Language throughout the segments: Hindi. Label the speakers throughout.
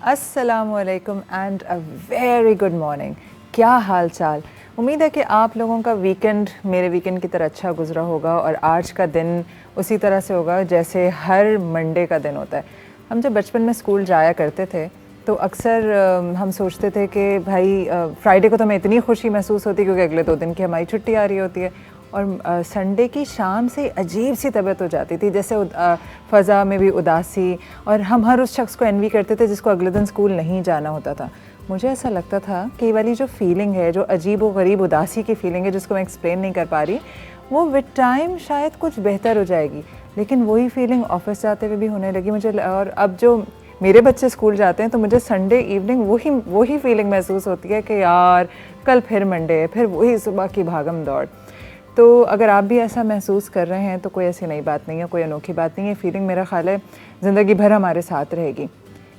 Speaker 1: अस्सलामुअलैकुम and a very good morning. क्या हाल चाल। उम्मीद है कि आप लोगों का वीकेंड मेरे वीकेंड की तरह अच्छा गुजरा होगा और आज का दिन उसी तरह से होगा जैसे हर मंडे का दिन होता है। हम जब बचपन में स्कूल जाया करते थे तो अक्सर हम सोचते थे कि भाई फ्राइडे को तो हमें इतनी खुशी महसूस होती क्योंकि अगले 2 दिन की हमारी छुट्टी आ रही होती है और संडे की शाम से अजीब सी तबीयत हो जाती थी, जैसे फ़ज़ा में भी उदासी, और हम हर उस शख्स को एनवी करते थे जिसको अगले दिन स्कूल नहीं जाना होता था। मुझे ऐसा लगता था कि ये वाली जो फीलिंग है, जो अजीब व गरीब उदासी की फीलिंग है जिसको मैं एक्सप्लेन नहीं कर पा रही, वो विद टाइम शायद कुछ बेहतर हो जाएगी, लेकिन वही फीलिंग ऑफिस जाते हुए भी होने लगी मुझे। और अब जो मेरे बच्चे स्कूल जाते हैं तो मुझे संडे इवनिंग वही फीलिंग महसूस होती है कि यार कल फिर मंडे है, फिर वही सुबह की भागम दौड़। तो अगर आप भी ऐसा महसूस कर रहे हैं तो कोई ऐसी नई बात नहीं है, कोई अनोखी बात नहीं है। फीलिंग मेरा ख्याल है ज़िंदगी भर हमारे साथ रहेगी।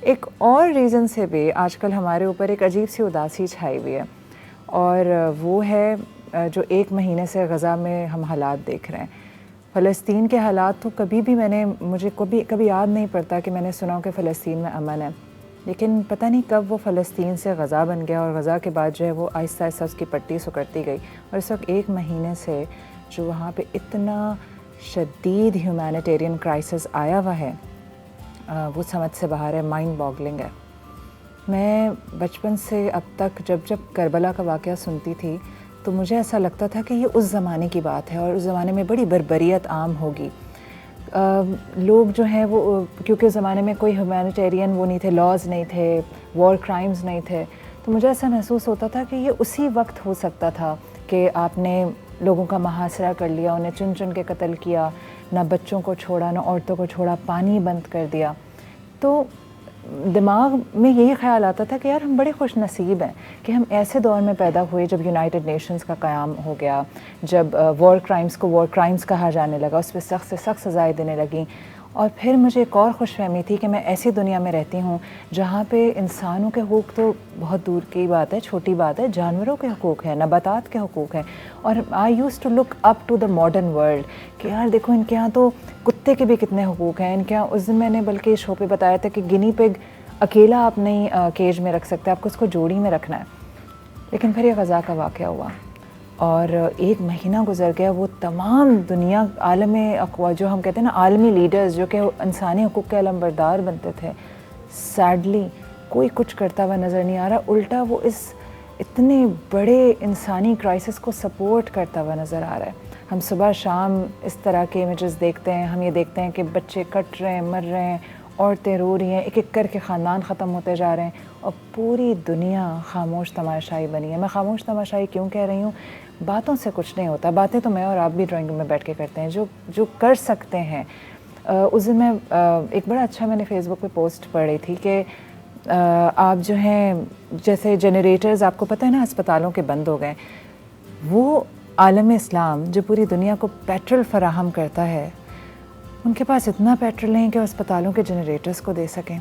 Speaker 1: एक और रीज़न से भी आजकल हमारे ऊपर एक अजीब सी उदासी छाई हुई है और वो है जो 1 महीने से गज़ा में हम हालात देख रहे हैं। फ़लस्तीन के हालात तो मुझे कभी याद नहीं पड़ता कि मैंने सुना हो कि फ़लस्तीन में अमन है, लेकिन पता नहीं कब वो फ़लस्तीन से गज़ा बन गया और गज़ा के बाद जो है वो आहिस्ता आहिस्ता उसकी पट्टी सुकड़ती गई और इस वक्त 1 महीने से जो वहाँ पे इतना शदीद ह्यूमैनिटेरियन क्राइसिस आया हुआ है वो समझ से बाहर है, माइंड बॉगलिंग है। मैं बचपन से अब तक जब करबला का वाक़या सुनती थी तो मुझे ऐसा लगता था कि ये उस ज़माने की बात है और उस ज़माने में बड़ी बर्बरियत आम होगी। लोग जो हैं वो क्योंकि उस ज़माने में कोई ह्यूमैनिटेरियन वो नहीं थे, लॉज नहीं थे, वॉर क्राइम्स नहीं थे, तो मुझे ऐसा महसूस होता था कि ये उसी वक्त हो सकता था कि आपने लोगों का मुहासरा कर लिया, उन्हें चुन चुन के कत्ल किया, ना बच्चों को छोड़ा ना औरतों को छोड़ा, पानी बंद कर दिया। तो दिमाग में यही ख्याल आता था कि यार हम बड़े खुश नसीब हैं कि हम ऐसे दौर में पैदा हुए जब यूनाइटेड नेशंस का क़याम हो गया, जब वॉर क्राइम्स को वॉर क्राइम्स कहा जाने लगा, उस पर सख्त से सख्त सज़ाएँ देने लगीं। और फिर मुझे एक और खुशफहमी थी कि मैं ऐसी दुनिया में रहती हूँ जहाँ पे इंसानों के हुकूक तो बहुत दूर की बात है, छोटी बात है, जानवरों के हुकूक हैं, नबातात के हुकूक हैं। और I used to look up to the modern world कि यार देखो इनके यहाँ तो कुत्ते के भी कितने हुकूक हैं इनके यहाँ। उस दिन मैंने बल्कि शो पे बताया था कि गिनी पिग अकेला आप नहीं केज में रख सकते, आपको उसको जोड़ी में रखना है। लेकिन फिर ये गज़ा का वाक़या हुआ और 1 महीना गुजर गया। वो तमाम दुनिया जो हम कहते हैं ना आलमी लीडर्स जो कि इंसानी हुकूक के अलमबरदार बनते थे, सैडली कोई कुछ करता हुआ नज़र नहीं आ रहा। उल्टा वो इस इतने बड़े इंसानी क्राइसिस को सपोर्ट करता हुआ नज़र आ रहा है। हम सुबह शाम इस तरह के इमेजेस देखते हैं, हम ये देखते हैं कि बच्चे कट रहे हैं, मर रहे हैं, औरतें रो रही हैं, एक एक करके ख़ानदान ख़त्म होते जा रहे हैं और पूरी दुनिया खामोश तमाशाई बनी है। मैं खामोश तमाशाई क्यों कह रही हूँ? बातों से कुछ नहीं होता, बातें तो मैं और आप भी ड्राइंग रूम में बैठ के करते हैं जो कर सकते हैं। उस दिन मैं एक बड़ा अच्छा मैंने फेसबुक पे पोस्ट पढ़ी थी कि आप जो हैं जैसे जनरेटर्स, आपको पता है ना अस्पतालों के बंद हो गए, वो आलम इस्लाम जो पूरी दुनिया को पेट्रोल फराहम करता है, उनके पास इतना पेट्रोल नहीं कि अस्पतालों के जनरेटर्स को दे सकें।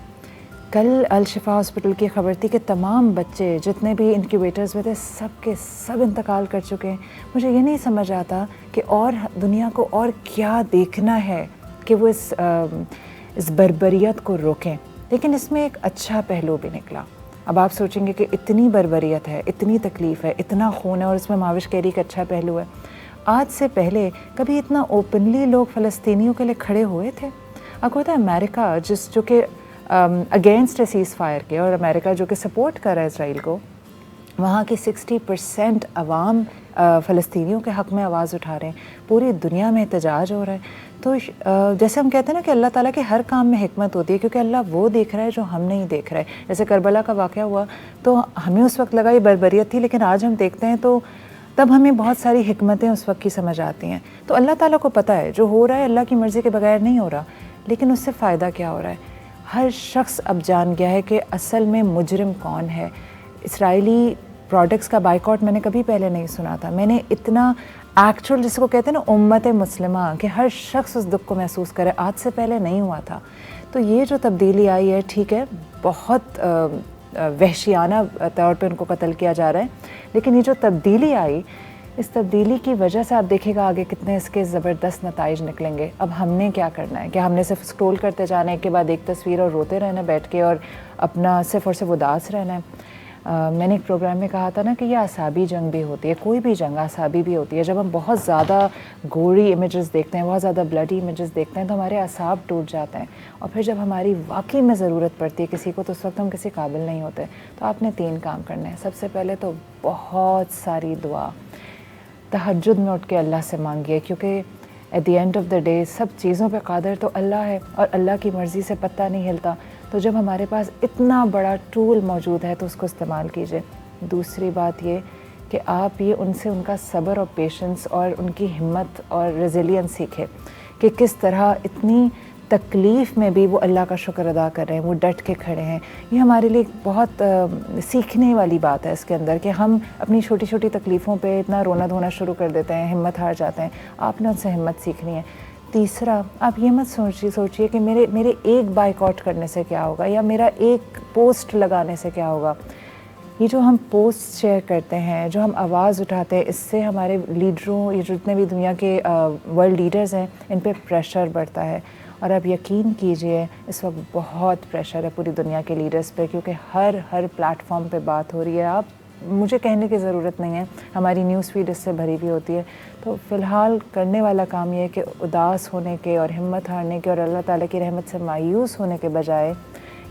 Speaker 1: कल अल शिफा हॉस्पिटल की खबर थी कि तमाम बच्चे जितने भी इंक्यूबेटर्स में थे सब के सब इंतकाल कर चुके हैं। मुझे ये नहीं समझ आता कि और दुनिया को और क्या देखना है कि वो इस बर्बरियत को रोकें। लेकिन इसमें एक अच्छा पहलू भी निकला। अब आप सोचेंगे कि इतनी बर्बरियत है, इतनी तकलीफ़ है, इतना खून है और इसमें माविश कैरी का अच्छा पहलू है। आज से पहले कभी इतना ओपनली लोग फ़लस्तीनियों के लिए खड़े हुए थे? आपको पता है अमेरिका जो कि अगेंस्ट सीज़ फायर के, और अमेरिका जो कि सपोर्ट कर रहा है इसराइल को, वहाँ की 60% अवाम फ़लस्तीनियों के हक़ में आवाज़ उठा रहे हैं। पूरी दुनिया में एहतजाज हो रहा है। तो जैसे हम कहते हैं ना कि अल्लाह ताला के हर काम में हिकमत होती है, क्योंकि अल्लाह वो देख रहा है जो हम नहीं देख रहे। जैसे करबला का वाक़या हुआ तो हमें उस वक्त लगा ये बर्बरियत थी, लेकिन आज हम देखते हैं तो तब हमें बहुत सारी हिकमतें उस वक्त की समझ आती हैं। तो अल्लाह ताला को पता है जो हो रहा है अल्लाह की मर्ज़ी के बगैर नहीं हो रहा, लेकिन उससे फ़ायदा क्या हो रहा है? हर शख्स अब जान गया है कि असल में मुजरिम कौन है। इसराइली प्रोडक्ट्स का बाइकआउट मैंने कभी पहले नहीं सुना था। मैंने इतना एक्चुअल, जिसको कहते हैं ना उम्मत मुस्लिमा, कि हर शख्स उस दुख को महसूस करे, आज से पहले नहीं हुआ था। तो ये जो तब्दीली आई है, ठीक है बहुत वहशियाना तौर पे उनको कत्ल किया जा रहा है, लेकिन ये जो तब्दीली आई इस तब्दीली की वजह से आप देखिएगा आगे कितने इसके ज़बरदस्त नताइज निकलेंगे। अब हमने क्या करना है? क्या हमने सिर्फ स्क्रॉल करते जाना है के बाद एक तस्वीर और रोते रहना बैठ के और अपना सिर्फ और सिर्फ उदास रहना है? मैंने एक प्रोग्राम में कहा था ना कि ये आसाबी जंग भी होती है, कोई भी जंग आसाबी भी होती है। जब हम बहुत ज़्यादा गोरी इमेजेस देखते हैं, बहुत ज़्यादा ब्लडी इमेजेस देखते हैं तो हमारे असाब टूट जाते हैं, और फिर जब हमारी वाकई में ज़रूरत पड़ती है किसी को तो उस वक्त हम किसी काबिल नहीं होते। तो आपने 3 काम करने हैं। सबसे पहले तो बहुत सारी दुआ, तहज्जुद में उठ के अल्लाह से मांगिए, क्योंकि at the end of the day सब चीज़ों पे कादिर तो अल्लाह है और अल्लाह की मर्ज़ी से पत्ता नहीं हिलता। तो जब हमारे पास इतना बड़ा टूल मौजूद है तो उसको इस्तेमाल कीजिए। दूसरी बात ये कि आप ये उनसे उनका सब्र और पेशेंस और उनकी हिम्मत और रेजिलियंस सीखें कि किस तरह इतनी तकलीफ़ में भी वो अल्लाह का शुक्र अदा कर रहे हैं, वो डट के खड़े हैं। ये हमारे लिए बहुत सीखने वाली बात है इसके अंदर कि हम अपनी छोटी छोटी तकलीफ़ों पे इतना रोना धोना शुरू कर देते हैं, हिम्मत हार जाते हैं। आपने उनसे हिम्मत सीखनी है। तीसरा, आप ये मत सोचिए कि मेरे एक बाइकआउट करने से क्या होगा या मेरा एक पोस्ट लगाने से क्या होगा। ये जो हम पोस्ट शेयर करते हैं, जो हम आवाज़ उठाते हैं, इससे हमारे लीडरों, ये जितने भी दुनिया के वर्ल्ड लीडर्स हैं, इन पे प्रेशर बढ़ता है। और अब यकीन कीजिए इस वक्त बहुत प्रेशर है पूरी दुनिया के लीडर्स पे, क्योंकि हर प्लेटफॉर्म पे बात हो रही है। आप मुझे कहने की ज़रूरत नहीं है, हमारी न्यूज़ फीड इससे भरी हुई होती है। तो फ़िलहाल करने वाला काम ये है कि उदास होने के और हिम्मत हारने के और अल्लाह ताला की रहमत से मायूस होने के बजाय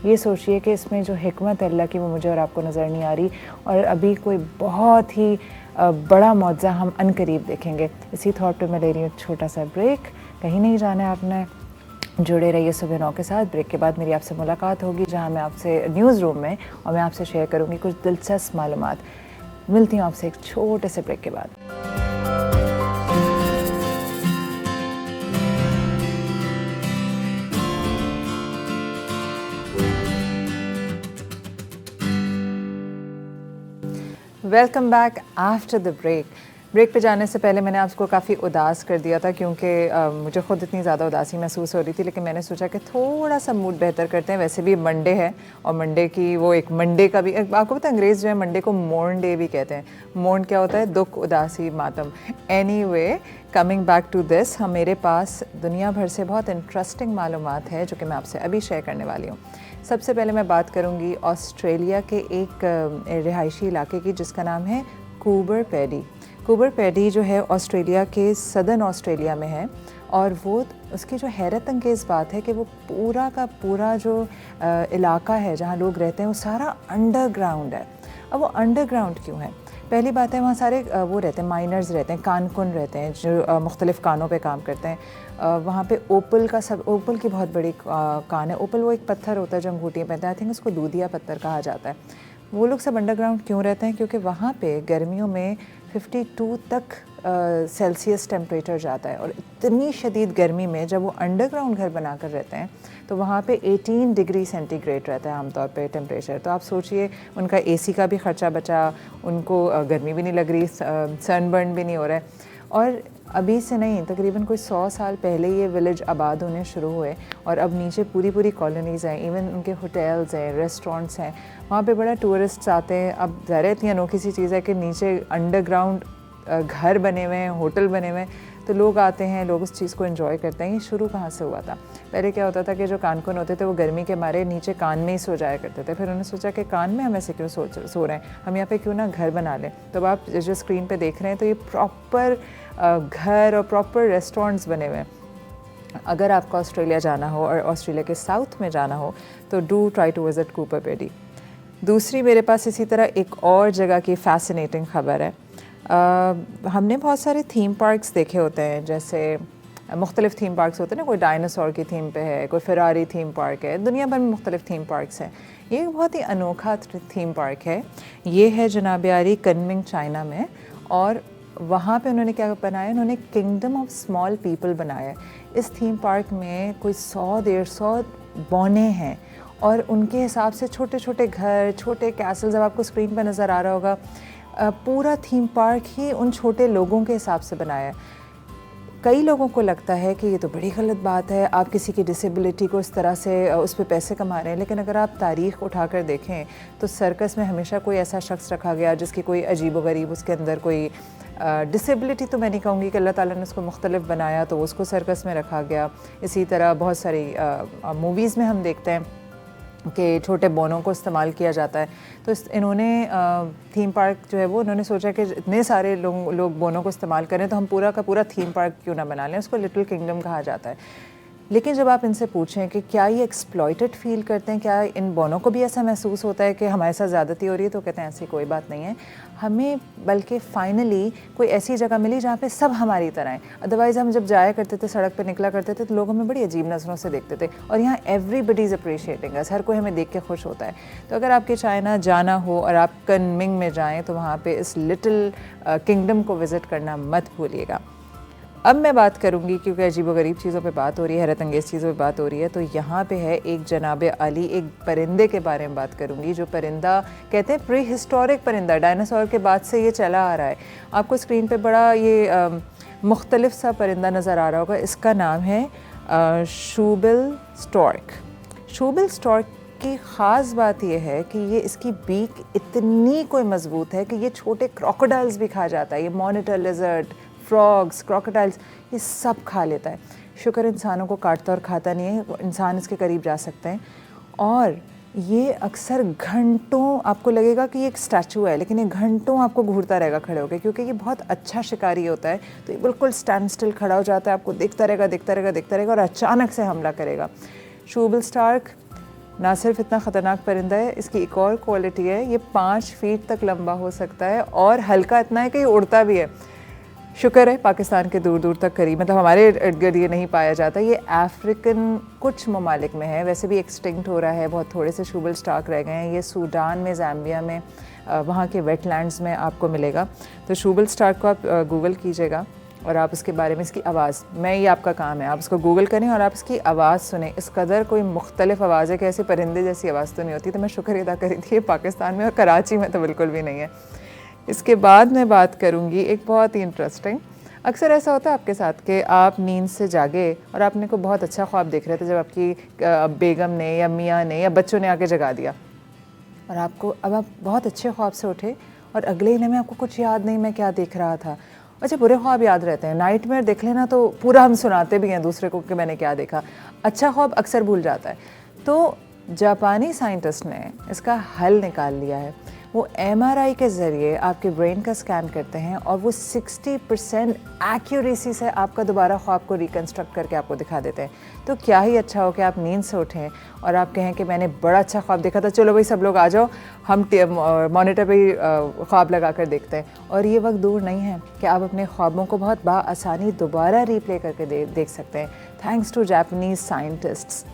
Speaker 1: ये सोचिए कि इसमें जो हिकमत है अल्लाह की वो मुझे और आपको नज़र नहीं आ रही, और अभी कोई बहुत ही बड़ा मौज़ा हम अनकरीब देखेंगे। इसी थॉट पे मैं ले रही हूँ छोटा सा ब्रेक। कहीं नहीं जाना है आपने, जुड़े रहिए सुबह 9 के साथ। ब्रेक के बाद मेरी आपसे मुलाकात होगी जहां मैं आपसे न्यूज़ रूम में, और मैं आपसे शेयर करूंगी कुछ दिलचस्प मालूमात। मिलती हूँ आपसे एक छोटे से ब्रेक के बाद। Welcome back after the break. Break पे जाने से पहले मैंने आपको काफ़ी उदास कर दिया था, क्योंकि मुझे ख़ुद इतनी ज़्यादा उदासी महसूस हो रही थी, लेकिन मैंने सोचा कि थोड़ा सा मूड बेहतर करते हैं। वैसे भी मंडे है, और मंडे की वो एक मंडे का भी आपको पता है, अंग्रेज़ जो है मंडे को मोर्न डे भी कहते हैं। मोर्न क्या होता है? दुख, उदासी, मातम। Anyway, coming back to this, हम मेरे पास दुनिया भर से बहुत इंटरेस्टिंग मालूमात है जो कि मैं आपसे अभी शेयर करने वाली हूँ। सबसे पहले मैं बात करूँगी ऑस्ट्रेलिया के एक रिहायशी इलाके की जिसका नाम है कूबर पैडी। कूबर पैडी जो है ऑस्ट्रेलिया के सदर्न ऑस्ट्रेलिया में है, और वो उसकी जो हैरत अंगेज़ बात है कि वो पूरा का पूरा जो इलाका है जहाँ लोग रहते हैं वो सारा अंडरग्राउंड है। अब वो अंडरग्राउंड क्यों है? पहली बात है, वहाँ सारे वो रहते हैं, माइनर्स रहते हैं, कानकुन रहते हैं जो मुख्तलिफ़ कानों पे काम करते हैं। वहाँ पे ओपल की बहुत बड़ी कान है। ओपल वो एक पत्थर होता है जो अंगूठियाँ पहनते हैं, आई थिंक उसको दूधिया पत्थर कहा जाता है। वो लोग सब अंडरग्राउंड क्यों रहते हैं? क्योंकि वहाँ पे गर्मियों में 52 तक सेल्सियस टेम्परेचर जाता है, और इतनी शदीद गर्मी में जब वो अंडरग्राउंड घर बना कर रहते हैं तो वहाँ पे 18 डिग्री सेंटीग्रेड रहता है आमतौर पे टेम्परेचर। तो आप सोचिए उनका एसी का भी ख़र्चा बचा, उनको गर्मी भी नहीं लग रही, सनबर्न भी नहीं हो रहा है। और अभी से नहीं, तकरीबन कोई 100 साल पहले ये विलेज आबाद होने शुरू हुए, और अब नीचे पूरी कॉलोनीज़ हैं, इवन उनके होटल्स हैं, रेस्टोरेंट्स हैं। वहाँ पे बड़ा टूरिस्ट्स आते हैं। अब ज़ाहिर इतनी अनोखी सी चीज़ है कि नीचे अंडरग्राउंड घर बने हुए हैं, होटल बने हुए हैं, तो लोग आते हैं, लोग उस चीज़ को एंजॉय करते हैं। ये शुरू कहाँ से हुआ था? पहले क्या होता था कि जो कानकुन होते थे वो गर्मी के मारे नीचे कान में ही सो जाया करते थे। फिर उन्होंने सोचा कि कान में हम ऐसे क्यों सो रहे हैं, हम यहाँ पे क्यों ना घर बना लें। तो अब आप जो स्क्रीन पे देख रहे हैं तो ये प्रॉपर घर और प्रॉपर रेस्टोरेंट्स बने हुए हैं। अगर आपको ऑस्ट्रेलिया जाना हो और ऑस्ट्रेलिया के साउथ में जाना हो तो do try to visit Cooper Paddy. दूसरी मेरे पास इसी तरह एक और जगह की फ़ैसिनेटिंग ख़बर है। हमने बहुत सारे थीम पार्क्स देखे होते हैं, जैसे मुख्तलिफ़ थीम पार्क्स होते हैं ना, कोई डायनासोर की थीम पे है, कोई फ़ेरारी थीम पार्क है, दुनिया भर में मुख्तलिफ़ थीम पार्क्स हैं। ये एक बहुत ही अनोखा थीम पार्क है। ये है जनाब यारी कनमिंग चाइना में, और वहाँ पे उन्होंने क्या बनाया, उन्होंने किंगडम ऑफ स्मॉल पीपल बनाया है। इस थीम पार्क में कोई 100-150 बौने हैं, और उनके हिसाब से छोटे छोटे घर, छोटे कैसल्स, अब आपको स्क्रीन पर नज़र आ रहा होगा, पूरा थीम पार्क ही उन छोटे लोगों के हिसाब से बनाया है। कई लोगों को लगता है कि ये तो बड़ी गलत बात है, आप किसी की डिसेबिलिटी को इस तरह से उस पर पैसे कमा रहे हैं, लेकिन अगर आप तारीख़ उठाकर देखें तो सर्कस में हमेशा कोई ऐसा शख्स रखा गया जिसकी कोई अजीब व गरीब उसके अंदर कोई डिसेबिलिटी तो मैं नहीं कहूँगी कि अल्लाह ताला ने उसको मुख्तलिफ बनाया तो उसको सर्कस में रखा गया। इसी तरह बहुत सारी मूवीज़ में हम देखते हैं कि छोटे बोनों को इस्तेमाल किया जाता है। तो इन्होंने थीम पार्क जो है वो उन्होंने सोचा कि इतने सारे लोग बोनों को इस्तेमाल करें तो हम पूरा का पूरा थीम पार्क क्यों ना बना लें। उसको लिटिल किंगडम कहा जाता है। लेकिन जब आप इनसे पूछें कि क्या ये एक्सप्लॉइटेड फील करते हैं, क्या इन बोनों को भी ऐसा महसूस होता है कि हमारे साथ ज़्यादती हो रही है, तो कहते हैं ऐसी कोई बात नहीं है हमें, बल्कि फ़ाइनली कोई ऐसी जगह मिली जहाँ पे सब हमारी तरह हैं। अदरवाइज़ हम जब जाया करते थे, सड़क पे निकला करते थे, तो लोग हमें बड़ी अजीब नज़रों से देखते थे। और यहाँ एवरीबडी इज़ अप्रिशिएटिंग अस, हर कोई हमें देख के खुश होता है। तो अगर आपके चाइना जाना हो और आप कनमिंग में जाएँ तो वहाँ पर इस लिटिल किंगडम को विज़िट करना मत भूलिएगा। अब मैं बात करूंगी, क्योंकि अजीब व गरीब चीज़ों पे बात हो रही है, हैरत अंगेज़ चीज़ों पे बात हो रही है, तो यहाँ पे है एक जनाब अली, एक परिंदे के बारे में बात करूंगी जो परिंदा कहते हैं प्री हिस्टोरिक परिंदा, डायनासोर के बाद से ये चला आ रहा है। आपको स्क्रीन पे बड़ा ये मुख्तलिफ सा परिंदा नज़र आ रहा होगा। इसका नाम है शूबिल स्टॉर्क। शूबिल स्टॉर्क की ख़ास बात यह है कि ये इसकी बीक इतनी कोई मज़बूत है कि ये छोटे क्रोकोडाइल्स भी खा जाता है। ये मॉनिटर लिजर्ड, फ्रॉग्स, क्रोकोडाइल्स, ये सब खा लेता है। शुक्र इंसानों को काटता और खाता नहीं है, इंसान इसके करीब जा सकते हैं। और ये अक्सर घंटों, आपको लगेगा कि ये एक स्टैचू है, लेकिन ये घंटों आपको घूरता रहेगा खड़े होकर, क्योंकि ये बहुत अच्छा शिकारी होता है। तो ये बिल्कुल स्टैंड स्टिल खड़ा हो जाता है, आपको देखता रहेगा देखता रहेगा देखता रहेगा और अचानक से हमला करेगा। शूबिल स्टार्क ना सिर्फ इतना ख़तरनाक परिंदा है, इसकी एक और क्वालिटी है, ये 5 फीट तक लंबा हो सकता है और हल्का इतना है कि ये उड़ता भी है। शुक्र है पाकिस्तान के दूर दूर तक करीब, मतलब हमारे इर्द गिर्द ये नहीं पाया जाता। ये अफ्रीकन कुछ ममालिक में है, वैसे भी एक्सटिंक्ट हो रहा है, बहुत थोड़े से शूबिल स्टार्क रह गए हैं। ये सूडान में, ज़ाम्बिया में, वहाँ के वेटलैंड्स में आपको मिलेगा। तो शूबिल स्टार्क को आप गूगल कीजिएगा और आप उसके बारे में, इसकी आवाज़, मैं ये आपका काम है, आप उसको गूगल करें और आप इसकी आवाज़ सुने। इस कदर कोई मुख्तलिफ आवाज़ है कि ऐसे परिंदे जैसी आवाज़ तो नहीं होती। तो मैं शुक्र अदा करी थी पाकिस्तान में, और कराची में तो बिल्कुल भी नहीं है। इसके बाद मैं बात करूँगी एक बहुत ही इंटरेस्टिंग। अक्सर ऐसा होता है आपके साथ कि आप नींद से जागे और आपने को बहुत अच्छा ख्वाब देख रहे थे, जब आपकी बेगम ने या मियाँ ने या बच्चों ने आके जगा दिया, और आपको अब आप बहुत अच्छे ख्वाब से उठे और अगले ही में आपको कुछ याद नहीं मैं क्या देख रहा था। अच्छा, बुरे ख्वाब याद रहते हैं, नाइटमेयर देख लेना तो पूरा हम सुनाते भी हैं दूसरे को कि मैंने क्या देखा। अच्छा ख्वाब अक्सर भूल जाता है। तो जापानी साइंटिस्ट ने इसका हल निकाल लिया है। वो MRI के ज़रिए आपके ब्रेन का स्कैन करते हैं और वो 60% एक्यूरेसी से आपका दोबारा ख्वाब को रिकन्स्ट्रक्ट करके आपको दिखा देते हैं। तो क्या ही अच्छा हो कि आप नींद से उठें और आप कहें कि मैंने बड़ा अच्छा ख्वाब देखा था, चलो भाई सब लोग आ जाओ, हम मॉनिटर पे ख्वाब लगा कर देखते हैं। और ये वक्त दूर नहीं है कि आप अपने ख्वाबों को बहुत बाआसानी दोबारा रीप्ले करके देख सकते हैं, थैंक्स टू जापानीज़ साइंटिस्ट्स।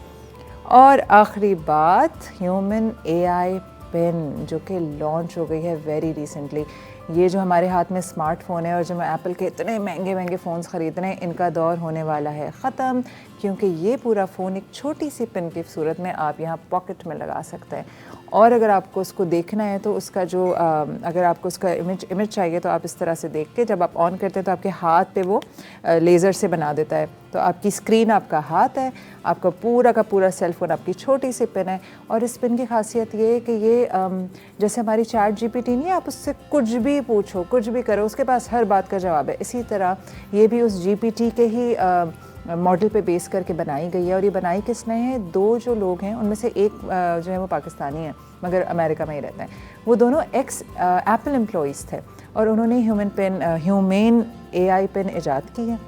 Speaker 1: और आखिरी बात, ह्यूमन AI पेन जो कि लॉन्च हो गई है वेरी रिसेंटली। ये जो हमारे हाथ में स्मार्टफ़ोन है और जो एप्पल के इतने महंगे महंगे फ़ोन्स ख़रीद रहे हैं, इनका दौर होने वाला है ख़त्म, क्योंकि ये पूरा फ़ोन एक छोटी सी पिन की सूरत में आप यहाँ पॉकेट में लगा सकते हैं। और अगर आपको उसको देखना है तो उसका जो अगर आपको उसका इमेज चाहिए तो आप इस तरह से देख के जब आप ऑन करते हैं तो आपके हाथ पे वो लेज़र से बना देता है। तो आपकी स्क्रीन आपका हाथ है, आपका पूरा का पूरा सेलफ़ोन आपकी छोटी सी पिन है। और इस पिन की खासियत ये है कि ये जैसे हमारी ChatGPT नहीं है, आप उससे कुछ भी पूछो, कुछ भी करो, उसके पास हर बात का जवाब है। इसी तरह ये भी उस GPT के ही मॉडल पे बेस करके बनाई गई है। और ये बनाई किसने है? 2 जो लोग हैं उनमें से एक जो है वो पाकिस्तानी है मगर अमेरिका में ही रहते हैं। वो दोनों एक्स एप्पल एम्प्लॉइज़ थे और उन्होंने ह्यूमेन AI पेन ईजाद की है।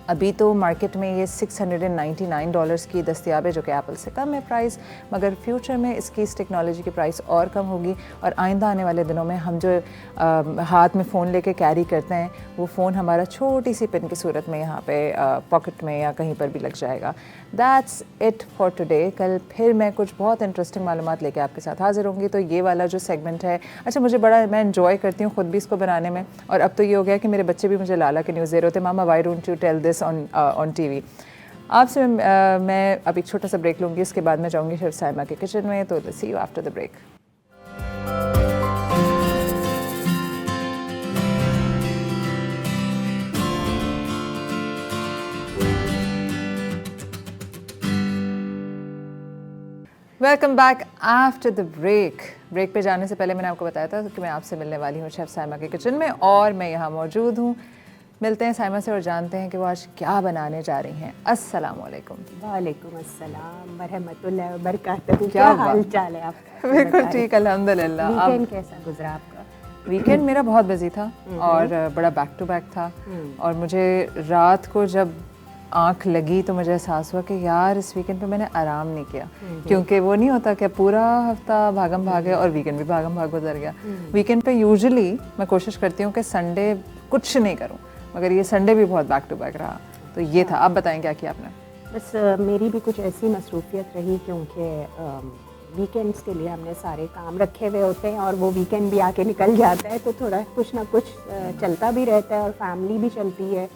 Speaker 1: अभी तो मार्केट में ये $699 की दस्तयाब है, जो कि एप्पल से कम है प्राइस, मगर फ्यूचर में इसकी इस टेक्नोलॉजी की प्राइस और कम होगी। और आइंदा आने वाले दिनों में हम जो हाथ में फ़ोन लेके कैरी करते हैं, वो फ़ोन हमारा छोटी सी पिन की सूरत में यहाँ पे पॉकेट में या कहीं पर भी लग जाएगा। That's it for today. कल फिर मैं कुछ बहुत इंटरेस्टिंग मालूमात लेके आपके साथ हाजिर होंगी। तो ये वाला जो सेगमेंट है, अच्छा मुझे बड़ा, मैं एंजॉय करती हूँ ख़ुद भी इसको बनाने में। और अब तो ये हो गया कि मेरे बच्चे भी मुझे लाला के न्यूज़ दे रहे होते, मामा why don't you tell this on TV। आपसे मैं अब एक छोटा सा ब्रेक लूँगी, उसके बाद मैं जाऊँगी शेफ साइमा के किचन में। तो see you after the break. Welcome back. After the break पे जाने से पहले मैंने आपको बताया था कि मैं आपसे मिलने वाली हूँ शेफ़ साइमा के किचन में, और मैं यहाँ मौजूद हूँ। मिलते हैं साइमा से और जानते हैं कि वो आज क्या बनाने जा रही हैं। अस्सलाम वालेकुम।
Speaker 2: वालेकुम अस्सलाम वरहमतुल्लाहि व बरकातहू।
Speaker 1: क्या
Speaker 2: हाल चाल है आपका?
Speaker 1: बिल्कुल ठीक, अल्हम्दुलिल्लाह।
Speaker 2: वीकेंड कैसा गुजरा आपका?
Speaker 1: वीकेंड मेरा बहुत बिजी था और बड़ा बैक टू बैक था, और मुझे रात को जब आंख लगी तो मुझे एहसास हुआ कि यार इस वीकेंड पे मैंने आराम नहीं किया, क्योंकि वो नहीं होता कि पूरा हफ्ता भागम भागे और वीकेंड भी भागम भाग गुजर गया। वीकेंड पे यूजुअली मैं कोशिश करती हूँ कि संडे कुछ नहीं करूँ, मगर ये संडे भी बहुत बैक टू बैक रहा। तो ये था। आप बताएं क्या किया आपने?
Speaker 2: बस मेरी भी कुछ ऐसी मसरूफियत रही, क्योंकि वीकेंड्स के लिए हमने सारे काम रखे हुए होते हैं और वो वीकेंड भी आके निकल जाता है, तो थोड़ा कुछ ना कुछ चलता भी रहता है और फैमिली भी चलती है,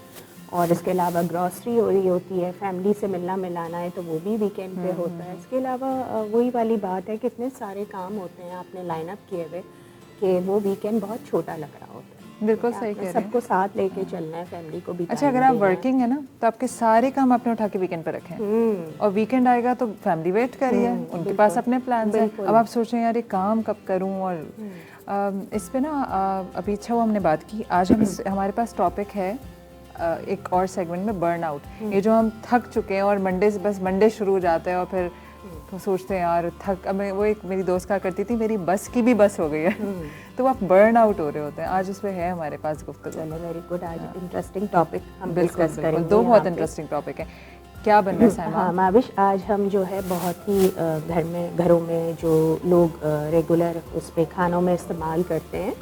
Speaker 2: और इसके अलावा ग्रॉसरी हो रही होती है, फैमिली से मिलना मिलाना है तो वो भी वीकेंड पे होता है। इसके अलावा वही वाली बात है कि इतने सारे काम होते हैं आपने लाइन अप किए हुए कि वो वीकेंड बहुत छोटा लग रहा होता है।
Speaker 1: बिल्कुल सही कह रहे हैं।
Speaker 2: सबको साथ लेके चलना है, फैमिली को भी।
Speaker 1: अच्छा, अगर आप वर्किंग है ना तो आपके सारे काम आपने उठा के वीकेंड पे रखे हैं, और वीकेंड आएगा तो फैमिली वेट कर रही है, उनके पास अपने प्लान्स हैं। अब आप सोच रहे हैं यार ये काम कब करूं, और इस पे ना अभी अच्छा हुआ हमने बात की। आज हम हमारे पास टॉपिक है एक और सेगमेंट में, बर्न आउट। ये जो हम थक चुके हैं और मंडे शुरू हो जाता है और फिर तो सोचते हैं यार थक, अब वो एक मेरी दोस्त कहा करती थी मेरी बस की भी बस हो गई है तो आप बर्न आउट हो रहे होते हैं। आज उस पे है हमारे पास गुफ्तगू।
Speaker 2: चलो वेरी गुड, आज इंटरेस्टिंग टॉपिक हम डिस्कस करेंगे।
Speaker 1: दो बहुत इंटरेस्टिंग टॉपिक है। क्या बन रहा है साइमा?
Speaker 2: हाँ माविश, आज हम जो है बहुत ही घरों में जो लोग रेगुलर उस पे खानों में इस्तेमाल करते हैं,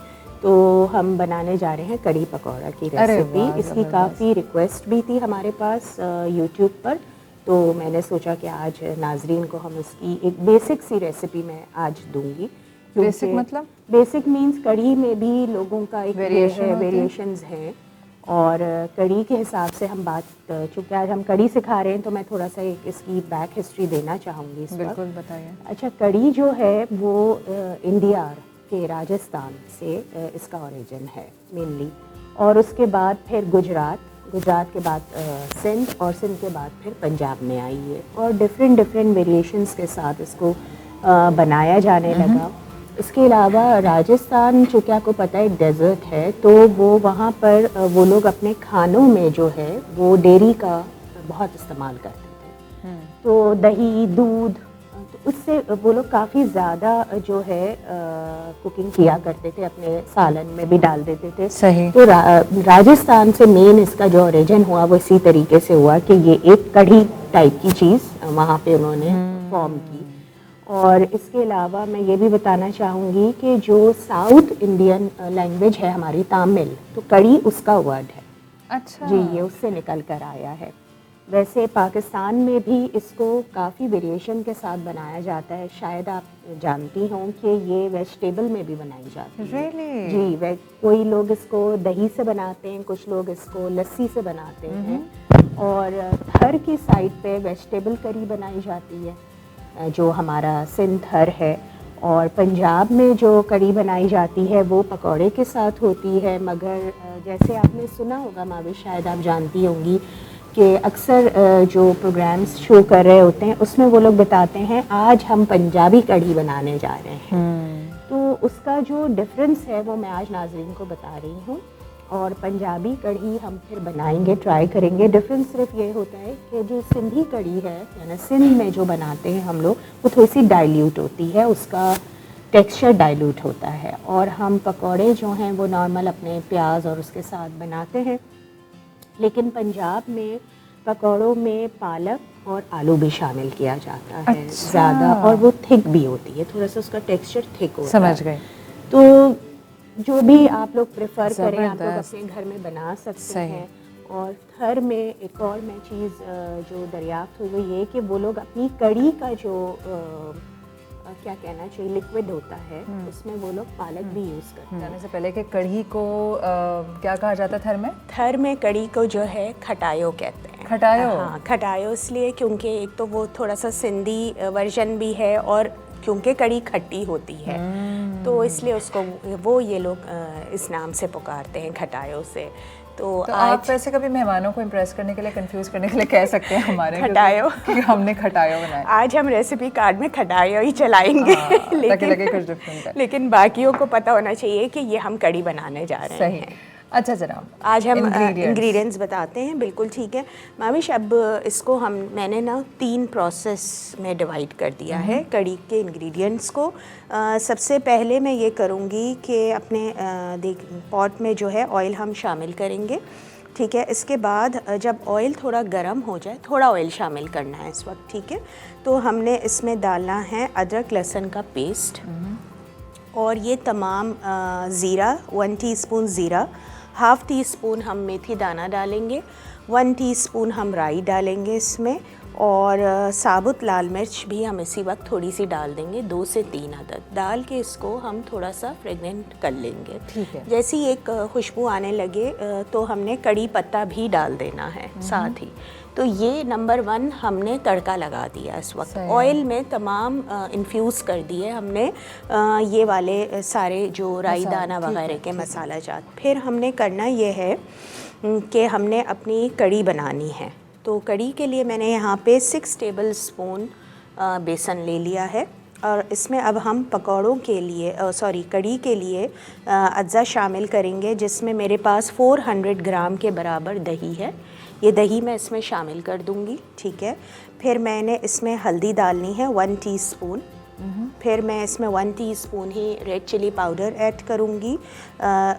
Speaker 2: तो हम बनाने जा रहे हैं कड़ी पकौड़ा की रेसिपी। इसकी काफ़ी रिक्वेस्ट भी थी हमारे पास यूट्यूब पर, तो मैंने सोचा कि आज नाजरीन को हम इसकी एक बेसिक सी रेसिपी मैं आज दूंगी।
Speaker 1: बेसिक मतलब?
Speaker 2: बेसिक मींस कढ़ी में भी लोगों का एक वेरिएशंस हैं, और कढ़ी के हिसाब से हम बात, चूँकि आज हम कढ़ी सिखा रहे हैं तो मैं थोड़ा सा एक इसकी बैक हिस्ट्री देना चाहूँगी इस वक्त।
Speaker 1: बिल्कुल बताइए।
Speaker 2: अच्छा, कढ़ी जो है वो इंडिया के राजस्थान से इसका ओरिजिन है मेनली, और उसके बाद फिर गुजरात के बाद सिंध, और सिंध के बाद फिर पंजाब में आई है, और डिफरेंट वेरिएशंस के साथ इसको बनाया जाने लगा। इसके अलावा राजस्थान, चूँकि आपको पता है डेजर्ट है, तो वो वहाँ पर वो लोग अपने खानों में जो है वो डेयरी का बहुत इस्तेमाल करते थे। तो दही, दूध, तो उससे वो लोग काफ़ी ज़्यादा जो है कुकिंग किया करते थे, अपने सालन में भी डाल देते थे।
Speaker 1: सही।
Speaker 2: तो राजस्थान से मेन इसका जो ओरिजिन हुआ वो इसी तरीके से हुआ कि ये एक कढ़ी टाइप की चीज़ वहाँ पे उन्होंने फॉर्म की। और इसके अलावा मैं ये भी बताना चाहूँगी कि जो साउथ इंडियन लैंग्वेज है हमारी तमिल, तो कड़ी उसका वर्ड है।
Speaker 1: अच्छा
Speaker 2: जी, ये उससे निकल कर आया है। वैसे पाकिस्तान में भी इसको काफ़ी वेरिएशन के साथ बनाया जाता है। शायद आप जानती हों कि ये वेजिटेबल में भी बनाई जाती है।
Speaker 1: Really?
Speaker 2: जी, कोई लोग इसको दही से बनाते हैं, कुछ लोग इसको लस्सी से बनाते हैं, और थर की साइड पे वेजिटेबल करी बनाई जाती है जो हमारा सिंध थर है, और पंजाब में जो कड़ी बनाई जाती है वो पकौड़े के साथ होती है। मगर जैसे आपने सुना होगा माविश, शायद आप जानती होंगी कि अक्सर जो प्रोग्राम्स शो कर रहे होते हैं उसमें वो लोग बताते हैं आज हम पंजाबी कड़ी बनाने जा रहे हैं। तो उसका जो डिफरेंस है वो मैं आज नाजरीन को बता रही हूँ, और पंजाबी कढ़ी हम फिर बनाएंगे, ट्राई करेंगे। डिफरेंस सिर्फ ये होता है कि जो सिंधी कढ़ी है, यानी सिंध में जो बनाते हैं हम लोग, वो थोड़ी सी डाइल्यूट होती है, उसका टेक्सचर डाइल्यूट होता है, और हम पकौड़े जो हैं वो नॉर्मल अपने प्याज और उसके साथ बनाते हैं। लेकिन पंजाब में पकौड़ों में पालक और आलू भी शामिल किया जाता है ज़्यादा, और वो थिक भी होती है, थोड़ा सा उसका टेक्सचर थिक होता है।
Speaker 1: समझ गए।
Speaker 2: तो जो भी आप लोग प्रेफर करें आप लोग अपने घर में बना सकते हैं। और थर में एक और मैं चीज़ जो दरियाफ्त हुई वो ये कि वो लोग अपनी कड़ी का जो क्या कहना चाहिए लिक्विड होता है उसमें वो लोग पालक भी यूज़ करते हैं।
Speaker 1: जाने से पहले कि कढ़ी को क्या कहा जाता है थर में?
Speaker 2: थर में कड़ी को जो है खटायो कहते हैं।
Speaker 1: खटायो?
Speaker 2: हाँ, खटायो इसलिए क्योंकि एक तो वो थोड़ा सा सिंधी वर्जन भी है, और क्योंकि कड़ी खट्टी होती है तो इसलिए उसको वो ये लोग इस नाम से पुकारते हैं, खटायो से। तो
Speaker 1: आप
Speaker 2: आज
Speaker 1: वैसे कभी मेहमानों को इम्प्रेस करने के लिए, कंफ्यूज करने के लिए कह सकते हैं हमारे
Speaker 2: खटायो
Speaker 1: कि हमने खटायो बनाया,
Speaker 2: आज हम रेसिपी कार्ड में खटायो ही चलाएंगे।
Speaker 1: ताकि लगे कुछ डिफरेंट है।
Speaker 2: लेकिन बाकियों को पता होना चाहिए कि ये हम कड़ी बनाने जा रहे
Speaker 1: सही।
Speaker 2: हैं।
Speaker 1: अच्छा जनाब,
Speaker 2: आज हम
Speaker 1: Ingredients।
Speaker 2: इंग्रेडिएंट्स बताते हैं। बिल्कुल ठीक है माविश। अब इसको मैंने ना 3 प्रोसेस में डिवाइड कर दिया है कड़ी के इंग्रेडिएंट्स को। सबसे पहले मैं ये करूँगी कि अपने पॉट में जो है ऑयल हम शामिल करेंगे, ठीक है। इसके बाद जब ऑयल थोड़ा गर्म हो जाए, थोड़ा ऑयल शामिल करना है इस वक्त, ठीक है। तो हमने इसमें डालना है अदरक लहसुन का पेस्ट, और ये तमाम ज़ीरा, 1 टीस्पून ज़ीरा, हाफ़ टी स्पून हम मेथी दाना डालेंगे, 1 टीस्पून हम राई डालेंगे इसमें, और साबुत लाल मिर्च भी हम इसी वक्त थोड़ी सी डाल देंगे, 2 से 3 अदद डाल के इसको हम थोड़ा सा फ्रेगनेंट कर लेंगे।
Speaker 1: ठीक है।
Speaker 2: जैसे ही एक खुशबू आने लगे तो हमने कड़ी पत्ता भी डाल देना है साथ ही। तो ये नंबर 1 हमने तड़का लगा दिया इस वक्त ऑयल में, तमाम इन्फ्यूज़ कर दिए हमने ये वाले सारे जो राई दाना वगैरह के मसाला जात। फिर हमने करना ये है कि हमने अपनी कड़ी बनानी है। तो कड़ी के लिए मैंने यहाँ पे 6 टेबल स्पून बेसन ले लिया है, और इसमें अब हम पकौड़ों के लिए कड़ी के लिए अज्जा शामिल करेंगे, जिसमें मेरे पास 400 ग्राम के बराबर दही है। ये दही मैं इसमें शामिल कर दूंगी, ठीक है। फिर मैंने इसमें हल्दी डालनी है 1 टीस्पून। फिर मैं इसमें 1 टीस्पून ही रेड चिली पाउडर ऐड करूंगी,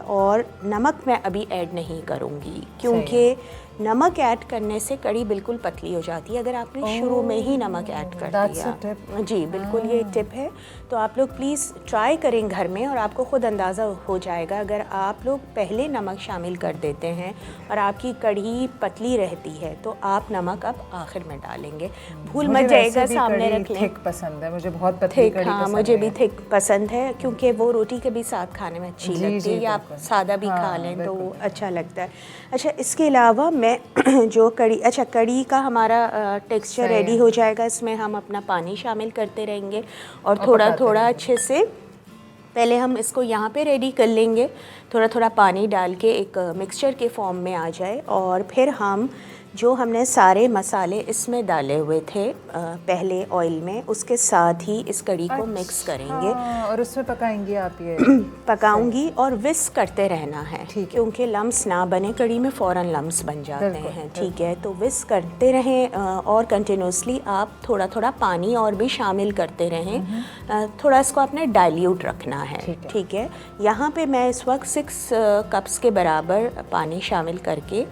Speaker 2: और नमक मैं अभी ऐड नहीं करूंगी, क्योंकि नमक ऐड करने से कड़ी बिल्कुल पतली हो जाती है अगर आपने शुरू में ही नमक ऐड कर दिया। जी बिल्कुल, ये टिप है। तो आप लोग प्लीज़ ट्राई करें घर में, और आपको ख़ुद अंदाज़ा हो जाएगा। अगर आप लोग पहले नमक शामिल कर देते हैं और आपकी कड़ी पतली रहती है, तो आप नमक अब आखिर में डालेंगे। भूल मत जाएगा, सामने रख लें।
Speaker 1: थिक पसंद है मुझे, बहुत पतली कड़ी
Speaker 2: हाँ
Speaker 1: पसंद
Speaker 2: मुझे
Speaker 1: है।
Speaker 2: भी थिक पसंद है, क्योंकि वो रोटी के भी साथ खाने में अच्छी लगती है, या आप सादा भी खा लें तो अच्छा लगता है। अच्छा, इसके अलावा मैं जो कड़ी का हमारा टेक्सचर रेडी हो जाएगा, इसमें हम अपना पानी शामिल करते रहेंगे, और थोड़ा थोड़ा अच्छे से पहले हम इसको यहाँ पे रेडी कर लेंगे, थोड़ा थोड़ा पानी डाल के एक मिक्सचर के फॉर्म में आ जाए। और फिर हम जो हमने सारे मसाले इसमें डाले हुए थे पहले ऑयल में, उसके साथ ही इस कड़ी को मिक्स करेंगे,
Speaker 1: और उसमें पकाएंगे आप ये?
Speaker 2: पकाऊंगी, और विस्क करते रहना है, क्योंकि लम्स ना बने, कड़ी में फ़ौरन लम्स बन जाते हैं, ठीक है। तो विस्क करते रहें, और कंटिन्यूसली आप थोड़ा थोड़ा पानी और भी शामिल करते रहें। थोड़ा इसको आपने डाइल्यूट रखना है, ठीक है। यहाँ पे मैं इस वक्त 6 कप्स के बराबर पानी शामिल करके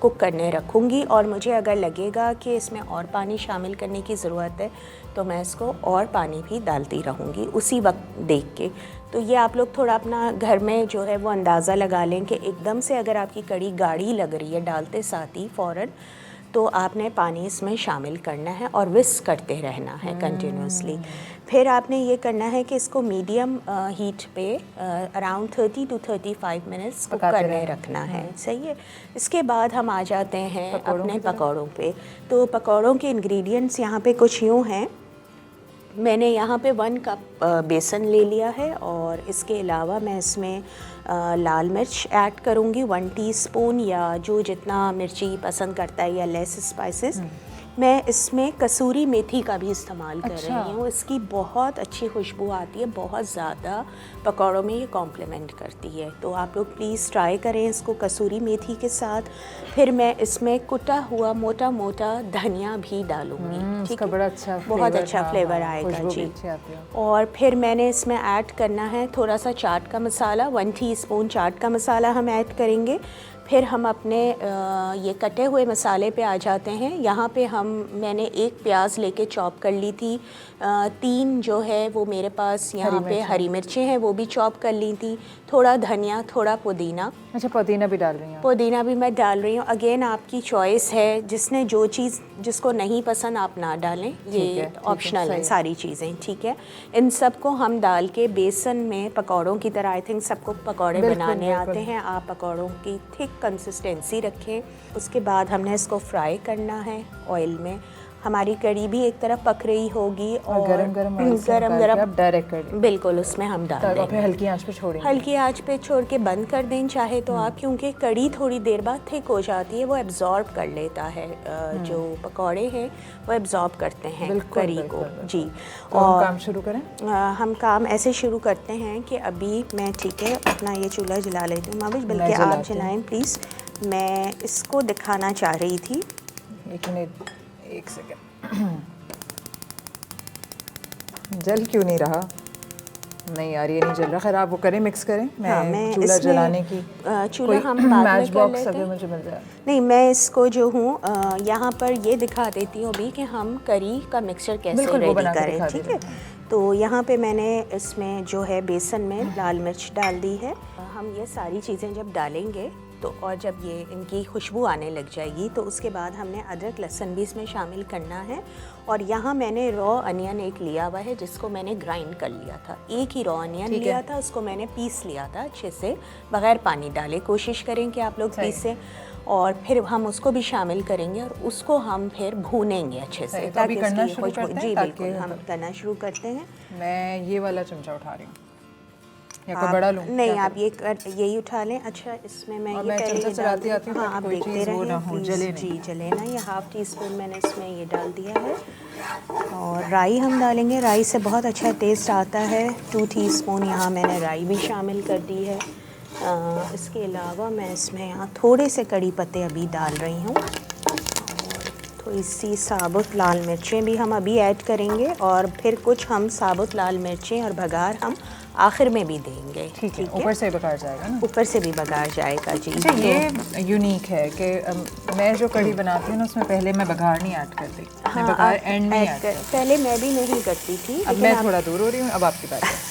Speaker 2: कुक करने रखूँगी, और मुझे अगर लगेगा कि इसमें और पानी शामिल करने की ज़रूरत है तो मैं इसको और पानी भी डालती रहूँगी उसी वक्त देख के। तो ये आप लोग थोड़ा अपना घर में जो है वो अंदाज़ा लगा लें कि एकदम से अगर आपकी कड़ी गाढ़ी लग रही है डालते साथ ही फ़ौरन, तो आपने पानी इसमें शामिल करना है और विस्क करते रहना है कंटिन्यूसली। फिर आपने ये करना है कि इसको मीडियम हीट पे अराउंड 30 to 35 मिनट्स कुक करने रखना है, सही है। इसके बाद हम आ जाते हैं अपने पकौड़ों पे। तो पकौड़ों के इंग्रेडिएंट्स यहाँ पे कुछ यूँ हैं। मैंने यहाँ पे 1 कप बेसन ले लिया है, और इसके अलावा मैं इसमें लाल मिर्च ऐड करूँगी 1 टीस्पून, या जो जितना मिर्ची पसंद करता है, या लेस स्पाइसेस। मैं इसमें कसूरी मेथी का भी इस्तेमाल कर रही हूँ। इसकी बहुत अच्छी खुशबू आती है, बहुत ज़्यादा पकौड़ों में ये कॉम्प्लीमेंट करती है। तो आप लोग प्लीज़ ट्राई करें इसको कसूरी मेथी के साथ। फिर मैं इसमें कुटा हुआ मोटा मोटा धनिया भी डालूँगी, ठीक है, बहुत अच्छा फ्लेवर आएगा जी। और फिर मैंने इसमें ऐड करना है थोड़ा सा चाट का मसाला, 1 टीस्पून चाट का मसाला हम ऐड करेंगे। फिर हम अपने ये कटे हुए मसाले पे आ जाते हैं। यहाँ पे मैंने 1 प्याज लेके चॉप कर ली थी, 3 जो है वो मेरे पास यहाँ पे हरी मिर्चें हैं, वो भी चॉप कर ली थी, थोड़ा धनिया, थोड़ा पुदीना।
Speaker 1: अच्छा, पुदीना भी डाल रही हूँ? पुदीना
Speaker 2: भी मैं डाल रही हूँ। अगेन आपकी चॉइस है, जिसने जो चीज़ जिसको नहीं पसंद आप ना डालें, ये ऑप्शनल है सारी चीज़ें, ठीक है। इन सब को हम डाल के बेसन में पकौड़ों की तरह, आई थिंक सबको पकौड़े बनाने आते हैं, आप पकौड़ों की थिक कंसिस्टेंसी रखें। उसके बाद हमने इसको फ्राई करना है ऑयल में। हमारी कड़ी भी एक तरफ पक रही होगी और
Speaker 1: गरम
Speaker 2: गरम
Speaker 1: डायरेक्ट कर दें,
Speaker 2: बिल्कुल उसमें हम डाल
Speaker 1: फिर
Speaker 2: देंगे।
Speaker 1: हल्की आंच पे छोड़ेंगे।
Speaker 2: हल्की आंच पे छोड़ के बंद कर दें चाहे तो आप, क्योंकि कड़ी थोड़ी देर बाद थिक हो जाती है, वो एब्जॉर्ब कर लेता है, जो पकौड़े हैं वो एब्जॉर्ब करते हैं कड़ी को जी।
Speaker 1: तो हम काम शुरू करें?
Speaker 2: हम काम ऐसे शुरू करते हैं कि अभी मैं ठीक है अपना ये चूल्हा जला लेती हूँ माविश, बल्कि आप जलाएं प्लीज़, मैं इसको दिखाना चाह रही थी।
Speaker 1: एक मिनट, एक सेकंड। जल क्यों नहीं रहा? नहीं यार, ये नहीं जल रहा। खैर आप वो करें, मिक्स करें। मैं चूल्हा जलाने की
Speaker 2: चूल्हा हम बाद
Speaker 1: मैच
Speaker 2: में कर
Speaker 1: बॉक्स
Speaker 2: लेते
Speaker 1: अगर
Speaker 2: हैं।
Speaker 1: मुझे मिल जाए।
Speaker 2: नहीं, मैं इसको जो हूँ यहाँ पर ये दिखा देती हूँ अभी कि हम करी का मिक्सचर कैसे रेडी करें, ठीक है। तो यहाँ पे मैंने इसमें जो है बेसन में लाल मिर्च डाल दी है। हम ये सारी चीज़ें जब डालेंगे तो, और जब ये इनकी खुशबू आने लग जाएगी तो उसके बाद हमने अदरक लहसुन भी इसमें शामिल करना है। और यहाँ मैंने रॉ अनियन एक लिया हुआ है जिसको मैंने ग्राइंड कर लिया था। एक ही रॉ अनियन लिया था, उसको मैंने पीस लिया था अच्छे से बग़ैर पानी डाले। कोशिश करें कि आप लोग पीसें, और फिर हम उसको भी शामिल करेंगे और उसको हम फिर भूनेंगे अच्छे से ताकि इसकी खुशबू। जी बिल्कुल, हम करना शुरू करते हैं।
Speaker 1: मैं ये वाला चमचा उठा रही हूँ या कोई बड़ा लूँ?
Speaker 2: नहीं, आप यही उठा लें। अच्छा, इसमें मैं ये पहले
Speaker 1: चलाती आती हूँ।
Speaker 2: हाँ, आप देखते रहें
Speaker 1: जले
Speaker 2: जी, जले ना। ये हाफ़ टी स्पून मैंने इसमें ये डाल दिया है। और राई हम डालेंगे, राई से बहुत अच्छा टेस्ट आता है। 2 टीस्पून यहाँ मैंने राई भी शामिल कर दी है। इसके अलावा मैं इसमें यहाँ थोड़े से कड़ी पत्ते अभी डाल रही हूँ, और थोड़ी सी साबुत लाल मिर्चें भी हम अभी ऐड करेंगे, और फिर कुछ हम साबुत लाल मिर्चें और बघार हम आखिर में भी देंगे। ठीक है,
Speaker 1: ऊपर से बघार जाएगा ना?
Speaker 2: ऊपर से भी बघार जाएगा जी।
Speaker 1: अच्छा, ये यूनिक है कि मैं जो कड़ी बनाती हूँ ना उसमें पहले मैं बघार नहीं ऐड करती।
Speaker 2: हाँ,
Speaker 1: मैं बघार एंड में ऐड करती।
Speaker 2: पहले मैं भी नहीं करती थी,
Speaker 1: अब मैं थोड़ा दूर हो रही हूँ। अब आपकी बात है।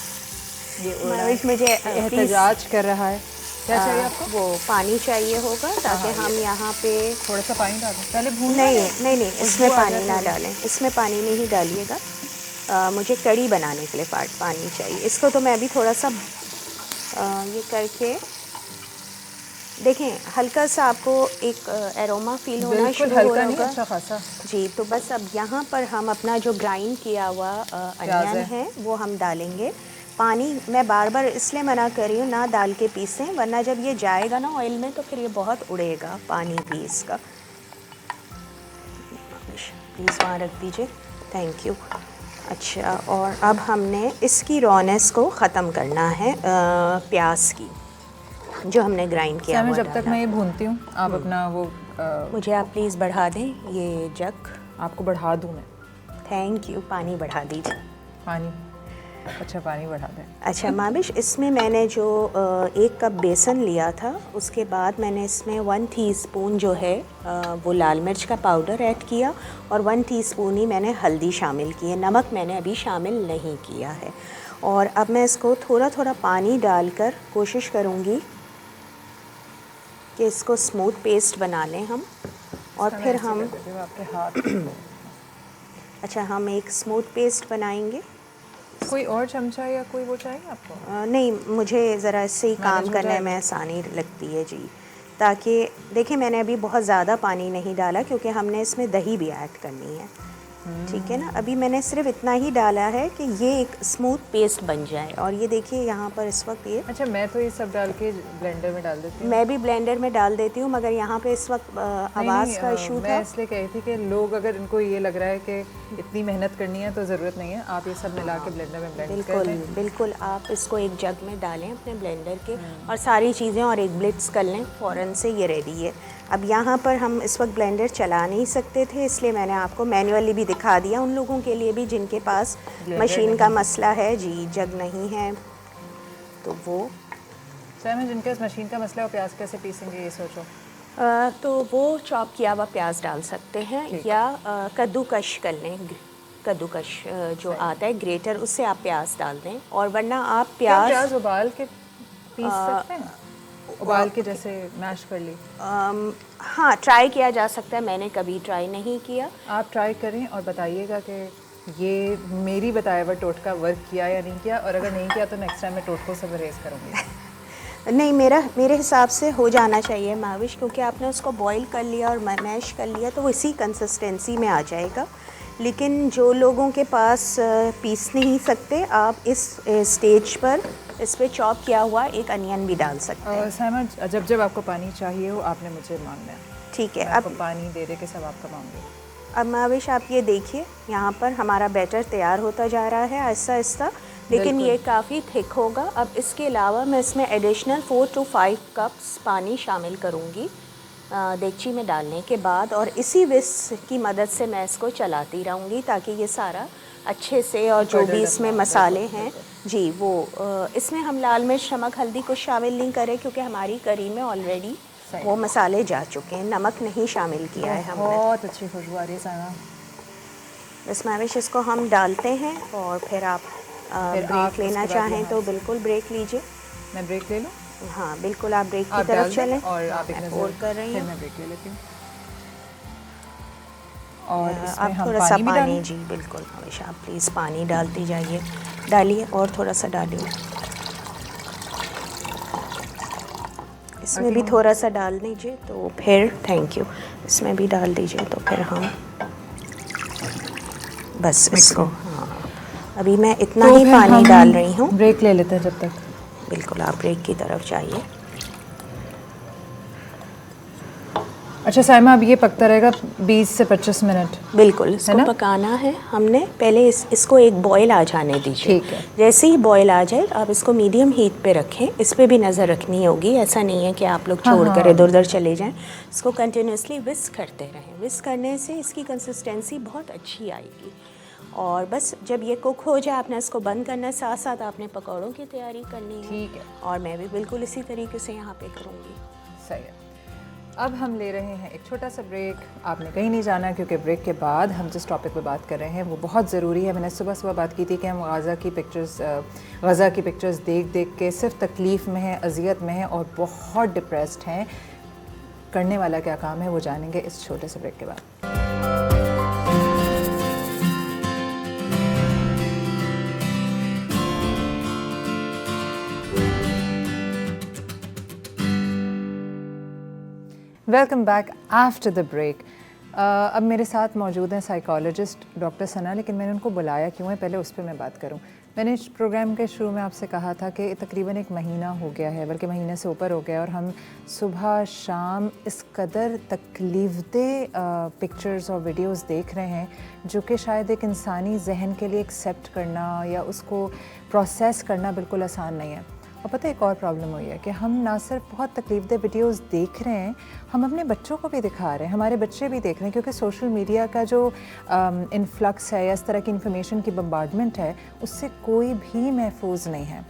Speaker 1: ये
Speaker 2: मुझे
Speaker 1: एहतजाज कर रहा है। क्या चाहिए आपको?
Speaker 2: वो पानी चाहिए होगा ताकि हम यहाँ पे
Speaker 1: थोड़ा सा पानी डालें पहले भून।
Speaker 2: नहीं, इसमें पानी ना डालें, इसमें पानी नहीं डालिएगा। मुझे कड़ी बनाने के लिए पानी चाहिए। इसको तो मैं अभी थोड़ा सा ये करके देखें, हल्का सा आपको एक एरोमा फील होना शुरू हो रहा होगा।
Speaker 1: अच्छा खासा
Speaker 2: जी, तो बस अब यहाँ पर हम अपना जो ग्राइंड किया हुआ अनियन है वो हम डालेंगे। पानी मैं बार बार इसलिए मना कर रही हूँ ना डाल के पीसें, वरना जब ये जाएगा ना ऑयल में तो फिर ये बहुत उड़ेगा पानी भी इसका। प्लीज़ वहाँ रख दीजिए, थैंक यू। अच्छा, और अब हमने इसकी रॉनेस को ख़त्म करना है प्याज की, जो हमने ग्राइंड किया हुआ।
Speaker 1: जब तक मैं ये भूनती हूँ आप अपना वो
Speaker 2: मुझे आप प्लीज़ बढ़ा दें ये जग।
Speaker 1: आपको बढ़ा दूँ मैं?
Speaker 2: Thank you. पानी बढ़ा दीजिए।
Speaker 1: पानी? अच्छा, पानी बढ़ा दें।
Speaker 2: अच्छा माविश, इसमें मैंने जो 1 कप बेसन लिया था, उसके बाद मैंने इसमें 1 टीस्पून जो है वो लाल मिर्च का पाउडर ऐड किया, और 1 टीस्पून ही मैंने हल्दी शामिल की है। नमक मैंने अभी शामिल नहीं किया है। और अब मैं इसको थोड़ा थोड़ा पानी डालकर कोशिश करूँगी कि इसको स्मूथ पेस्ट बना लें हम, और फिर हम
Speaker 1: आपके हाथ
Speaker 2: अच्छा, हम एक स्मूथ पेस्ट बनाएंगे।
Speaker 1: कोई और चमचा या कोई वो चाहिए आपको?
Speaker 2: नहीं, मुझे ज़रा इससे ही काम करने में आसानी लगती है जी। ताकि देखिए, मैंने अभी बहुत ज़्यादा पानी नहीं डाला क्योंकि हमने इसमें दही भी ऐड करनी है, ठीक है ना। अभी मैंने सिर्फ इतना ही डाला है कि ये एक स्मूथ पेस्ट बन जाए। और ये देखिए यहाँ पर इस वक्त ये
Speaker 1: अच्छा, मैं तो ये सब डाल के ब्लेंडर में डाल देती हूँ।
Speaker 2: मैं भी ब्लेंडर में डाल देती हूँ, मगर यहाँ पे इस वक्त आवाज़ का इशू था।
Speaker 1: मैं इसलिए कही थी कि लोग अगर इनको ये लग रहा है कि इतनी मेहनत करनी है तो ज़रूरत नहीं है, आप ये सब मिला के ब्लेंडर में ब्लेंड कर लें।
Speaker 2: बिल्कुल, आप इसको एक जग में डालें अपने ब्लेंडर के, और सारी चीज़ें और एक ब्लिट्स कर लें, फ़ौरन से ये रेडी है। अब यहाँ पर हम इस वक्त ब्लेंडर चला नहीं सकते थे, इसलिए मैंने आपको मैनुअली भी दिखा दिया, उन लोगों के लिए भी जिनके पास मशीन का मसला है जी, जग नहीं है तो वो।
Speaker 1: सर, मैं जिनके पास मशीन का मसला है वो प्याज कैसे पीसेंगे ये सोचो।
Speaker 2: तो वो चॉप किया हुआ प्याज डाल सकते हैं, या कद्दूकश कर लें। कद्दूकश जो आता है ग्रेटर, उससे आप प्याज डाल दें। और वरना आप
Speaker 1: प्याज उबाल के पीस सकते हैं? उबाल के जैसे मैश कर ली?
Speaker 2: हाँ, ट्राई किया जा सकता है, मैंने कभी ट्राई नहीं किया।
Speaker 1: आप ट्राई करें और बताइएगा कि ये मेरी बताया हुआ टोटका वर्क किया या नहीं किया, और अगर नहीं किया तो नेक्स्ट टाइम मैं टोटकों से परहेज़ करूँगी।
Speaker 2: नहीं, मेरे हिसाब से हो जाना चाहिए माविश, क्योंकि आपने उसको बॉईल कर लिया और मैश कर लिया तो वो इसी कंसिस्टेंसी में आ जाएगा। लेकिन जो लोगों के पास पीस नहीं सकते, आप इस स्टेज पर इस पे चॉप किया हुआ एक अनियन भी डाल सकते हैं।
Speaker 1: साइमा, जब जब आपको पानी चाहिए हो आपने मुझे मांगना है।
Speaker 2: ठीक है।
Speaker 1: मैं आपको पानी दे दे के सब आपका मांगूंगी।
Speaker 2: अब माविश आप ये देखिए, यहाँ पर हमारा बैटर तैयार होता जा रहा है आहिस्ता आहिस्ता, लेकिन ये काफ़ी थिक होगा। अब इसके अलावा मैं इसमें एडिशनल 4 to 5 कप्स पानी शामिल करूँगी देगची में डालने के बाद, और इसी विस्क की मदद से मैं इसको चलाती रहूँगी ताकि ये सारा अच्छे से, और जो भी इसमें मसाले हैं जी वो इसमें हम लाल मिर्च, नमक, हल्दी कुछ शामिल नहीं करें क्योंकि हमारी करी में ऑलरेडी वो मसाले जा चुके हैं। नमक नहीं शामिल किया है हमने।
Speaker 1: बहुत अच्छी खुशबू आ रही है साइमा।
Speaker 2: बस माविश इसको हम डालते हैं और फिर आप ब्रेक लेना चाहें तो बिल्कुल ब्रेक लीजिए।
Speaker 1: मैं ब्रेक ले लूँ?
Speaker 2: हाँ बिल्कुल, आप ब्रेक की तरफ चलें।
Speaker 1: और आप एक
Speaker 2: नज़र कर रही हैं।
Speaker 1: मैं ब्रेक ले लेती हूँ। और
Speaker 2: आप थोड़ा सा पानी, जी बिल्कुल हमेशा आप प्लीज़ पानी डालती जाइए, डालिए और थोड़ा सा डालिए। इसमें भी थोड़ा सा डाल दीजिए तो फिर, थैंक यू, इसमें भी डाल दीजिए तो फिर हम बस इसको, हाँ अभी मैं इतना ही पानी डाल रही हूँ।
Speaker 1: ब्रेक ले लेते हैं जब तक।
Speaker 2: बिल्कुल, आप ब्रेक की तरफ जाइए।
Speaker 1: अच्छा साइमा, अब ये पकता रहेगा 20 से 25 मिनट?
Speaker 2: बिल्कुल, इसको पकाना है हमने। पहले इसको एक बॉयल आ जाने दीजिए।
Speaker 1: ठीक है।
Speaker 2: जैसे ही बॉयल आ जाए आप इसको मीडियम हीट पे रखें। इस पे भी नज़र रखनी होगी, ऐसा नहीं है कि आप लोग छोड़कर इधर उधर चले जाएं। इसको कंटिन्यूसली विस्क करते रहें। विस्क करने से इसकी कंसिस्टेंसी बहुत अच्छी आएगी। और बस जब ये कुक हो जाए आपने इसको बंद करना है, साथ साथ आपने पकौड़ों की तैयारी करनी है।
Speaker 1: ठीक है।
Speaker 2: और मैं भी बिल्कुल इसी तरीके से यहाँ पे करूँगी।
Speaker 1: सही है। अब हम ले रहे हैं एक छोटा सा ब्रेक। आपने कहीं नहीं जाना, क्योंकि ब्रेक के बाद हम जिस टॉपिक पे बात कर रहे हैं वो बहुत ज़रूरी है। मैंने सुबह सुबह बात की थी कि हम गज़ा की पिक्चर्स देख देख के सिर्फ तकलीफ़ में हैं, अजियत में हैं और बहुत डिप्रेस्ड हैं। करने वाला क्या काम है वो जानेंगे इस छोटे से ब्रेक के बाद। Welcome back after the break. अब मेरे साथ मौजूद हैं साइकोलॉजिस्ट डॉक्टर सना, लेकिन मैंने उनको बुलाया क्यों है पहले उस पर मैं बात करूं। मैंने इस प्रोग्राम के शुरू में आपसे कहा था कि तकरीबन 1 महीना हो गया है, बल्कि महीने से ऊपर हो गया, और हम सुबह शाम इस कदर तकलीफ़देह पिक्चर्स और वीडियोस देख रहे हैं जो कि शायद एक इंसानी जहन के लिए एक्सेप्ट करना या उसको प्रोसेस करना बिल्कुल आसान नहीं है। और पता है एक और प्रॉब्लम हुई है कि हम ना सिर्फ बहुत तकलीफ़देह वीडियोस देख रहे हैं, हम अपने बच्चों को भी दिखा रहे हैं, हमारे बच्चे भी देख रहे हैं, क्योंकि सोशल मीडिया का जो इन्फ्लक्स है या इस तरह की इन्फॉर्मेशन की बम्बार्डमेंट है उससे कोई भी महफूज नहीं है।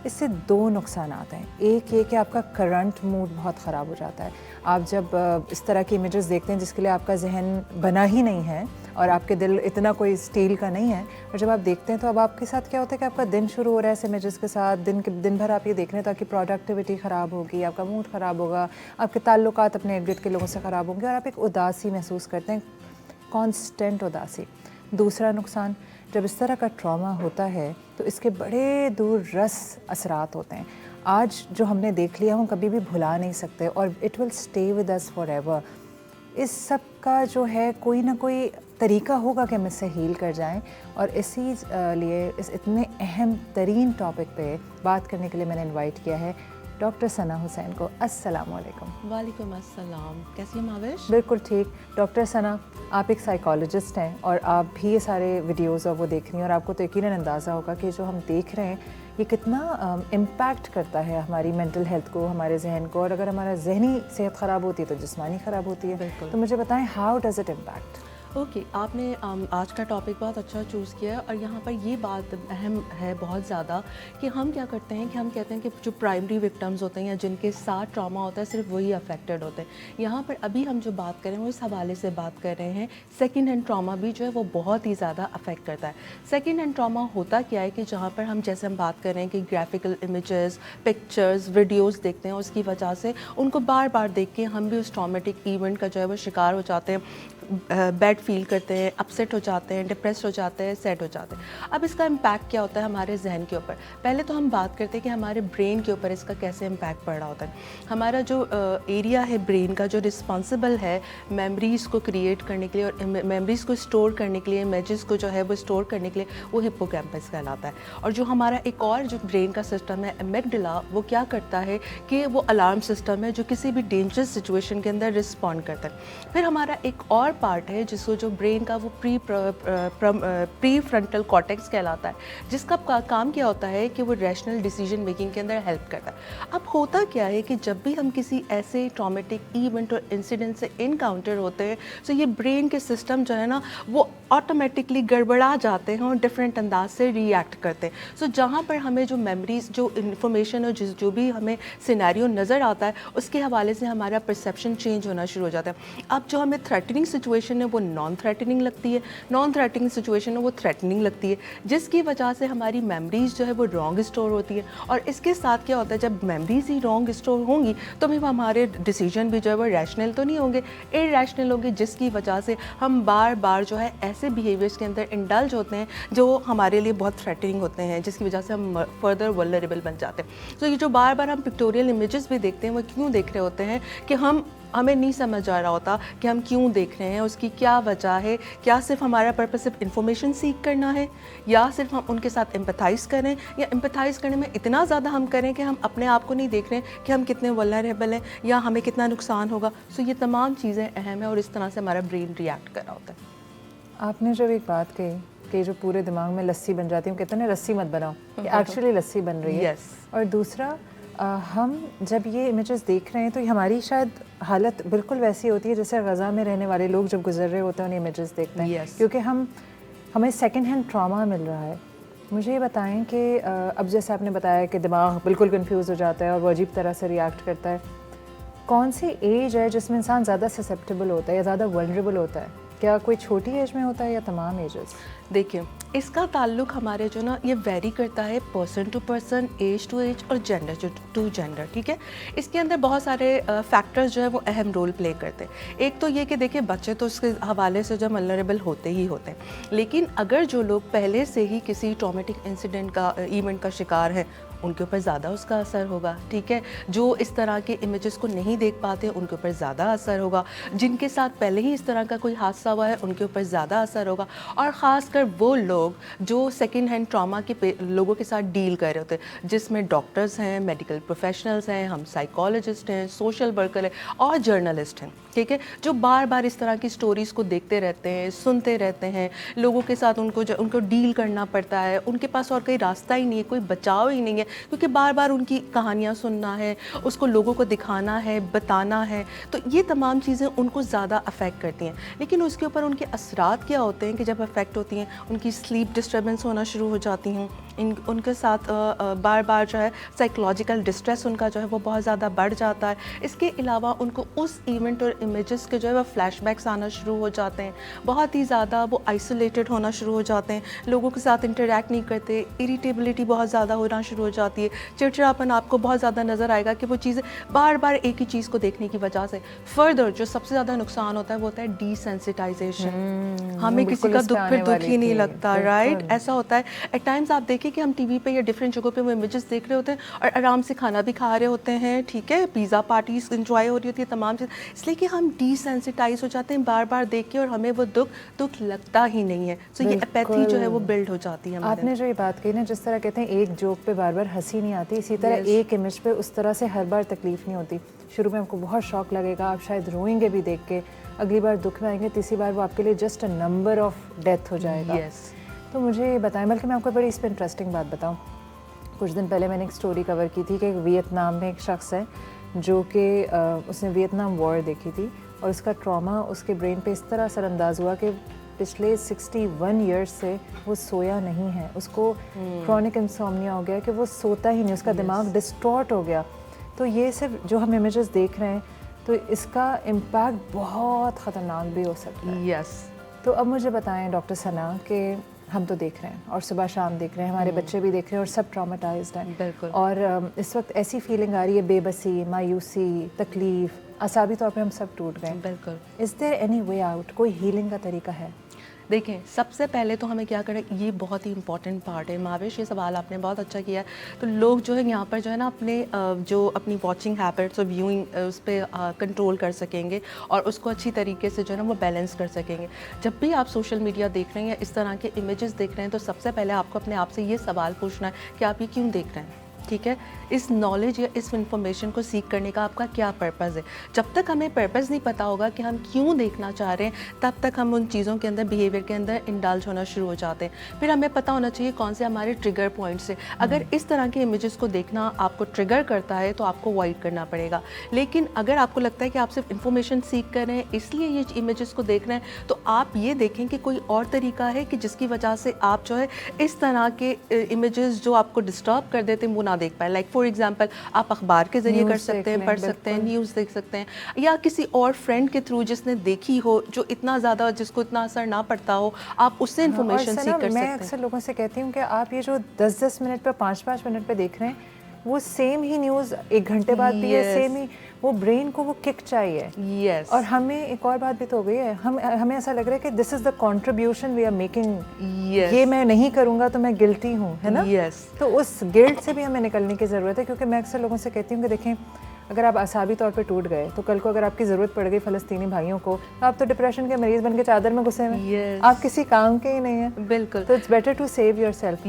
Speaker 1: इससे 2 नुकसान आते हैं। एक ये कि आपका करंट मूड बहुत ख़राब हो जाता है। आप जब इस तरह की इमेजेस देखते हैं जिसके लिए आपका जहन बना ही नहीं है और आपके दिल इतना कोई स्टील का नहीं है, और जब आप देखते हैं तो अब आपके साथ क्या होता है कि आपका दिन शुरू हो रहा है इस इमेजेस के साथ। दिन भर आप ये देख रहे हैं तो आपकी प्रोडक्टिविटी ख़राब होगी, आपका मूड ख़राब होगा, आपके ताल्लुकात अपने इर्द गिर्द के लोगों से ख़राब होंगे और आप एक उदासी महसूस करते हैं, कॉन्स्टेंट उदासी। दूसरा नुकसान, जब इस तरह का ट्रॉमा होता है तो इसके बड़े दूर रस असरात होते हैं। आज जो हमने देख लिया हम कभी भी भुला नहीं सकते और it will stay with us for ever. इस सब का जो है कोई ना कोई तरीका होगा कि हम इससे हील कर जाएं, और इसी लिए इस इतने अहम तरीन टॉपिक पे बात करने के लिए मैंने इनवाइट किया है डॉक्टर सना हुसैन को। अस्सलाम वालेकुम।
Speaker 3: वालेकुम अस्सलाम। कैसी हैं माविश?
Speaker 1: बिल्कुल ठीक। डॉक्टर सना, आप एक साइकोलॉजिस्ट हैं और आप भी ये सारे वीडियोस और वो देख रही हैं, और आपको तो यकीनन अंदाज़ा होगा कि जो हम देख रहे हैं ये कितना इम्पैक्ट करता है हमारी मेंटल हेल्थ को, हमारे जहन को, और अगर हमारा जहनी सेहत ख़राब होती है तो जिस्मानी ख़राब होती है। तो मुझे बताएं, how does it impact?
Speaker 3: Okay, आपने आज का टॉपिक बहुत अच्छा चूज़ किया और यहाँ पर ये बात अहम है बहुत ज़्यादा कि हम क्या करते हैं कि हम कहते हैं कि जो प्राइमरी विक्टिम्स होते हैं या जिनके साथ ट्रॉमा होता है सिर्फ वही अफेक्टेड होते हैं। यहाँ पर अभी हम जो बात कर रहे हैं वो इस हवाले से बात कर रहे हैं सेकेंड हैंड ट्रॉमा भी जो है वो बहुत ही ज़्यादा अफेक्ट करता है। सेकेंड हैंड ट्रॉमा होता क्या है कि जहाँ पर हम जैसे हम बात कर रहे हैं कि ग्राफिकल इमेजेस, पिक्चर्स, वीडियोज़ देखते हैं, उसकी वजह से उनको बार बार देख के हम भी उस ट्रॉमेटिक इवेंट का जो है वो शिकार हो जाते हैं। बैड फील करते हैं, अपसेट हो जाते हैं, डिप्रेस हो जाते हैं, सैड हो जाते हैं। अब इसका इम्पैक्ट क्या होता है हमारे जहन के ऊपर? पहले तो हम बात करते हैं कि हमारे ब्रेन के ऊपर इसका कैसे इम्पैक्ट पड़ रहा होता है। हमारा जो एरिया है ब्रेन का जो रिस्पॉन्सिबल है मेमोरीज़ को क्रिएट करने के लिए और मेमोरीज़ को स्टोर करने के लिए, इमेजेस को जो है वो स्टोर करने के लिए, वो हिप्पोकैम्पस कहलाता है। और जो हमारा एक और जो ब्रेन का सिस्टम है एमिगडाला, वो क्या करता है कि वो अलार्म सिस्टम है जो किसी भी डेंजरस सिचुएशन के अंदर रिस्पॉन्ड करता है। फिर हमारा एक और पार्ट है जिसको जो ब्रेन का वो प्री फ्रंटल कॉर्टेक्स कहलाता है, जिसका काम क्या होता है कि वो रैशनल डिसीजन मेकिंग के अंदर हेल्प करता है। अब होता क्या है कि जब भी हम किसी ऐसे ट्रॉमेटिक इवेंट और इंसिडेंट से इनकाउंटर होते हैं तो ये ब्रेन के सिस्टम जो है ना वो ऑटोमेटिकली गड़बड़ा जाते हैं और डिफरेंट अंदाज से रिएक्ट करते हैं। सो जहाँ पर हमें जो मेमोरीज, जो इन्फॉर्मेशन और जो भी हमें सिनेरियो नज़र आता है उसके हवाले से हमारा परसेप्शन चेंज होना शुरू हो जाता है। अब जो हमें थ्रेटनिंग सिचुएशन है वो नॉन थ्रेटनिंग लगती है, नॉन थ्रेटनिंग सिचुएशन है वो थ्रेटनिंग लगती है, जिसकी वजह से हमारी मेमोरीज जो है वो रॉन्ग स्टोर होती है। और इसके साथ क्या होता है, जब मेमोरीज ही रॉन्ग स्टोर होंगी तो भी हमारे डिसीजन भी जो है वो रैशनल तो नहीं होंगे, इरैशनल होंगे, जिसकी वजह से हम बार बार जो है ऐसे बिहेवियर्स के अंदर इंडल्ज होते हैं जो हमारे लिए बहुत थ्रेटनिंग होते हैं, जिसकी वजह से हम फर्दर वल्नरेबल बन जाते हैं। तो ये जो बार बार हम पिक्टोरियल इमेजेस भी देखते हैं वो क्यों देख रहे होते हैं कि हमें नहीं समझ आ रहा होता कि हम क्यों देख रहे हैं, उसकी क्या वजह है। क्या सिर्फ हमारा पर्पस सिर्फ इन्फॉर्मेशन सीख करना है, या सिर्फ हम उनके साथ एम्पैथाइज़ करें, या एम्पैथाइज़ करने में इतना ज़्यादा हम करें कि हम अपने आप को नहीं देख रहे हैं कि हम कितने वल्नरेबल हैं या हमें कितना नुकसान होगा। सो ये तमाम चीज़ें अहम है और इस तरह से हमारा ब्रेन रिएक्ट कर रहा होता है।
Speaker 1: आपने जब एक बात कही कि जो पूरे दिमाग में लस्सी बन जाती है, कहते हैं ना रस्सी मत बनाओ, एक्चुअली लस्सी बन रही है।
Speaker 3: Yes.
Speaker 1: और दूसरा हम जब ये इमेजेस देख रहे हैं तो हमारी शायद हालत बिल्कुल वैसी होती है जैसे गज़ा में रहने वाले लोग जब गुजर रहे होते हैं उन्हें इमेजेस देखते हैं।
Speaker 3: Yes.
Speaker 1: क्योंकि हमें सेकंड हैंड ट्रॉमा मिल रहा है। मुझे ये बताएं कि अब जैसे आपने बताया कि दिमाग बिल्कुल कंफ्यूज हो जाता है और वो अजीब तरह से रिएक्ट करता है, कौन सी एज है जिसमें इंसान ज़्यादा ससेप्टेबल होता है या ज़्यादा वल्नरेबल होता है? क्या कोई छोटी एज में होता है या तमाम एजेस?
Speaker 3: देखिए, इसका ताल्लुक हमारे जो ना ये वेरी करता है person to person, age to age और जेंडर टू जेंडर, ठीक है। इसके अंदर बहुत सारे फैक्टर्स जो है वो अहम रोल प्ले करते हैं। एक तो ये कि देखिए बच्चे तो उसके हवाले से जो वल्नरेबल होते ही होते हैं, लेकिन अगर जो लोग पहले से ही किसी ट्रॉमेटिक इंसिडेंट का इवेंट का शिकार है उनके ऊपर ज़्यादा उसका असर होगा, ठीक है। जो इस तरह के इमेजेस को नहीं देख पाते उनके ऊपर ज़्यादा असर होगा, जिनके साथ पहले ही इस तरह का कोई हादसा हुआ है उनके ऊपर ज़्यादा असर होगा। और ख़ासकर वो लोग जो सेकेंड हैंड ट्रॉमा के लोगों के साथ डील कर रहे होते हैं, जिसमें डॉक्टर्स हैं, मेडिकल प्रोफेशनल्स हैं, हम साइकोलॉजिस्ट हैं, सोशल वर्कर हैं और जर्नलिस्ट हैं, ठीक है, जो बार बार इस तरह की स्टोरीज़ को देखते रहते हैं, सुनते रहते हैं। लोगों के साथ उनको डील करना पड़ता है, उनके पास और कोई रास्ता ही नहीं है, कोई बचाव ही नहीं है, क्योंकि बार बार उनकी कहानियाँ सुनना है, उसको लोगों को दिखाना है, बताना है। तो ये तमाम चीज़ें उनको ज़्यादा अफेक्ट करती हैं। लेकिन उसके ऊपर उनके असरात क्या होते हैं कि जब अफेक्ट होती हैं उनकी स्लीप डिस्टर्बेंस होना शुरू हो जाती हैं, उनके साथ बार बार जो है साइकोलॉजिकल डिस्ट्रेस उनका जो है वो बहुत ज़्यादा बढ़ जाता है। इसके अलावा उनको उस इवेंट और इमेजेस के जो है वो फ्लैशबैक्स आना शुरू हो जाते हैं, बहुत ही ज़्यादा वो आइसोलेटेड होना शुरू हो जाते हैं, लोगों के साथ इंटरेक्ट नहीं करते, इरिटेबिलिटी बहुत ज़्यादा होना शुरू हो जाती है, चिड़चिड़ापन आपको बहुत ज़्यादा नज़र आएगा कि वो चीज़ें बार बार एक ही चीज़ को देखने की वजह से। फर्दर जो सबसे ज़्यादा नुकसान होता है वो होता है डिसेंसिटाइजेशन। हमें किसी का दुख फिर दुख ही नहीं लगता, राइट। ऐसा होता है एट टाइम्स, आप देखिए कि हम टीवी पे या डिफरेंट जगहों पे वो इमेजेस देख रहे होते हैं और आराम से खाना भी खा रहे होते हैं, ठीक है, पिज़्ज़ा पार्टीज इंजॉय हो रही होती है, तमाम चीज़, इसलिए कि हम डिसेंसिटाइज हो जाते हैं बार बार देख के और हमें वो दुख लगता ही नहीं है। सो ये एपैथी जो है वो बिल्ड हो जाती है।
Speaker 1: आपने जो ये बात कही ना, जिस तरह कहते हैं एक जोक पे बार बार हंसी नहीं आती, इसी तरह एक इमेज पे उस तरह से हर बार तकलीफ नहीं होती। शुरू में आपको बहुत शौक लगेगा, आप शायद रोएंगे भी देख के, अगली बार दुख में आएंगे, तीसरी बार वो आपके लिए just a number of death हो जाएगा। तो मुझे बताएं, बल्कि मैं आपको बड़ी इस पर इंटरेस्टिंग बात बताऊं। कुछ दिन पहले मैंने एक स्टोरी कवर की थी कि वियतनाम में एक शख्स है जो कि उसने वियतनाम वॉर देखी थी और उसका ट्रॉमा उसके ब्रेन पे इस तरह असरअंदाज हुआ कि पिछले 61 ईयर्स से वो सोया नहीं है, उसको क्रॉनिक इंसोम्निया हो गया कि वो सोता ही नहीं, उसका दिमाग डिस्टॉर्ट हो गया। तो ये सिर्फ जो हम इमेजेस देख रहे हैं तो इसका इम्पैक्ट बहुत ख़तरनाक भी हो सकता है।
Speaker 3: यस।
Speaker 1: तो अब मुझे बताएं डॉक्टर सना कि हम तो देख रहे हैं और सुबह शाम देख रहे हैं, हमारे बच्चे भी देख रहे हैं और सब ट्रॉमेटाइज्ड हैं।
Speaker 3: बिल्कुल।
Speaker 1: और इस वक्त ऐसी फीलिंग आ रही है, बेबसी, मायूसी, तकलीफ, असाबी तौर पे हम सब टूट गए।
Speaker 3: बिल्कुल।
Speaker 1: Is there any way out? कोई हीलिंग का तरीका है?
Speaker 3: देखें, सबसे पहले तो हमें क्या करें, ये बहुत ही इंपॉर्टेंट पार्ट है माविश, ये सवाल आपने बहुत अच्छा किया है। तो लोग जो है यहाँ पर जो है ना अपने जो अपनी वॉचिंग हैबिट्स और व्यूइंग उस पर कंट्रोल कर सकेंगे और उसको अच्छी तरीके से जो है ना वो बैलेंस कर सकेंगे। जब भी आप सोशल मीडिया देख रहे हैं या इस तरह के इमेजेस देख रहे हैं तो सबसे पहले आपको अपने आप से ये सवाल पूछना है कि आप ये क्यों देख रहे हैं, ठीक है। इस नॉलेज या इस इन्फॉर्मेशन को सीख करने का आपका क्या पर्पज़ है। जब तक हमें पर्पज़ नहीं पता होगा कि हम क्यों देखना चाह रहे हैं, तब तक हम उन चीज़ों के अंदर, बिहेवियर के अंदर इंडल्ज होना शुरू हो जाते हैं। फिर हमें पता होना चाहिए कौन से हमारे ट्रिगर पॉइंट्स है। अगर इस तरह के इमेजेस को देखना आपको ट्रिगर करता है तो आपको अवॉइड करना पड़ेगा। लेकिन अगर आपको लगता है कि आप सिर्फ इन्फॉर्मेशन सीख कर रहे हैं इसलिए ये इमेजेस को देख रहे हैं, तो आप ये देखें कि कोई और तरीका है कि जिसकी वजह से आप जो है इस तरह के इमेजेस जो आपको डिस्टर्ब कर देते हैं वो ना देख पाए। लाइक फॉर एग्जाम्पल, आप अखबार के ज़रिए कर सकते हैं, पढ़ सकते हैं, न्यूज़ देख सकते हैं, या किसी और फ्रेंड के थ्रू जिसने देखी हो, जो इतना ज़्यादा, जिसको इतना असर ना पड़ता हो, आप उससे इन्फॉर्मेशन सीख कर सकते हैं।
Speaker 1: मैं अक्सर लोगों से कहती हूँ कि आप ये जो 10-10 मिनट पे 5-5 मिनट पे देख रहे हैं, वो सेम ही न्यूज़ 1 घंटे बाद भी है, सेम ही वो ब्रेन को वो किक चाहिए।
Speaker 3: यस।
Speaker 1: और हमें एक और बात भी तो हो गई है, हमें ऐसा लग रहा है कि this is the contribution we are making. ये मैं नहीं करूँगा तो मैं गिल्टी हूँ, है ना?
Speaker 3: यस।
Speaker 1: तो उस गिल्ट से भी हमें निकलने की ज़रूरत है, क्योंकि मैं अक्सर लोगों से कहती हूँ कि देखें, अगर आप असाबी तौर पे टूट गए तो कल को अगर आपकी ज़रूरत पड़ गई फ़लस्तीनी भाइयों को, तो आप तो डिप्रेशन के मरीज़ बन के चादर में घुसे हुए, आप किसी काम के ही नहीं हैं।
Speaker 3: बिल्कुल।
Speaker 1: तो it's better to save yourself.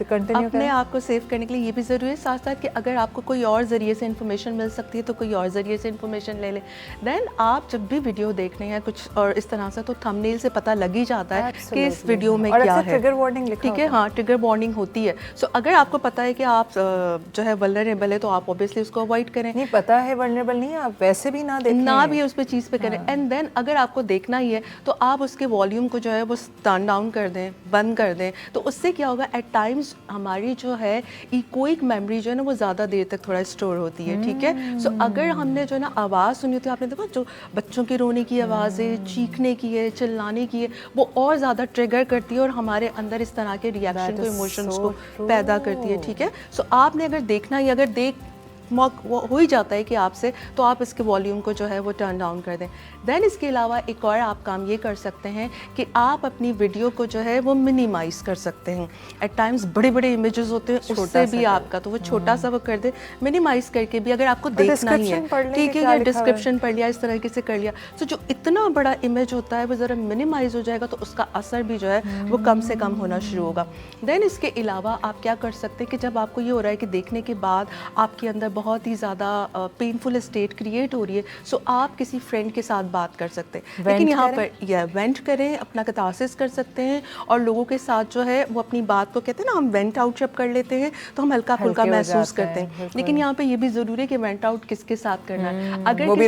Speaker 1: Continue
Speaker 3: अपने आप को सेव करने के लिए ये भी ज़रूरी है, साथ साथ कि अगर आपको कोई और ज़रिए से इन्फॉर्मेशन मिल सकती है तो कोई और ज़रिए से इन्फॉर्मेशन ले लें। देन आप जब भी वीडियो देख रहे हैं कुछ और इस तरह से, तो थंबनेल से पता लग ही जाता है कि इस वीडियो में क्या है।
Speaker 1: ट्रिगर वार्निंग लिखा
Speaker 3: ठीक है, हाँ, ट्रिगर वार्निंग होती है। सो अगर आपको पता है कि आप जो है वल्नरेबल है तो आप ऑब्वियसली उसको अवॉइड करें।
Speaker 1: नहीं पता है वल्नरेबल नहीं, आप वैसे भी ना देखें,
Speaker 3: ना भी उस पर चीज़ पे करें। एंड देन अगर आपको देखना ही है तो आप उसके वॉल्यूम को जो है वो टर्न डाउन कर दें, बंद कर दें। तो उससे क्या होगा, एट टाइम्स हमारी जो है इकोइक मेमोरी जो है ना वो ज़्यादा देर तक थोड़ा स्टोर होती है, ठीक है। सो अगर हमने जो है ना आवाज़ सुनी होती है, आपने देखा जो बच्चों के रोने की आवाज़ है, चीखने की है, चिल्लाने की है, वो और ज़्यादा ट्रिगर करती है और हमारे अंदर इस तरह के रिएक्शन को, इमोशंस को पैदा करती है, ठीक है। सो आपने अगर देखना ही, अगर देख वो हो ही जाता है कि आपसे, तो आप इसके वॉल्यूम को जो है वो टर्न डाउन कर दें। देन इसके अलावा एक और आप काम ये कर सकते हैं कि आप अपनी वीडियो को जो है वो मिनिमाइज़ कर सकते हैं। एट टाइम्स बड़े बड़े इमेजेस होते हैं, उससे भी आपका तो वो छोटा सा वो कर दे, मिनिमाइज़ करके भी अगर आपको देखना ही है, ठीक है, या डिस्क्रिप्शन पढ़ लिया, इस तरीके से कर लिया। तो जो इतना बड़ा इमेज होता है वो ज़रा मिनिमाइज़ हो जाएगा, तो उसका असर भी जो है वो कम से कम होना शुरू होगा। देन इसके अलावा आप क्या कर सकते हैं कि जब आपको ये हो रहा है कि देखने के बाद आपके अंदर बहुत ही ज़्यादा पेनफुल स्टेट क्रिएट हो रही है, सो आप किसी फ्रेंड के साथ बात कर सकते हैं। लेकिन यहाँ पर या वेंट करें, अपना कैथारसिस कर सकते हैं, और लोगों के साथ जो है वो अपनी बात को, कहते हैं ना हम वेंट आउट जब कर लेते हैं तो हम हल्का फुल्का महसूस करते हैं। लेकिन यहाँ पे ये भी ज़रूरी है कि वेंट आउट किसके साथ करना है। अगर वो भी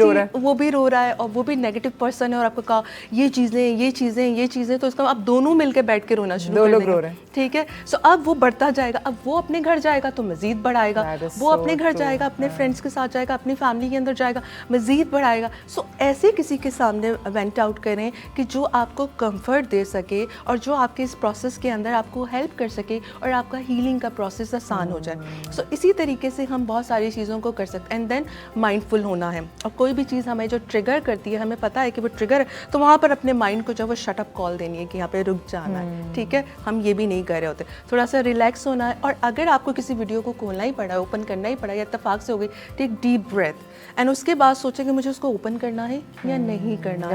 Speaker 3: रो रहा है और वो भी नेगेटिव पर्सन है और आपको कहा ये चीज़ें, तो इसका आप दोनों मिलकर बैठ के रोना शुरू कर देंगे, ठीक है। सो अब वो बढ़ता जाएगा, अब वो अपने घर जाएगा तो मज़ीद बढ़ाएगा, वो अपने घर जाएगा, अपने फ्रेंड्स के साथ जाएगा, अपनी फैमिली के अंदर जाएगा, मज़ीद बढ़ाएगा। सो ऐसे किसी के सामने वेंट आउट करें कि जो आपको कंफर्ट दे सके और जो आपके इस प्रोसेस के अंदर आपको हेल्प कर सके और आपका हीलिंग का प्रोसेस आसान हो जाए। सो इसी तरीके से हम बहुत सारी चीज़ों को कर सकते हैं। एंड देन माइंडफुल होना है, और कोई भी चीज़ हमें जो ट्रिगर करती है, हमें पता है कि वो ट्रिगर है, तो वहाँ पर अपने माइंड को जो वो शट अप कॉल देनी है कि यहाँ पे रुक जाना है, ठीक है। हम ये भी नहीं कर रहे होते, थोड़ा सा रिलैक्स होना है। और अगर आपको किसी वीडियो को खोलना ही पड़ा, ओपन करना ही पड़ा, या इत्तेफाक से हो गई, टेक डीप ब्रेथ एंड उसके बाद सोचें कि मुझे उसको ओपन करना है या नहीं करना है,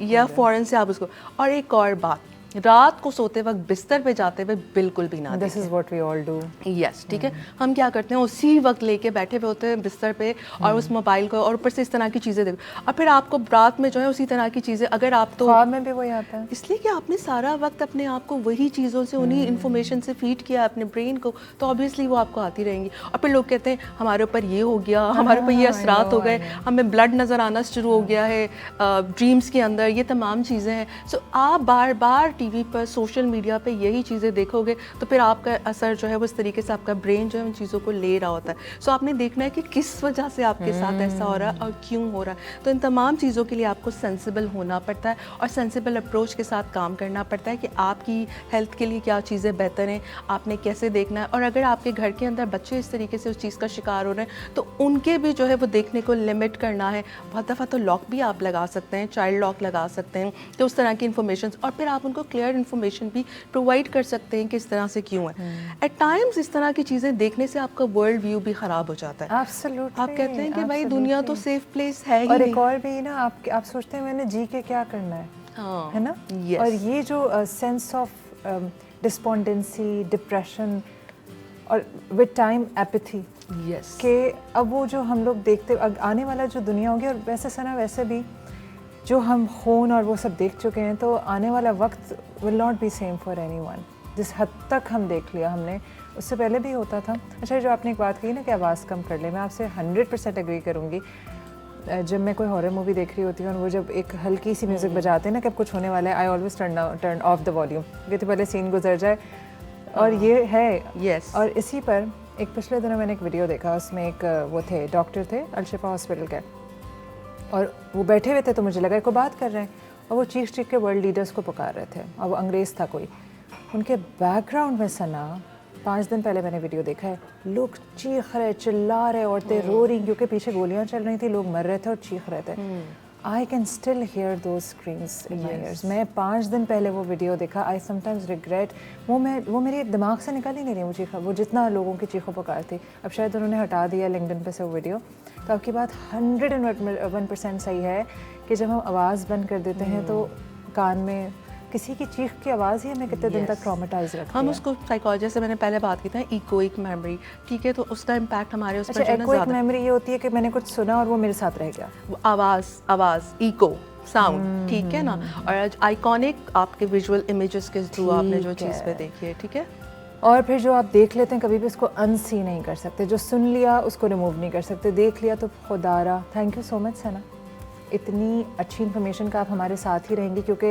Speaker 3: या फ़ौरन से आप उसको। और एक और बात, रात को सोते वक्त बिस्तर पे जाते हुए बिल्कुल भी ना
Speaker 1: this is what we all do.
Speaker 3: Yes, ठीक है। हम क्या करते हैं, उसी वक्त लेके बैठे हुए होते हैं बिस्तर पे और उस मोबाइल को, और ऊपर से इस तरह की चीज़ें देखो, और फिर आपको रात में जो है उसी तरह की चीज़ें, अगर आप तो
Speaker 1: ख्वाब में भी वही आता है,
Speaker 3: इसलिए कि आपने सारा वक्त अपने आप को वही चीज़ों से, उन्हीं इन्फॉर्मेशन से फीड किया अपने ब्रेन को, तो ऑब्वियसली वो आपको आती रहेंगी। और फिर लोग कहते हैं हमारे ऊपर ये हो गया, हमारे ऊपर ये असरात हो गए, हमें ब्लड नज़र आना शुरू हो गया है ड्रीम्स के अंदर, ये तमाम चीज़ें हैं। सो आप बार बार टीवी पर, सोशल मीडिया पे यही चीज़ें देखोगे तो फिर आपका असर जो है वो इस तरीके से आपका ब्रेन जो है उन चीज़ों को ले रहा होता है। सो आपने देखना है कि किस वजह से आपके साथ ऐसा हो रहा है और क्यों हो रहा है। तो इन तमाम चीज़ों के लिए आपको सेंसिबल होना पड़ता है और सेंसिबल अप्रोच के साथ काम करना पड़ता है कि आपकी हेल्थ के लिए क्या चीज़ें बेहतर हैं, आपने कैसे देखना है। और अगर आपके घर के अंदर बच्चे इस तरीके से उस चीज़ का शिकार हो रहे हैं तो उनके भी जो है वो देखने को लिमिट करना है। बहुत दफ़ा तो लॉक भी आप लगा सकते हैं, चाइल्ड लॉक लगा सकते हैं, तो उस तरह की इन्फॉर्मेशन, और फिर आप उनको क्लियर इन्फॉर्मेशन भी प्रोवाइड कर सकते हैं कि इस तरह से क्यों है। एट टाइम्स इस तरह की चीज़ें देखने से आपका वर्ल्ड व्यू भी ख़राब हो जाता है।
Speaker 1: Absolutely,
Speaker 3: आप कहते हैं कि भाई दुनिया तो सेफ प्लेस है ही
Speaker 1: और
Speaker 3: नहीं।
Speaker 1: एक और भी ना, आप सोचते हैं मैंने जी के क्या करना है,
Speaker 3: हाँ,
Speaker 1: है ना?
Speaker 3: yes.
Speaker 1: और ये जो सेंस ऑफ डिस्पोंडेंसी, डिप्रेशन और विद टाइम एपैथी
Speaker 3: यस
Speaker 1: कि अब वो जो हम लोग देखते आने वाला जो दुनिया होगी, और वैसे सना वैसे भी जो हम खून और वो सब देख चुके हैं, तो आने वाला वक्त will not be same for anyone. जिस हद तक हम देख लिया हमने, उससे पहले भी होता था। अच्छा, जो आपने एक बात कही ना कि आवाज़ कम कर ले, मैं आपसे 100% एग्री करूँगी। जब मैं कोई हॉरर मूवी देख रही होती हूँ और वो जब एक हल्की सी म्यूज़िक बजाते हैं ना कि अब कुछ होने वाला है, I always turn off the volume क्योंकि पहले सीन गुजर जाए। और ये है
Speaker 3: यस।
Speaker 1: और इसी पर एक पिछले दिनों मैंने एक वीडियो देखा, उसमें एक वो थे डॉक्टर थे अलशिफा हॉस्पिटल के, और वो बैठे हुए थे तो मुझे लगा को बात कर रहे हैं, और वो चीख चीख के वर्ल्ड लीडर्स को पुकार रहे थे, और वो अंग्रेज़ था कोई। उनके बैकग्राउंड में सना 5 दिन पहले मैंने वीडियो देखा है, लोग चीख रहे, चिल्ला रहे, औरतें रो रही क्योंकि पीछे गोलियां चल रही थी, लोग मर रहे थे और चीख रहे थे। I can still here those screams in my years. मैं 5 दिन पहले वो वीडियो देखा, आई समटाइम्स रिग्रेट, वो मेरे दिमाग से निकल ही नहीं रही वो चीखा, वो जितना लोगों की चीखों पुकार थी। अब शायद उन्होंने हटा दिया लिंक्डइन पे से वो वीडियो। तो आपकी बात 101% सही है कि जब हम आवाज़ बंद कर देते हैं तो कान में किसी की चीख की आवाज़ ही हमें कितने दिन तक ट्रॉमेटाइज रखती है।
Speaker 3: हम उसको साइकोलॉजिस्ट से मैंने पहले बात की थी, इकोइक मेमोरी, ठीक है, तो उसका इम्पैक्ट हमारे उस पर
Speaker 1: अच्छा,
Speaker 3: जो है ना
Speaker 1: इकोइक
Speaker 3: ज़्यादा।
Speaker 1: मेमोरी ये होती है कि मैंने कुछ सुना और वो मेरे साथ रह गया।
Speaker 3: आवाज़ इको साउंड, ठीक है ना। और आइकॉनिक आपके विजुअल इमेजेस के थ्रू आपने जो चीज़ पे देखी है, ठीक है।
Speaker 1: और फिर जो आप देख लेते हैं कभी भी उसको अनसी नहीं कर सकते, जो सुन लिया उसको रिमूव नहीं कर सकते, देख लिया तो खुदारा। थैंक यू सो मच सना, इतनी अच्छी इन्फॉर्मेशन का आप हमारे साथ ही रहेंगी, क्योंकि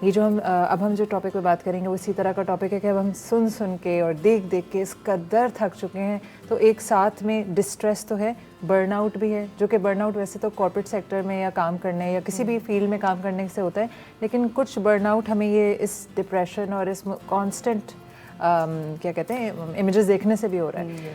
Speaker 1: ये जो अब हम जो टॉपिक पे बात करेंगे वो इसी तरह का टॉपिक है कि अब हम सुन सुन के और देख देख के इस कदर थक चुके हैं। तो एक साथ में डिस्ट्रेस तो है, बर्नआउट भी है, जो कि बर्नआउट वैसे तो कॉर्पोरेट सेक्टर में या काम करने या किसी भी फील्ड में काम करने से होता है, लेकिन कुछ बर्नआउट हमें ये इस डिप्रेशन और इस कॉन्स्टेंट क्या कहते हैं इमेजेस देखने से भी हो रहा है।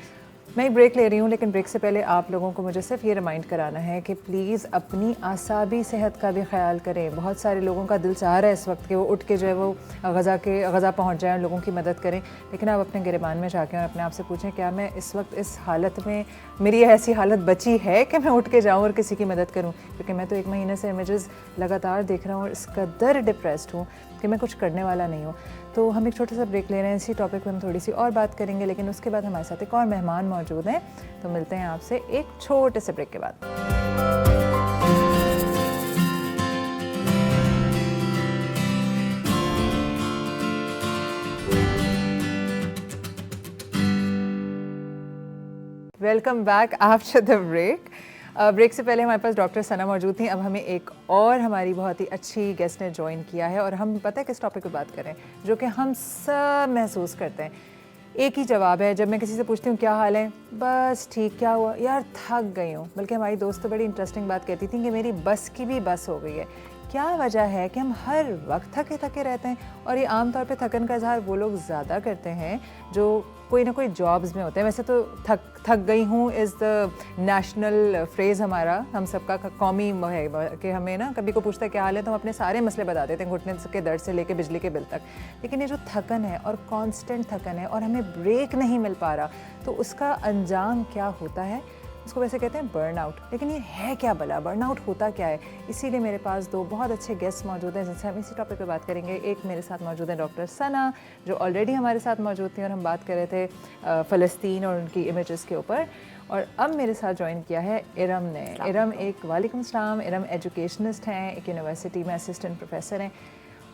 Speaker 1: मैं एक ब्रेक ले रही हूँ, लेकिन ब्रेक से पहले आप लोगों को मुझे सिर्फ ये रिमाइंड कराना है कि प्लीज़ अपनी आसाबी सेहत का भी ख्याल करें। बहुत सारे लोगों का दिल चाह रहा है इस वक्त कि वो उठ के जो है वो गज़ा पहुँच जाएँ, लोगों की मदद करें, लेकिन आप अपने गिरबान में जाके और अपने आप से पूछें क्या मैं इस वक्त इस हालत में, मेरी ऐसी हालत बची है कि मैं उठ के जाऊँ और किसी की मदद करूँ। क्योंकि मैं तो 1 महीने से इमेजेस लगातार देख रहा हूँ और इस कदर डिप्रेस्ड हूँ कि मैं कुछ करने वाला नहीं हूँ। तो हम एक छोटा सा ब्रेक ले रहे हैं, इसी टॉपिक पे हम थोड़ी सी और बात करेंगे, लेकिन उसके बाद हमारे साथ एक और मेहमान मौजूद हैं। तो मिलते हैं आपसे एक छोटे से ब्रेक के बाद। Welcome back after the break. Break से पहले हमारे पास डॉक्टर सना मौजूद थी। अब हमें एक और हमारी बहुत ही अच्छी गेस्ट ने ज्वाइन किया है, और हम पता है किस टॉपिक पे बात करें, जो कि हम सब महसूस करते हैं। एक ही जवाब है जब मैं किसी से पूछती हूँ क्या हाल है, बस ठीक, क्या हुआ यार, थक गई हूँ। बल्कि हमारी दोस्त तो बड़ी इंटरेस्टिंग बात कहती थी कि मेरी बस की भी बस हो गई है। क्या वजह है कि हम हर वक्त थके थके रहते हैं, और ये आमतौर पे थकन का इजहार वो लोग ज़्यादा करते हैं जो कोई ना कोई जॉब्स में होते हैं। वैसे तो थक गई हूँ इज़ द नेशनल फ्रेज़ हमारा, हम सबका कौमी है कि हमें ना कभी को पूछता है क्या हाल है तो हम अपने सारे मसले बता देते हैं, घुटने के दर्द से लेके बिजली के बिल तक। लेकिन ये जो थकन है और कांस्टेंट थकन है और हमें ब्रेक नहीं मिल पा रहा, तो उसका अंजाम क्या होता है, उसको वैसे कहते हैं बर्नआउट। लेकिन ये है क्या भला, बर्नआउट होता क्या है? इसीलिए मेरे पास 2 बहुत अच्छे गेस्ट मौजूद हैं जिनसे हम इसी टॉपिक पे बात करेंगे। एक मेरे साथ मौजूद है डॉक्टर सना, जो ऑलरेडी हमारे साथ मौजूद थी और हम बात कर रहे थे फ़लस्तीन और उनकी इमेजेस के ऊपर। और अब मेरे साथ ज्वाइन किया है इरम ने। इरम एक वालेकुम सलाम, इरम एजुकेशनिस्ट हैं, एक यूनिवर्सिटी में असिस्टेंट प्रोफेसर हैं।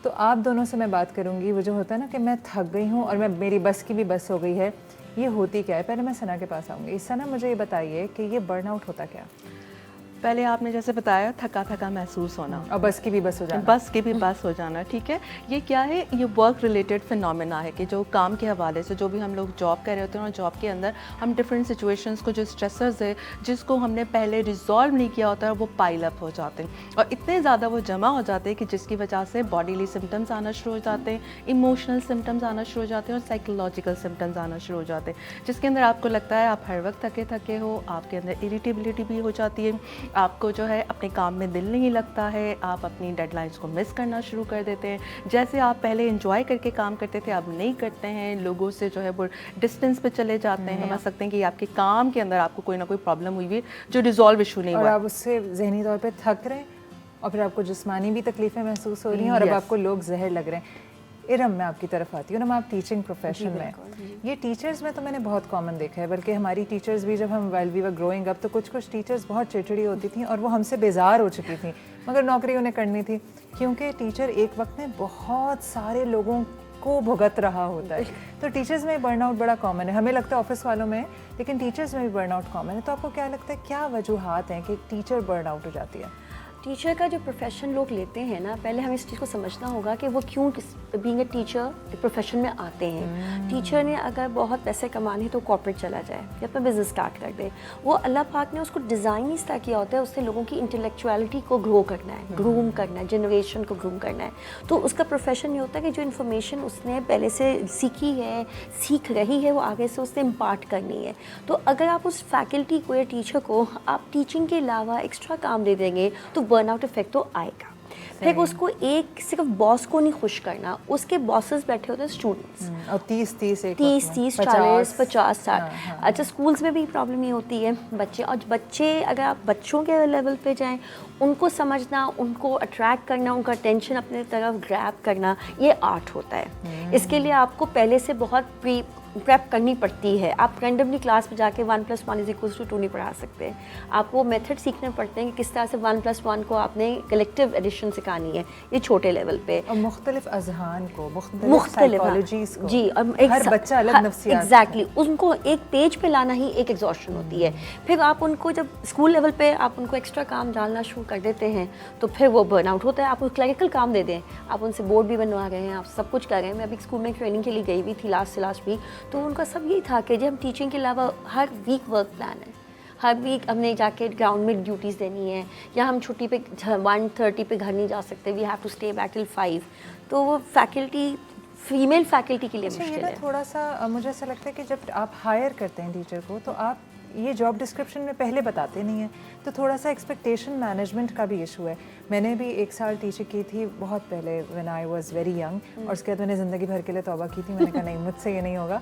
Speaker 1: तो आप दोनों से मैं बात करूँगी, वो जो होता है ना कि मैं थक गई हूँ और मेरी बस की भी बस हो गई है, ये होती क्या है? पहले मैं सना के पास आऊँगी। सना, मुझे ये बताइए कि ये बर्नआउट होता क्या?
Speaker 3: पहले आपने जैसे बताया थका थका महसूस होना
Speaker 1: और बस की भी बस हो जाना।
Speaker 3: बस के भी बस हो जाना, ठीक है। ये क्या है, ये वर्क रिलेटेड फिनोमेना है कि जो काम के हवाले से जो भी हम लोग जॉब कर रहे होते हैं और जॉब के अंदर हम डिफरेंट सिचुएशंस को, जो स्ट्रेसर्स है जिसको हमने पहले रिजॉल्व नहीं किया होता है, वो पाइल अप हो जाते हैं और इतने ज़्यादा वो जमा हो जाते हैं कि जिसकी वजह से बॉडीली सिम्टम्स आना शुरू हो जाते हैं, इमोशनल सिम्टम्स आना शुरू हो जाते हैं और साइकोलॉजिकल सिम्टम्स आना शुरू हो जाते हैं, जिसके अंदर आपको लगता है आप हर वक्त थके थके हो, आपके अंदर इरिटेबिलिटी भी हो जाती है, आपको जो है अपने काम में दिल नहीं लगता है, आप अपनी डेडलाइंस को मिस करना शुरू कर देते हैं। जैसे आप पहले एंजॉय करके काम करते थे अब नहीं करते हैं, लोगों से जो है वो डिस्टेंस पे चले जाते हैं। समझ सकते हैं कि आपके काम के अंदर आपको कोई ना कोई प्रॉब्लम हुई है जो रिजॉल्व इशू नहीं
Speaker 1: और
Speaker 3: हुआ।
Speaker 1: आप उससे जहनी तौर पे थक रहे हैं और फिर आपको जिस्मानी भी तकलीफें महसूस हो रही हैं और अब
Speaker 3: Yes.
Speaker 1: आपको लोग जहर लग रहे हैं। इरम, मैं आपकी तरफ आती हूँ ना, आप टीचिंग प्रोफेशन में, ये टीचर्स में तो मैंने बहुत कॉमन देखा है, बल्कि हमारी टीचर्स भी जब हम while we were growing up तो कुछ कुछ टीचर्स बहुत चिड़चिड़ी होती थी और वो हमसे बेजार हो चुकी थी, मगर नौकरी उन्हें करनी थी क्योंकि टीचर एक वक्त में बहुत सारे लोगों को भुगत रहा होता है। तो टीचर्स में बर्नआउट बड़ा कॉमन है, हमें लगता है ऑफिस वालों में, लेकिन टीचर्स में भी बर्नआउट कॉमन है। तो आपको क्या लगता है, क्या वजूहात हैं कि टीचर बर्नआउट हो जाती है?
Speaker 4: टीचर का जो प्रोफेशन लोग लेते हैं ना, पहले हमें इस चीज़ को समझना होगा कि वो क्यों बीइंग ए टीचर प्रोफेशन में आते हैं। टीचर ने अगर बहुत पैसे कमाने तो कॉर्पोरेट चला जाए या अपना बिजनेस स्टार्ट कर दे, वो अल्लाह पाक ने उसको डिज़ाइन इस तरह किया होता है, उससे लोगों की इंटेलेक्चुअलिटी को ग्रो करना है, ग्रूम करना है, जनरेशन को ग्रूम करना है। तो उसका प्रोफेशन ये होता है कि जो इन्फॉर्मेशन उसने पहले से सीखी है, सीख रही है, वो आगे से उसने इम्पार्ट करनी है। तो अगर आप उस फैकल्टी को या टीचर को आप टीचिंग के अलावा एक्स्ट्रा काम दे देंगे तो बर्नआउट इफेक्ट तो आएगा। फिर उसको एक सिर्फ बॉस को नहीं खुश करना, उसके बॉसेस बैठे होते हैं स्टूडेंट्स
Speaker 1: और 30
Speaker 4: 40 50 60। अच्छा, स्कूल्स में भी प्रॉब्लम ये होती है, बच्चे अगर आप बच्चों के लेवल पे जाएं, उनको समझना, उनको अट्रैक्ट करना, उनका अटेंशन अपने तरफ ग्रैब करना, ये आर्ट होता है। इसके लिए आपको पहले से बहुत प्रेप करनी पड़ती है। आप रैंडमली क्लास में जाके 1 + 1 = 2 नहीं पढ़ा सकते। आपको मेथड सीखने पड़ते हैं कि किस तरह से 1 + 1 को आपने कलेक्टिव एडिशन सिखानी है, ये छोटे लेवल पे।
Speaker 1: और मुख्तलिफ अजहान को, मुख्तलिफ साइकोलॉजीज को,
Speaker 4: जी, और
Speaker 1: हर बच्चा अलग नफ्सियात,
Speaker 4: एग्जैक्टली, उनको एक पेज पे लाना ही एक एग्जॉस्शन होती है। फिर आप उनको जब स्कूल लेवल पे आप उनको एक्स्ट्रा काम डालना शुरू कर देते हैं तो फिर वो बर्नआउट होता है। आप उनको क्लरिकल काम दे दें, आप उनसे बोर्ड भी बनवा रहे हैं, आप सब कुछ कर रहे हैं। मैं अभी स्कूल में ट्रेनिंग के लिए गई हुई थी लास्ट वीक, तो उनका सब यही था कि जब हम टीचिंग के अलावा हर वीक वर्क प्लान है, हर वीक हमने जाके ग्राउंड में ड्यूटीज़ देनी है, या हम छुट्टी पे 1:30 पे घर नहीं जा सकते, we have to stay back till 5। तो वो फैकल्टी, फीमेल फैकल्टी के लिए मुश्किल है।
Speaker 1: थोड़ा सा मुझे ऐसा लगता है कि जब आप हायर करते हैं टीचर को तो आप ये जॉब डिस्क्रिप्शन में पहले बताते नहीं हैं, तो थोड़ा सा एक्सपेक्टेशन मैनेजमेंट का भी इशू है। मैंने भी 1 साल टीचर की थी बहुत पहले, when I was very young, और उसके बाद मैंने ज़िंदगी भर के लिए तौबा की थी। मैंने कहा नहीं, मुझसे ये नहीं होगा।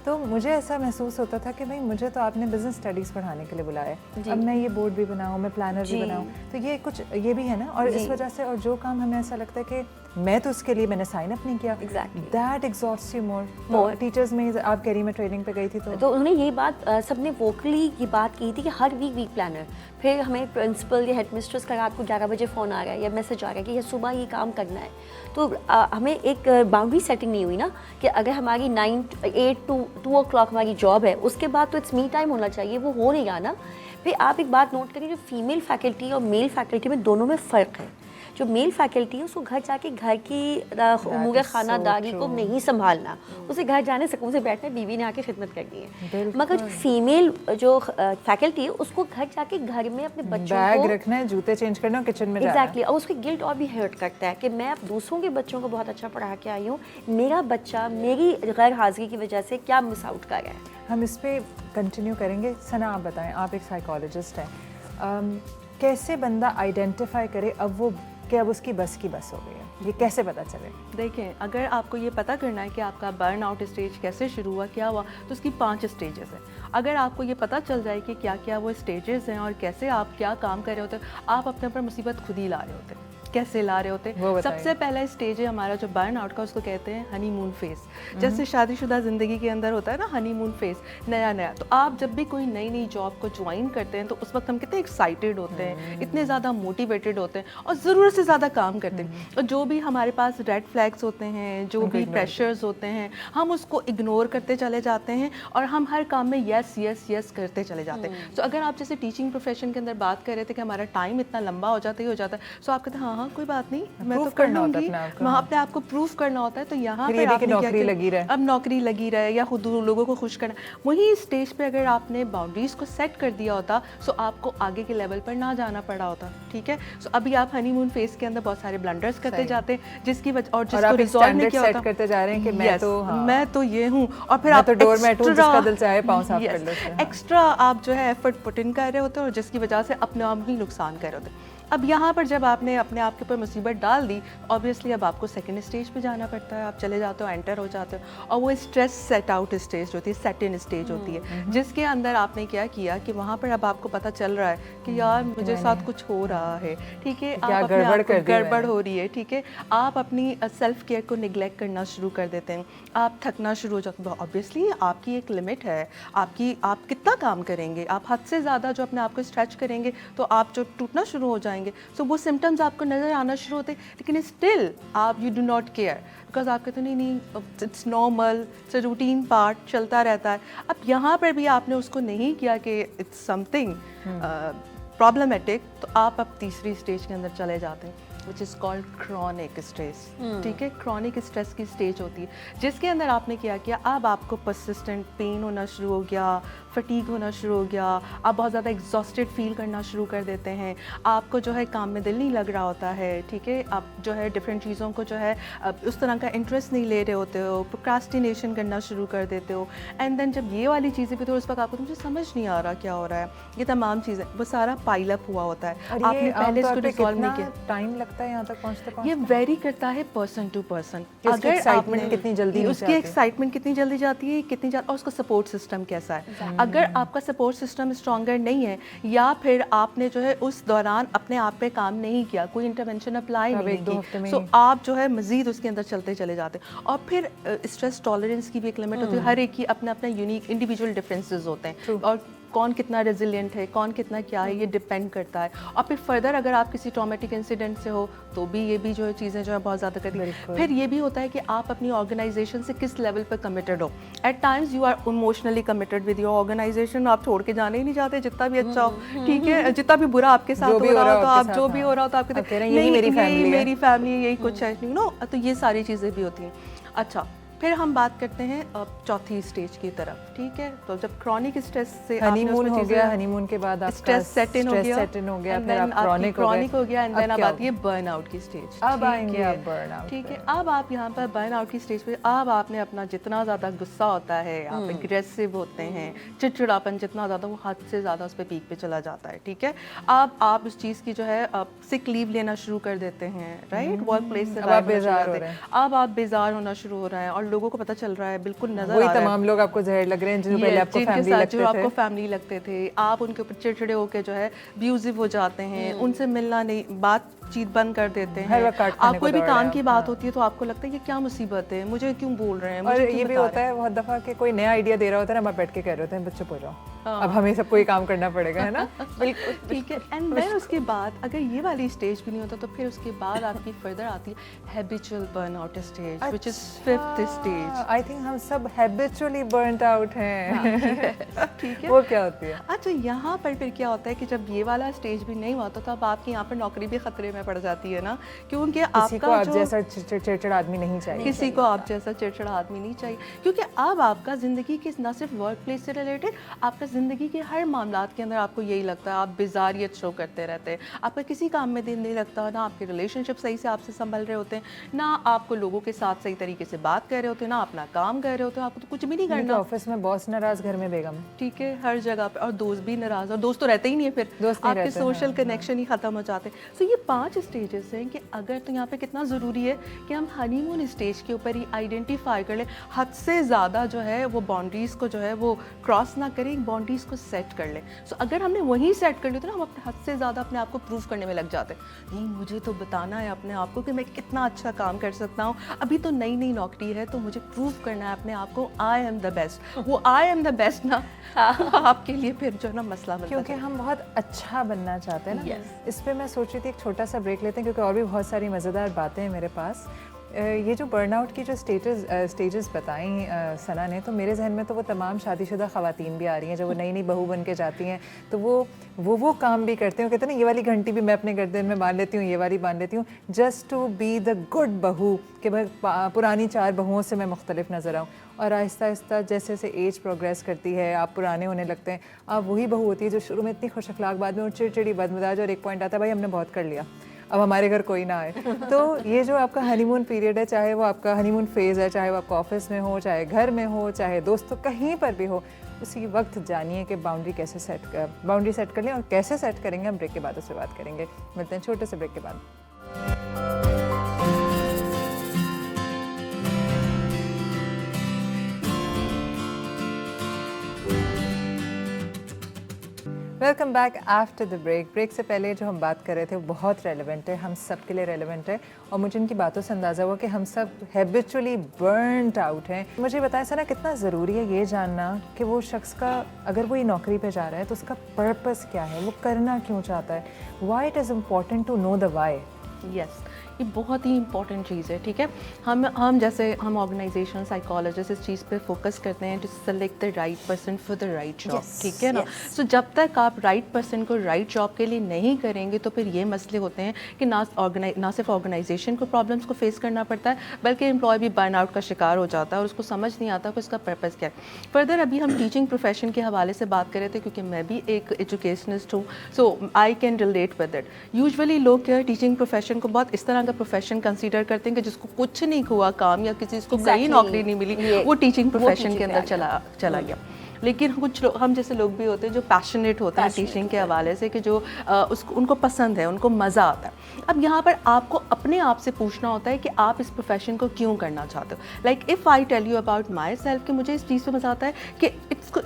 Speaker 1: तो मुझे ऐसा महसूस होता था कि भाई मुझे तो आपने बिजनेस स्टडीज़ पढ़ाने के लिए बुलाया है, अब मैं ये बोर्ड भी बनाऊँ, मैं प्लानर भी बनाऊँ, तो ये कुछ ये भी है ना। और इस वजह से, और जो काम हमें ऐसा लगता है कि मैं तो उसके लिए मैंने साइन अप नहीं किया, दैट एग्जॉस्ट्स यू मोर। टीचर्स में आप कह रही, मैं ट्रेनिंग पे गई थी तो
Speaker 4: उन्होंने ये बात, सबने वोकली ये बात की थी कि हर वीक प्लानर, फिर हमें प्रिंसिपल या हेडमिस्ट्रेस का रात को 11 बजे फ़ोन आ रहा है या मैसेज आ रहा है कि ये सुबह ये काम करना है। तो हमें एक बाउंड्री सेटिंग नहीं हुई ना कि अगर हमारी 8 to 2 o'clock हमारी जॉब है, उसके बाद तो इट्स मी टाइम होना चाहिए, वो हो नहीं रहा ना। फिर आप एक बात नोट करिए, जो फीमेल फैकल्टी और मेल फैकल्टी में दोनों में फ़र्क है। जो मेल फैकल्टी है उसको घर जाके घर की उमूर खानादारी को नहीं संभालना, उसे घर जाने से उसे बैठना, बीवी ने आके खिदमत करनी है। मगर जो फीमेल जो फैकल्टी है उसको घर जाके घर में अपने बच्चों
Speaker 1: बैग
Speaker 4: को
Speaker 1: रखना है, जूते चेंज करना, किचन में जाना है।
Speaker 4: एग्जैक्टली, और उसकी गिल्ट और भी हर्ट करता है कि मैं अब दूसरों के बच्चों को बहुत अच्छा पढ़ा के आई हूँ, मेरा बच्चा मेरी गैर हाजिरी की वजह से क्या मिस आउट कर रहा है।
Speaker 1: हम इस पे कंटिन्यू करेंगे। सना, आप बताएं, आप एक साइकोलॉजिस्ट हैं, कैसे बंदा आइडेंटिफाई करे अब वो कि अब उसकी बस की बस हो गई है, ये कैसे पता चले?
Speaker 3: देखें, अगर आपको ये पता करना है कि आपका बर्नआउट स्टेज कैसे शुरू हुआ, क्या हुआ, तो उसकी 5 स्टेजेस हैं। अगर आपको ये पता चल जाए कि क्या क्या वो स्टेजेस हैं और कैसे आप क्या काम कर रहे होते हैं, आप अपने ऊपर मुसीबत खुद ही ला रहे होते हैं कैसे ला रहे होते
Speaker 1: वो
Speaker 3: हैं।
Speaker 1: बताइए।
Speaker 3: सबसे पहला स्टेज है हमारा जो बर्न आउट का, उसको कहते हैं हनीमून फेज। जैसे शादीशुदा ज़िंदगी के अंदर होता है ना हनीमून फेज, नया नया। तो आप जब भी कोई नई नई जॉब को ज्वाइन करते हैं तो उस वक्त हम कितने एक्साइटेड होते हैं, इतने ज़्यादा मोटिवेटेड होते हैं और ज़रूरत से ज़्यादा काम करते हैं। और जो भी हमारे पास रेड फ्लैग्स होते हैं, जो भी प्रेशर्स होते हैं, हम उसको इग्नोर करते चले जाते हैं और हम हर काम में यस यस यस करते चले जाते हैं। तो अगर आप जैसे टीचिंग प्रोफेशन के अंदर बात कर रहे थे कि हमारा टाइम इतना लंबा हो जाता है, सो आप कहते हैं हाँ हाँ कोई बात नहीं, मैं तो कर लूँगी, वहाँ अपने आप को प्रूफ करना होता है। तो यहाँ पर आपने
Speaker 1: नौकरी लगी रहे,
Speaker 3: अब नौकरी लगी रहे या खुद लोगों को खुश करना, वही स्टेज पे अगर आपने बाउंड्रीज को सेट कर दिया होता सो आपको आगे के लेवल पर ना जाना पड़ा होता। ठीक है, सो अभी आप हनीमून फेज के अंदर बहुत सारे ब्लंडर्स करते जाते हैं, जिसकी वजह और जिसको रिजॉल्व नहीं किया होता,
Speaker 1: करते जा रहे हैं कि
Speaker 3: मैं तो ये हूँ, और फिर आप
Speaker 1: जिसका दिल चाहे पाँव साफ कर लो,
Speaker 3: एक्स्ट्रा आप जो है एफर्ट पुट इन कर रहे होते हैं और जिसकी वजह से अपने आप ही नुकसान कर रहे होते हैं। अब यहाँ पर जब आपने अपने आप के ऊपर मुसीबत डाल दी, ऑब्वियसली अब आपको सेकंड स्टेज पे जाना पड़ता है। आप चले जाते हो, एंटर हो जाते हो, और वो स्ट्रेस सेट आउट स्टेज होती है, सेट इन स्टेज होती है, जिसके अंदर आपने क्या किया कि वहाँ पर अब आपको पता चल रहा है कि यार मुझे साथ कुछ हो रहा है। ठीक है, आप अपने आप को गड़बड़ हो रही है। ठीक है, आप अपनी सेल्फ केयर को निगलेक्ट करना शुरू कर देते हैं, आप थकना शुरू हो जाते हैं। ऑब्वियसली आपकी एक लिमिट है, आप कितना काम करेंगे, आप हद से ज़्यादा जो अपने आप को स्ट्रेच करेंगे तो आप जो टूटना शुरू हो जाएंगे। सो वो सिम्टम्स आपको नज़र आना शुरू होते, लेकिन स्टिल आप you do not care, because आप कहते नहीं it's normal, it's a routine part, चलता रहता है। अब यहाँ पर भी आपने उसको नहीं किया कि इट्स समथिंग प्रॉब्लमेटिक, तो आप अब तीसरी स्टेज के अंदर चले जाते हैं, which is called chronic stress. ठीक है, क्रॉनिक स्ट्रेस की स्टेज होती है जिसके अंदर आपने क्या किया, अब आपको परसिस्टेंट पेन होना शुरू हो गया, फटीग होना शुरू हो गया, आप बहुत ज़्यादा एग्जॉस्टेड फील करना शुरू कर देते हैं, आपको जो है काम में दिल नहीं लग रहा होता है। ठीक है, आप जो है डिफरेंट चीज़ों को जो है उस तरह का इंटरेस्ट नहीं ले रहे होते हो, प्रोक्रास्टिनेशन करना शुरू कर देते हो। एंड देन जब ये वाली चीज़ें भी, तो उस वक्त आपको मुझे समझ नहीं आ रहा क्या हो रहा है, ये तमाम चीज़ें वो सारा पाइल अप हुआ होता है। आपने पहले इसको रिजॉल्व नहीं किया,
Speaker 1: टाइम लगता है यहाँ तक पहुँचते।
Speaker 3: ये वेरी करता है पर्सन टू पर्सन। अगर
Speaker 1: एक्साइटमेंट कितनी जल्दी,
Speaker 3: उसकी एक्साइटमेंट कितनी जल्दी जाती है, कितनी और उसका सपोर्ट सिस्टम कैसा है। अगर आपका सपोर्ट सिस्टम स्ट्रॉन्गर नहीं है, या फिर आपने जो है उस दौरान अपने आप पे काम नहीं किया, कोई इंटरवेंशन अप्लाई नहीं की, सो आप जो है मजीद उसके अंदर चलते चले जाते हैं। और फिर स्ट्रेस टॉलरेंस की भी एक लिमिट होती है, हर एक की अपना अपना यूनिक इंडिविजुअल डिफरेंसेस होते हैं, और कौन कितना रेजिलिएंट है, कौन कितना क्या है, ये डिपेंड करता है। और फिर फर्दर अगर आप किसी ट्रॉमेटिक इंसिडेंट से हो तो भी ये भी जो है चीज़ें जो है बहुत ज़्यादा करती है। फिर ये भी होता है कि आप अपनी ऑर्गेनाइजेशन से किस लेवल पर कमिटेड हो। At times you are emotionally committed with your organisation, आप छोड़ के जाने ही नहीं चाहते, जितना भी अच्छा हो। ठीक है, जितना भी बुरा आपके साथ हो रहा हो, तो आप जो भी हो रहा हो तो आप कहते हैं यही मेरी फैमिली, यही कुछ है, यू नो। तो ये सारी चीज़ें भी होती हैं। अच्छा, फिर हम बात करते हैं चौथी स्टेज की तरफ। ठीक है, तो जब क्रॉनिक स्ट्रेस से
Speaker 1: हनीमून हो गया, हनीमून के बाद आपका
Speaker 3: स्ट्रेस सेट इन हो गया,
Speaker 1: फिर आप
Speaker 3: क्रॉनिक हो गया, एंड देन अब आती है बर्नआउट की स्टेज।
Speaker 1: अब आएंगे आप बर्नआउट।
Speaker 3: ठीक है, अब आप यहाँ पर बर्नआउट की स्टेज पे अब आपने अपना जितना ज़्यादा गुस्सा होता है, आप एग्रेसिव होते हैं, चिड़चिड़ापन जितना ज़्यादा, वो हद से ज़्यादा उस पर पीक पे चला जाता है। ठीक है, अब आप उस चीज़ की जो है सिक लीव लेना शुरू कर देते हैं, राइट, वर्क प्लेस से अब आप बेजार होना शुरू हो रहे हैं और लोगों को पता चल रहा है, बिल्कुल नजर आ रहा है,
Speaker 1: तमाम लोग आपको जहर लग रहे हैं जिनको पहले आपको
Speaker 3: फैमिली लगते थे, आप उनके ऊपर चिड़चिड़े होकर जो है अब्यूजिव हो जाते हैं, उनसे मिलना नहीं, बातचीत बंद कर देते हैं। आप कोई भी काम की बात होती है तो आपको लगता है ये क्या मुसीबत है, मुझे क्यों बोल रहे हैं।
Speaker 1: और ये भी होता है बहुत दफा कि कोई नया आइडिया दे रहा होता है ना, मैं बैठ के कह रहे होते हैं बच्चों पढ़ जाओ, अब हमें सबको ये काम करना पड़ेगा, है ना।
Speaker 3: बिल्कुल ठीक है। एंड देन उसके बाद अगर ये वाली स्टेज भी नहीं होता तो फिर उसके बाद आपकी फर्दर आती है habitual burnout stage, which is fifth stage.
Speaker 1: I think हम सब हैबिचुअली बर्नड आउट हैं।
Speaker 3: ठीक है,
Speaker 1: वो क्या होती है?
Speaker 3: अच्छा, यहाँ पर फिर क्या होता है कि जब ये वाला स्टेज भी नहीं हुआ तो तब आपकी यहाँ पर नौकरी भी खतरे में पड़ जाती है ना, क्योंकि आपका
Speaker 1: जो जैसा चिड़चिड़ आदमी नहीं चाहिए,
Speaker 3: किसी को आप जैसा चिड़चिड़ा आदमी नहीं चाहिए, क्योंकि अब आपका ज़िंदगी के न सिर्फ वर्क प्लेस से रिलेटेड, आपका ज़िंदगी के हर मामलात के अंदर आपको यही लगता है, आप बेजारियत शो करते रहते हैं, आपका किसी काम में दिल नहीं लगता, ना आपके रिलेशनशिप सही से आपसे संभल रहे होते हैं, ना आपको लोगों के साथ सही तरीके से बात कर रहे होते हैं, ना अपना काम कर रहे होते हैं, आपको तो कुछ भी नहीं करना।
Speaker 1: ऑफिस में बॉस नाराज, घर में बेगम,
Speaker 3: ठीक है, हर जगह पे, और दोस्त भी नाराज, और दोस्त तो रहते ही नहीं है, फिर आपके सोशल कनेक्शन ही ख़त्म हो जाते हैं। सो ये 5 स्टेजेस हैं कि अगर तो यहाँ पे कितना ज़रूरी है कि हम हनीमून स्टेज के ऊपर ही आइडेंटिफाई कर लें, हद से ज़्यादा जो है वो बाउंड्रीज़ को जो है वो क्रॉस ना करें। बाउंड्रीज को सेट कर लें। सो अगर हमने वहीं सेट कर लिया तो ना हम अपने हद से ज़्यादा अपने आप को प्रूव करने में लग जाते हैं। नहीं, मुझे तो बताना है अपने आप को कि मैं कितना अच्छा काम कर सकता हूँ, अभी तो नई नई नौकरी है तो मुझे प्रूव करना है अपने आप को, आई एम द बेस्ट। वो आई एम द बेस्ट ना आपके लिए फिर जो है ना मसला बनता
Speaker 1: क्योंकि
Speaker 3: है।
Speaker 1: हम बहुत अच्छा बनना चाहते हैं ना।
Speaker 3: Yes.
Speaker 1: इस पे मैं सोच रही थी एक छोटा सा ब्रेक लेते हैं, क्योंकि और भी बहुत सारी मज़ेदार बातें हैं मेरे पास। ये जो बर्नआउट की जो स्टेजेस बताई सना ने, तो मेरे जहन में तो वो तमाम शादीशुदा ख़वातीन भी आ रही हैं जो वो नई नई बहू बन के जाती हैं, तो वो काम भी करते हैं। कहते हैं ना, ये वाली घंटी भी मैं अपने गर्दन में बांध लेती हूँ, ये वाली बांध लेती हूँ, just to be the good बहू, कि भाई पुरानी 4 बहुओं से मैं मुख्तलिफ नज़र आऊँ। और आहिस्ता आहिस्ता जैसे जैसे एज प्रोग्रेस करती है, आप पुराने होने लगते हैं, आप वही बहू होती है जो शुरू में इतनी खुश अखलाक, बाद में वो चिड़चिड़ी बदमिजाज, और एक पॉइंट आता है भाई हमने बहुत कर लिया, अब हमारे घर कोई ना आए। तो ये जो आपका हनीमून पीरियड है, चाहे वो आपका हनीमून फेज़ है, चाहे वो आपका ऑफिस में हो, चाहे घर में हो, चाहे दोस्तों कहीं पर भी हो, उसी वक्त जानिए कि बाउंड्री सेट कर लें, और कैसे सेट करेंगे हम ब्रेक के बाद उससे बात करेंगे। मिलते हैं छोटे से ब्रेक के बाद। Welcome back after the break से पहले जो हम बात कर रहे थे वो बहुत रेलेवेंट है, हम सब के लिए रेलेवेंट है, और मुझे इनकी बातों से अंदाज़ा हुआ कि हम सब हैबिचुअली बर्नड आउट हैं। मुझे बताएं सना, कितना ज़रूरी है ये जानना कि वो शख्स का, अगर वो ये नौकरी पे जा रहा है तो उसका पर्पस क्या है, वो करना क्यों चाहता है। Why it is important to know the why.
Speaker 3: Yes, ये बहुत ही इंपॉर्टेंट चीज़ है। ठीक है, हम जैसे हम ऑर्गेनाइजेशन साइकोलॉजिस्ट इस चीज़ पे फोकस करते हैं to select the right person for the right job. ठीक है ना। सो जब तक आप राइट पर्सन को राइट जॉब के लिए नहीं करेंगे तो फिर ये मसले होते हैं कि ना सिर्फ ऑर्गेनाइजेशन को प्रॉब्लम्स को फेस करना पड़ता है, बल्कि एम्प्लॉय भी बर्न आउट का शिकार हो जाता है और उसको समझ नहीं आता कि उसका पर्पस क्या है। फर्दर अभी हम टीचिंग प्रोफेशन के हवाले से बात कर रहे थे, क्योंकि मैं भी एक एजुकेशनिस्ट हूँ, so I can relate with it. Usually लोग क्या टीचिंग प्रोफेशन को बहुत इस तरह का प्रोफेशन कंसीडर करते हैं कि जिसको कुछ नहीं हुआ काम, या किसी को कहीं नौकरी नहीं मिली, वो टीचिंग प्रोफेशन के अंदर चला गया। लेकिन कुछ लोग, हम जैसे लोग भी होते हैं जो पैशनेट होते हैं टीचिंग के हवाले से, कि जो उनको पसंद है, उनको मज़ा आता है। अब यहाँ पर आपको अपने आप से पूछना होता है कि आप इस प्रोफेशन को क्यों करना चाहते हो। Like if I tell you about myself कि मुझे इस चीज़ से मज़ा आता है कि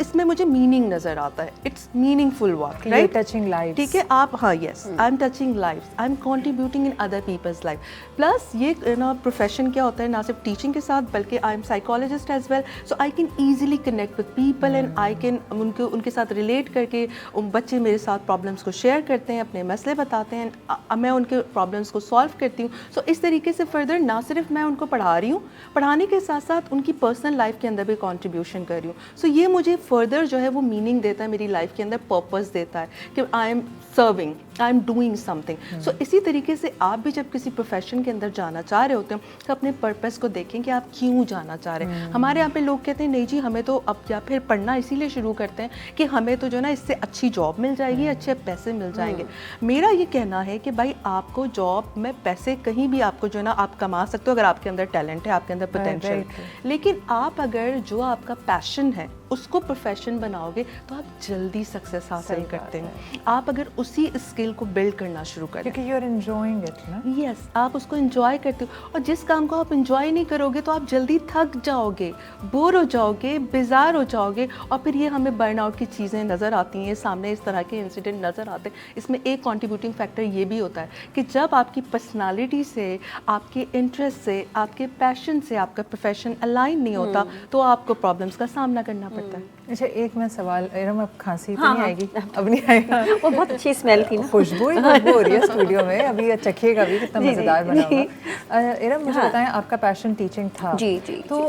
Speaker 3: इसमें मुझे मीनिंग नज़र आता है, it's meaningful work, right,
Speaker 1: touching life.
Speaker 3: ठीक है, आप, हाँ, yes, I am touching life, I am contributing in other people's life. Plus ये ना प्रोफेशन क्या होता है, ना सिर्फ टीचिंग के साथ बल्कि I am psychologist as well, so I can easily connect with people and I can उनके साथ रिलेट करके, बच्चे मेरे साथ प्रॉब्लम्स को शेयर करते हैं, अपने मसले बताते हैं, मैं उनके प्रॉब्लम्स को सॉल्व करती हूँ। सो इस तरीके से फर्दर ना सिर्फ मैं उनको पढ़ा रही हूँ, पढ़ाने के साथ साथ उनकी पर्सनल लाइफ के अंदर भी कंट्रीब्यूशन कर रही हूँ। सो ये मुझे फर्दर जो है वो मीनिंग देता है, मेरी लाइफ के अंदर पर्पस देता है कि I am serving, I am doing something. So इसी तरीके से आप भी जब किसी प्रोफेशन के अंदर जाना चाह रहे होते हैं तो अपने पर्पस को देखें कि आप क्यों जाना चाह रहे हैं। हमारे यहाँ पे लोग कहते हैं नहीं जी, हमें तो अब या फिर पढ़ना इसीलिए शुरू करते हैं कि हमें तो जो ना इससे अच्छी जॉब मिल जाएगी, अच्छे पैसे मिल जाएंगे। मेरा ये कहना है कि भाई आपको जॉब में पैसे कहीं भी आपको जो ना आप कमा सकते हो अगर आपके अंदर टैलेंट है, आपके अंदर पोटेंशियल। लेकिन आप अगर जो आपका पैशन है उसको प्रोफेशन बनाओगे तो आप जल्दी सक्सेस हासिल करते हैं। आप अगर उसी स्किल को बिल्ड करना शुरू करें,
Speaker 1: क्योंकि यू आर एंजॉयिंग इट ना।
Speaker 3: यस, आप उसको एंजॉय करते हो, और जिस काम को आप एंजॉय नहीं करोगे तो आप जल्दी थक जाओगे, बोर हो जाओगे, बेजार हो जाओगे, और फिर ये हमें बर्नआउट की चीज़ें नज़र आती हैं, सामने इस तरह के इंसिडेंट नज़र आते हैं। इसमें एक कंट्रीब्यूटिंग फैक्टर ये भी होता है कि जब आपकी पर्सनालिटी से, आपके इंटरेस्ट से, आपके पैशन से आपका प्रोफेशन अलाइन नहीं होता तो आपको प्रॉब्लम्स का सामना करना पड़ता है।
Speaker 1: अच्छा, एक मैं सवाल, इरम अब खांसी तो नहीं आएगी? अब नहीं आएगा।
Speaker 4: वो बहुत अच्छी स्मेल थी ना,
Speaker 1: खुशबू ही खुशबू हो रही है स्टूडियो में। अभी चखिएगा भी कितना मज़ेदार बना होगा। इरम, मुझे बताएं, आपका पैशन टीचिंग था।
Speaker 4: जी जी।
Speaker 1: तो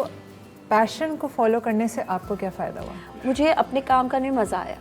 Speaker 1: पैशन को फॉलो करने से आपको क्या फ़ायदा हुआ?
Speaker 4: मुझे अपने काम करने में मज़ा आया।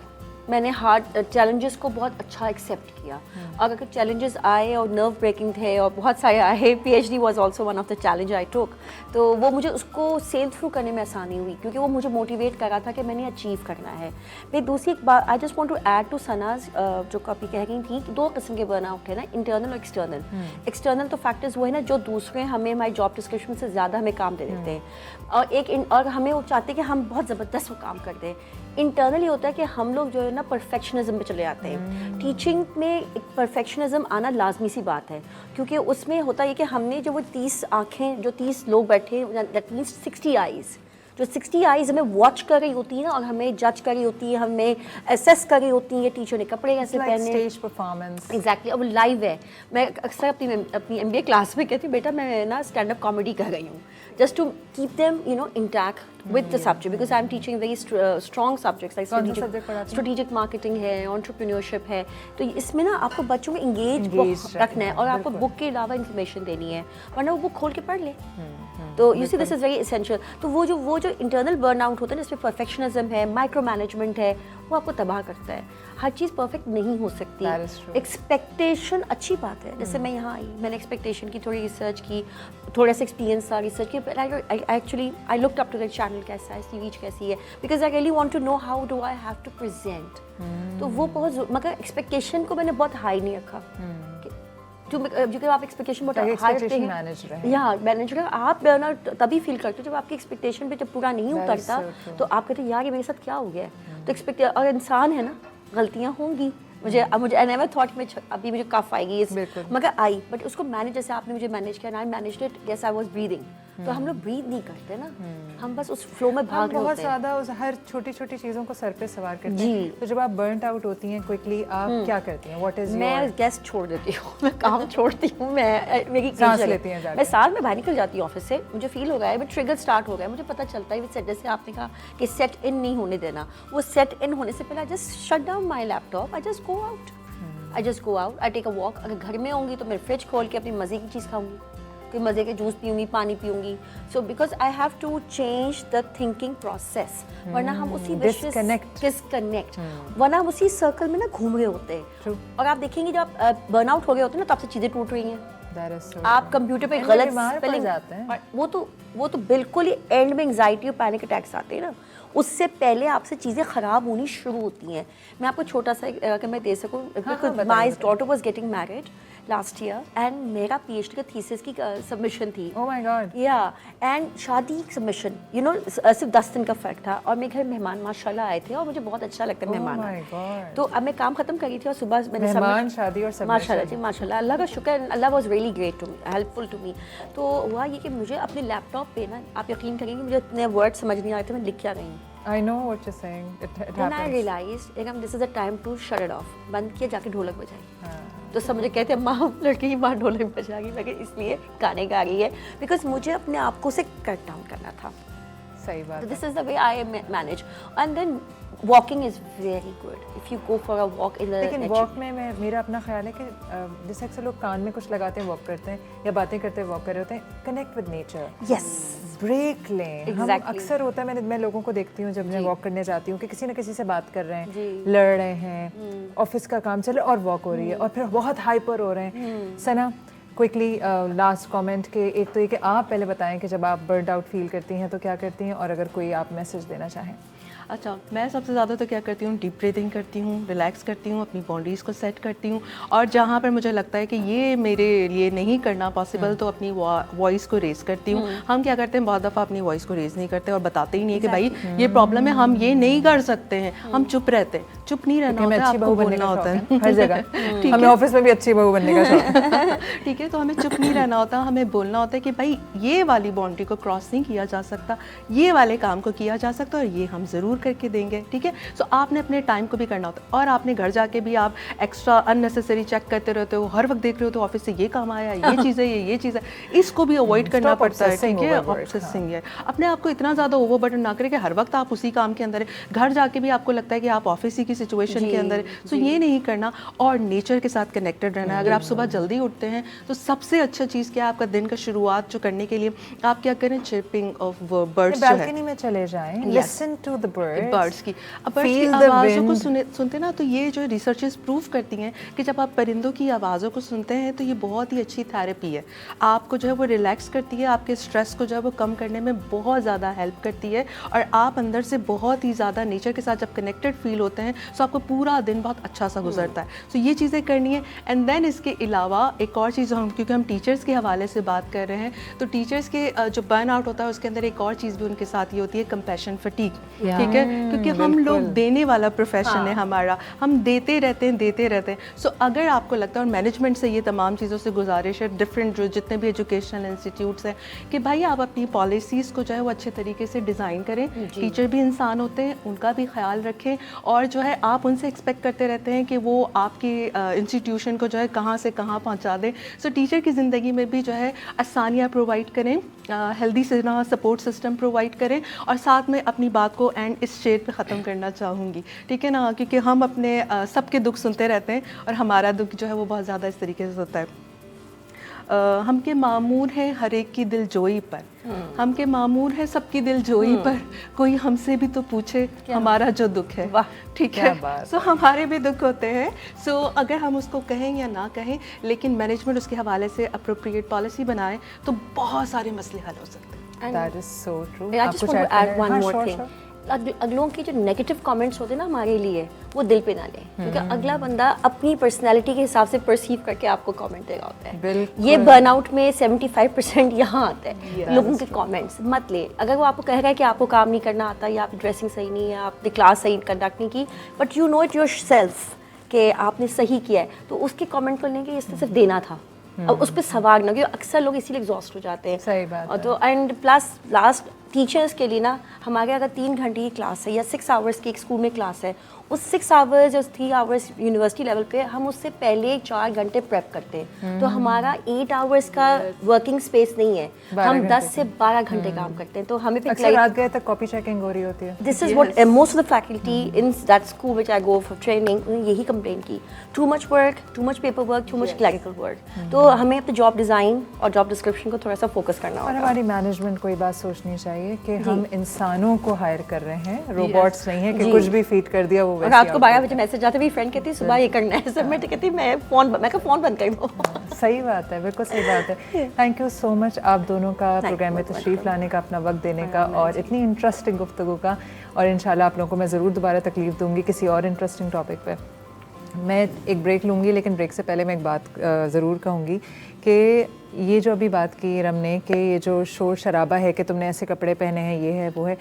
Speaker 4: मैंने हार्ड चैलेंजेस को बहुत अच्छा एक्सेप्ट किया। अगर चैलेंजेस आए और नर्व ब्रेकिंग थे और बहुत सारे आए, PhD was also one of the challenge I took, तो वो मुझे उसको सेल थ्रू करने में आसानी हुई, क्योंकि वो मुझे मोटिवेट कर रहा था कि मैंने अचीव करना है। फिर दूसरी बात, I just want to add to सनाज जो कॉपी कह गई थी कि 2 किस्म के बर्नआउट है ना, इंटरनल और एक्सटर्नल। एक्सटर्नल तो फैक्टर्स वो है ना जो दूसरे हमें हमारी जॉब डिस्क्रिप्शन से ज़्यादा हमें काम दे देते हैं, और हमें वो चाहते हैं कि हम बहुत ज़बरदस्त वो काम कर दें। इंटरनली होता है कि हम लोग जो है ना परफेक्शनिज्म पे चले जाते हैं। टीचिंग में एक परफेक्शनिज्म आना लाजमी सी बात है, क्योंकि उसमें होता है कि हमने जो वो 30 आँखें, जो 30 लोग बैठे, दैट मीन्स 60 आईज़, जो 60 आईज हमें वॉच कर रही होती है ना और हमें जज कर रही होती है, हमें असेस कर रही होती है टीचर ने कपड़े कैसे पहने,
Speaker 1: स्टेज परफॉर्मेंस।
Speaker 4: एग्जैक्टली। अब लाइव है। मैं अक्सर अपनी MBA क्लास में कहती हूँ बेटा मैं ना स्टैंड अप कॉमेडी कर रही हूँ, just to keep them intact with the subject, because I am teaching very strong subjects like strategic marketing है, एंटरप्रेन्योरशिप है। तो इसमें ना आपको बच्चों को इंगेज रखना है और आपको बुक के अलावा इन्फॉर्मेशन देनी है, वरना वो बुक खोल के पढ़ ले। तो you see this is very essential. तो वो जो इंटरनल बर्नआउट होता है ना, इसमें परफेक्शनिज्म है, माइक्रो मैनेजमेंट है, वो आपको तबाह करता है। हर चीज़ परफेक्ट नहीं हो सकती। एक्सपेक्टेशन अच्छी बात है। जैसे मैं यहाँ आई, मैंने एक्सपेक्टेशन की थोड़ी रिसर्च की, थोड़ा सा एक्सपीरियंस था रिसर्च की। Actually I looked up to the channel कैसा है, रीच कैसी है, because I really want to know how do I have to present. तो वो बहुत, मगर एक्सपेक्टेशन को मैंने बहुत हाई नहीं रखा। जो आप एक्सपेक्टेशन बहुत हाई रखते हैं या मैनेज रहे, आप बर्नआउट तभी फील करते हो जब आपकी एक्सपेक्टेशन पे जब पूरा नहीं उतरता, तो आप कहते हैं यार ये मेरे साथ क्या हो गया है। तो एक्सपेक्ट, और इंसान है ना, गलतियाँ होंगी। मुझे आई नेवर थॉट में अभी मुझे कफ आएगी मगर आई, बट उसको मैनेज, जैसे आपने मुझे मैनेज किया, आई मैनेज्ड इट, जैसे आई वाज ब्रीदिंग। तो हम लोग ब्रीद नहीं करते ना, हम बस उस फ्लो में भाग रहे होते हैं।
Speaker 1: बहुत ज़्यादा उस हर छोटी छोटी चीज़ों को सर पे सवार करते हैं। तो जब आप बर्नड आउट होती हैं क्विकली, आप क्या करती हैं? व्हाट इज
Speaker 4: मैं गेस्ट छोड़ देती हूँ, मैं काम छोड़ती हूँ, मैं मेरी
Speaker 1: सांस लेती हैं,
Speaker 4: मैं साल में बाहर निकल जाती हूँ ऑफिस से। मुझे फील हो गया है, मैं ट्रिगर स्टार्ट हो गया है, मुझे पता चलता है जैसे आपने कहा कि सेट इन नहीं होने देना, वो सेट इन होने से पहले I just shut down my laptop, I just go out, I take a walk. अगर घर में होंगी तो मैं फ्रिज खोल के अपनी मज़े की चीज़ खाऊंगी, कोई मज़े के जूस पीऊंगी, पानी पीऊंगी। So because I have to change the thinking process, वरना हम उसी डिस्कनेक्ट, वरना हम उसी सर्कल में ना घूम रहे होते हैं। और आप देखेंगे जब आप बर्नआउट हो गए होते हैं ना, तो आपसे चीज़ें टूट रही हैं। आप कंप्यूटर पे गलत स्पेलिंग जाते हैं, वो तो बिल्कुल ही एंड में एंजाइटी और पैनिक अटैक्स आते हैं ना, उससे पहले आपसे चीज़ें ख़राब होनी शुरू होती हैं। मैं आपको छोटा सा अगर मैं दे सकूँ, my daughter was getting married last year and मेरा PhD का थीसिस की सबमिशन थी।
Speaker 1: Oh my God.
Speaker 4: या एंड शादी सबमिशन सिर्फ 10 दिन का फ़र्क था, और मेरे घर मेहमान माशाल्लाह आए थे और मुझे बहुत अच्छा लगता है मेहमान। तो अब मैं काम ख़त्म करी थी और सुबह मैंने
Speaker 1: मेहमान, शादी और सबमिशन,
Speaker 4: माशाल्लाह जी माशाल्लाह, अल्लाह का शुक्र, अल्लाह was really great to me, helpful to me. तो हुआ ये कि मुझे अपने लैपटॉप पे ना, आप यकीन करेंगे मुझे इतने वर्ड समझ नहीं आ रहे थे, मैं लिख क्या रही हूँ।
Speaker 1: I know what you're saying. It happens.
Speaker 4: Then I realized this is the time to shut it off. बंद किया, जाके ढोलक बजाई। तो सब मुझे कहते हैं माँ, लड़की की माँ ढोलक बजाएगी, मैं इसलिए गाने गा रही है बिकॉज मुझे अपने आप को से कट डाउन करना था।
Speaker 1: सही बात।
Speaker 4: This is the way I manage. And then walking is very good if you go for a walk in the.
Speaker 1: लेकिन वॉक में मेरा अपना ख्याल है कि जैसे अक्सर लोग कान में कुछ लगाते हैं, वॉक करते हैं या बातें करते हैं, वॉक कर रहे होते हैं, connect with nature.
Speaker 4: Yes,
Speaker 1: break लें। हम अक्सर होता है, मैं लोगों को देखती हूँ जब मैं वॉक करने जाती हूँ कि किसी न किसी से बात कर रहे हैं, लड़ रहे हैं, ऑफिस का काम चल रहा है और वॉक हो रही है, और फिर बहुत हाइपर हो रहे हैं। सना, क्विकली लास्ट कमेंट के एक तो ये कि आप पहले बताएं कि जब आप बर्न आउट फील करती हैं तो क्या करती हैं, और अगर कोई आप मैसेज देना चाहें।
Speaker 3: अच्छा, मैं सबसे ज़्यादा तो क्या करती हूँ, डीप ब्रीथिंग करती हूँ, रिलैक्स करती हूँ, अपनी बाउंड्रीज़ को सेट करती हूँ, और जहाँ पर मुझे लगता है कि ये मेरे लिए नहीं करना पॉसिबल, तो अपनी वॉइस को रेज़ करती हूँ। हम क्या करते हैं, बहुत दफ़ा अपनी वॉइस को रेज़ नहीं करते और बताते ही नहीं है कि भाई ये प्रॉब्लम है, हम ये नहीं कर सकते हैं, हम चुप रहते हैं। चुप नहीं रहना होता है, आपको बोलना होता है
Speaker 1: हर जगह। हमें ऑफिस में भी अच्छी बहू बनने का शौक है।
Speaker 3: ठीक है, तो हमें चुप नहीं रहना होता, हमें बोलना होता है कि भाई ये वाली बाउंड्री को क्रॉस नहीं किया जा सकता, ये वाले काम को किया जा सकता, और ये हम ज़रूर करके देंगे। ठीक है, सो आपने अपने टाइम को भी करना होता है, और आपने घर जाके भी आप एक्स्ट्रा अननेसेसरी चेक करते रहते हो, हर वक्त देख रहे हो तो ऑफिस से ये काम आया, ये चीज़ है, ये चीज़ है, इसको भी अवॉइड करना पड़ता है। ठीक है, ऑब्सेसिंग है, अपने आप को इतना ज़्यादा ओवरबर्डन ना करें कि हर वक्त आप उसी काम के अंदर है, घर जाके भी आपको लगता है कि आप ऑफिस ही की सिचुएशन के अंदर है। सो ये नहीं करना, और नेचर के साथ कनेक्टेड रहना है। अगर आप सुबह जल्दी उठते हैं तो सबसे अच्छा चीज़ क्या है, आपका दिन का शुरुआत जो करने के लिए आप क्या करें, चिर्पिंग ऑफ बर्ड्स जो है,
Speaker 1: बालकनी में चले जाएं, लिसन टू द
Speaker 3: बर्ड्स की आवाज़ों को सुनते ना, तो ये जो रिसर्चेस प्रूव करती हैं कि जब आप परिंदों की आवाज़ों को सुनते हैं तो ये बहुत ही अच्छी थेरेपी है, आपको जो है वो रिलैक्स करती है, आपके स्ट्रेस को जो है वो कम करने में बहुत ज़्यादा हेल्प करती है, और आप अंदर से बहुत ही ज़्यादा नेचर के साथ जब कनेक्टेड फील होते हैं तो आपको पूरा दिन बहुत अच्छा सा गुजरता है। सो ये चीज़ें करनी है। एंड देन इसके अलावा एक और चीज़, हम क्योंकि हम टीचर्स के हवाले से बात कर रहे हैं, तो टीचर्स के जो बर्न आउट होता है उसके अंदर एक और चीज़ भी उनके साथ ये होती है, कंपैशन फटीग। ठीक है, है, क्योंकि हम लोग देने वाला प्रोफेशन है हमारा, हम देते रहते हैं। सो अगर आपको लगता है, और मैनेजमेंट से ये तमाम चीज़ों से गुजारिश है, डिफरेंट जो जितने भी एजुकेशनल इंस्टीट्यूट्स हैं, कि भाई आप अपनी पॉलिसीज़ को जो है वो अच्छे तरीके से डिज़ाइन करें। टीचर भी इंसान होते हैं, उनका भी ख्याल रखें, और जो है आप उनसे एक्सपेक्ट करते रहते हैं कि वो आपकी इंस्टीट्यूशन को जो है कहाँ से कहाँ पहुँचा दें। सो टीचर की ज़िंदगी में भी जो है आसानियाँ प्रोवाइड करें, हेल्दी से ना सपोर्ट सिस्टम प्रोवाइड करें, और साथ में अपनी बात को एंड इस शेड पे ख़त्म करना चाहूँगी, ठीक है ना, क्योंकि हम अपने सबके दुख सुनते रहते हैं, और हमारा दुख जो है वो बहुत ज़्यादा इस तरीके से होता है। हम के मामूर हैं हर एक की दिल जोई पर, हम के मामूर है सबकी दिल जोई पर, कोई हमसे भी तो पूछे हमारा जो दुख है, ठीक है। सो हमारे भी दुख होते हैं। सो अगर हम उसको कहें या ना कहें, लेकिन मैनेजमेंट उसके हवाले से अप्रोप्रिएट पॉलिसी बनाए तो बहुत सारे मसले हल हो सकते हैं।
Speaker 1: That is so true.
Speaker 4: I just want to add one more thing. अगलों के जो नेगेटिव कमेंट्स होते हैं ना हमारे लिए, वो दिल पे ना लें, क्योंकि अगला बंदा अपनी पर्सनालिटी के हिसाब से परसीव करके आपको कमेंट देगा होता है। ये बर्नआउट में 75% यहाँ आता है, लोगों के कमेंट्स मत ले। अगर वो आपको कह रहा है कि आपको काम नहीं करना आता, या आपकी ड्रेसिंग सही नहीं है, आपने क्लास सही कंडक्ट नहीं की, but you know it your self कि आपने सही किया है, तो उसके कमेंट को लेंगे इसने सिर्फ देना था, अब उस पर सवार ना, क्योंकि अक्सर लोग इसीलिए एग्जॉस्ट हो जाते हैं।
Speaker 1: सही बात
Speaker 4: और तो एंड प्लस लास्ट टीचर्स के लिए ना, हमारे अगर 3 घंटे की क्लास है या 6 आवर्स की एक स्कूल में क्लास है, उस 6 आवर्स या 3 आवर्स यूनिवर्सिटी लेवल पे हम उससे पहले 4 घंटे प्रेप करते हैं, तो हमारा 8 आवर्स का वर्किंग स्पेस नहीं है, हम 10 से 12 घंटे काम करते हैं। तो हमें
Speaker 1: अक्सर रात गए तक कॉपी चेकिंग हो रही होती है।
Speaker 4: This is what most of the faculty in that school which I go for training, यही कंप्लेन की, too much work, too much paper work, too much clerical work. तो हमें अपने जॉब डिज़ाइन और जॉब डिस्क्रिप्शन को थोड़ा सा फोकस करना
Speaker 1: और
Speaker 4: होगा।
Speaker 1: हमारी मैनेजमेंट को ये बात सोचनी चाहिए कि हम इंसानों को हायर कर रहे हैं, रोबोट्स नहीं है कि कुछ भी फीड कर दिया वो
Speaker 4: और
Speaker 1: वैसे
Speaker 4: रात को 12 बजे मैसेज आते, मेरी फ्रेंड कहती सुबह ये करना है सबमिट, कहती मैं फ़ोन बंद कर दो।
Speaker 1: सही बात है, बिल्कुल सही बात है। थैंक यू सो मच आप दोनों का प्रोग्राम में तशरीफ़ लाने का, अपना वक्त देने का, और इतनी इंटरेस्टिंग गुफ्तगू का। और इंशाल्लाह आप लोगों को मैं ज़रूर दोबारा तकलीफ़ दूंगी किसी और इंटरेस्टिंग टॉपिक पे। मैं एक ब्रेक लूँगी, लेकिन ब्रेक से पहले मैं एक बात ज़रूर कहूँगी कि ये जो अभी बात की रम ने, कि ये जो शोर शराबा है कि तुमने ऐसे कपड़े पहने हैं, ये है वो है,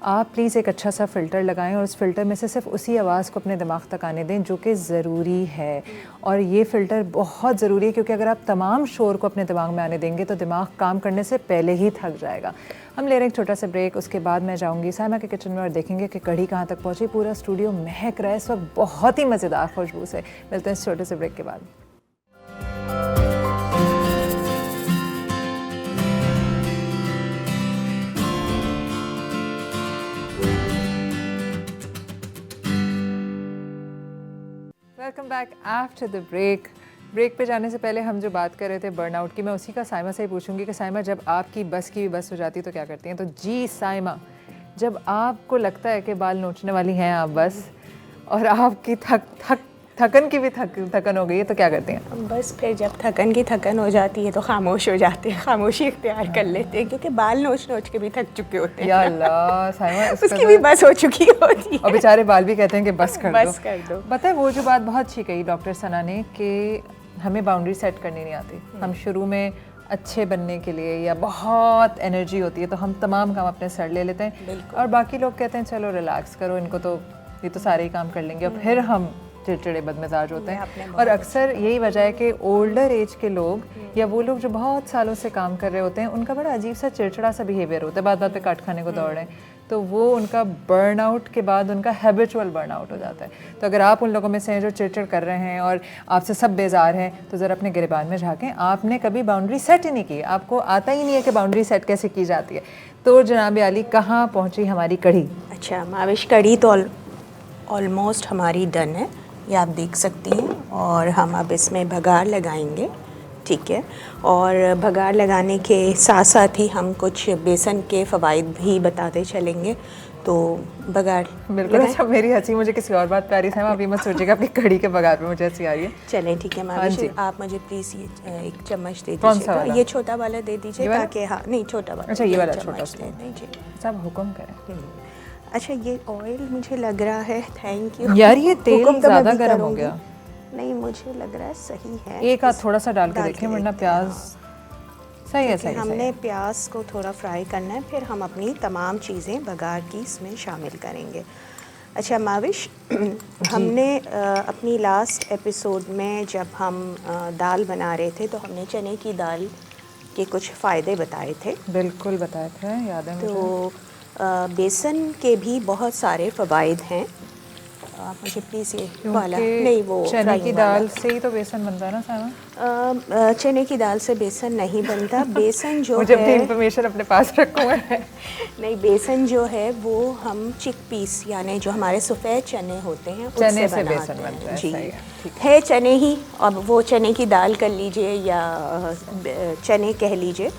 Speaker 1: आप प्लीज़ एक अच्छा सा फ़िल्टर लगाएं, और उस फ़िल्टर में से सिर्फ उसी आवाज़ को अपने दिमाग तक आने दें जो कि ज़रूरी है। और ये फ़िल्टर बहुत ज़रूरी है, क्योंकि अगर आप तमाम शोर को अपने दिमाग में आने देंगे तो दिमाग काम करने से पहले ही थक जाएगा। हम ले रहे हैं एक छोटा सा ब्रेक, उसके बाद मैं जाऊँगी साइमा के किचन में और देखेंगे कि कढ़ी कहाँ तक पहुँची। पूरा स्टूडियो महक रहा है इस वक्त बहुत ही मज़ेदार खुशबू से। मिलते हैं इस छोटे से ब्रेक के बाद। Welcome back after the break पे जाने से पहले हम जो बात कर रहे थे बर्नआउट की, मैं उसी का साइमा से ही पूछूंगी कि साइमा, जब आपकी बस की भी बस हो जाती है तो क्या करती हैं? तो जी साइमा, जब आपको लगता है कि बाल नोचने वाली हैं आप बस, और आपकी थकन की भी थकन हो गई है, तो क्या करती हैं?
Speaker 2: बस फिर जब थकन की थकन हो जाती है तो खामोश हो जाते हैं, खामोशी इख्तियार कर लेते हैं, क्योंकि बाल नोच के भी थक चुके होते हैं।
Speaker 1: या अल्लाह साइमा,
Speaker 2: उसकी भी बस हो चुकी होती है,
Speaker 1: और बेचारे बाल भी कहते हैं कि बस कर
Speaker 2: दो।
Speaker 1: पता है वो जो बात बहुत अच्छी कही डॉक्टर सना ने, कि हमें बाउंड्री सेट करनी नहीं आती। हम शुरू में अच्छे बनने के लिए, या बहुत एनर्जी होती है तो हम तमाम काम अपने सर ले लेते हैं, और बाकी लोग कहते हैं चलो रिलैक्स करो, इनको तो ये तो सारे ही काम कर लेंगे, और फिर हम चिड़चिड़े बदमिजाज होते हैं। और अक्सर यही वजह है कि ओल्डर एज के लोग, या वो लोग जो बहुत सालों से काम कर रहे होते हैं, उनका बड़ा अजीब सा चिड़चिड़ा सा बिहेवियर होता है, बात बात पे काट खाने को दौड़ रहे हैं, तो वो उनका बर्नआउट के बाद उनका हैबिचुअल बर्नआउट हो जाता है। तो अगर आप उन लोगों में से हैं जो चिड़चिड़ कर रहे हैं और आपसे सब बेजार हैं, तो ज़रा अपने गिरबान में झाँकें। आपने कभी बाउंड्री सेट ही नहीं की, आपको आता ही नहीं है कि बाउंड्री सेट कैसे की जाती है। तो जनाब आली, कहाँ पहुँची हमारी कढ़ी?
Speaker 2: अच्छा माविश, कढ़ी तो ऑलमोस्ट हमारी डन है, ये आप देख सकती हैं। और हम अब इसमें भगार लगाएंगे, ठीक है। और भगार लगाने के साथ साथ ही हम कुछ बेसन के फ़वाइद भी बताते चलेंगे। तो बघार
Speaker 1: बिल्कुल। अच्छा, मेरी हंसी मुझे किसी और बात पे आ रही थी, आप ये मत सोचिएगा आपकी कढ़ी के बघार पे मुझे हंसी आ रही है।
Speaker 2: चलें ठीक है माविश, आप मुझे प्लीज़ ये एक चम्मच दे दीजिएगा। ये छोटा वाला दे दीजिए ताकि, हाँ नहीं छोटा वाला।
Speaker 1: अच्छा, ये वाला छोटा
Speaker 2: नहीं जी,
Speaker 1: सब हुक्म करें।
Speaker 2: अच्छा, ये ऑयल मुझे लग रहा है, थैंक यू
Speaker 1: यार, ये तेल ज़्यादा गर्म हो गया।
Speaker 2: नहीं, मुझे लग रहा है सही है।
Speaker 1: एक हाथ थोड़ा सा डाल के देखें, वरना प्याज सही है,
Speaker 2: क्योंकि
Speaker 1: सही है, सही
Speaker 2: हमने
Speaker 1: है।
Speaker 2: प्याज को थोड़ा फ्राई करना है, फिर हम अपनी तमाम चीज़ें बघार की इसमें शामिल करेंगे। अच्छा माविश, हमने अपनी लास्ट एपिसोड में जब हम दाल बना रहे थे तो हमने चने की दाल के कुछ फ़ायदे बताए थे।
Speaker 1: बिल्कुल बताए थे, याद है मुझे।
Speaker 2: तो बेसन के भी बहुत सारे फ़वाइद हैं। आप मुझे प्लीज़ ये वाला, नहीं वो
Speaker 1: चने
Speaker 2: फ्राइंग
Speaker 1: की
Speaker 2: वाला।
Speaker 1: दाल से ही तो बेसन बनता है ना सामा?
Speaker 2: चने की दाल से बेसन नहीं बनता। बेसन जो
Speaker 1: मुझे अपनी
Speaker 2: है,
Speaker 1: इंफॉर्मेशन अपने पास रखूँ है।
Speaker 2: नहीं, बेसन जो है वो हम चिक पीस यानी जो हमारे सफ़ेद चने होते हैं
Speaker 1: चने
Speaker 2: उससे
Speaker 1: से
Speaker 2: बनाते
Speaker 1: बेसन बनता
Speaker 2: हैं।
Speaker 1: है,
Speaker 2: जी
Speaker 1: सही है, ठीक
Speaker 2: है चने ही, अब वो चने की दाल कर लीजिए या चने कह लीजिए,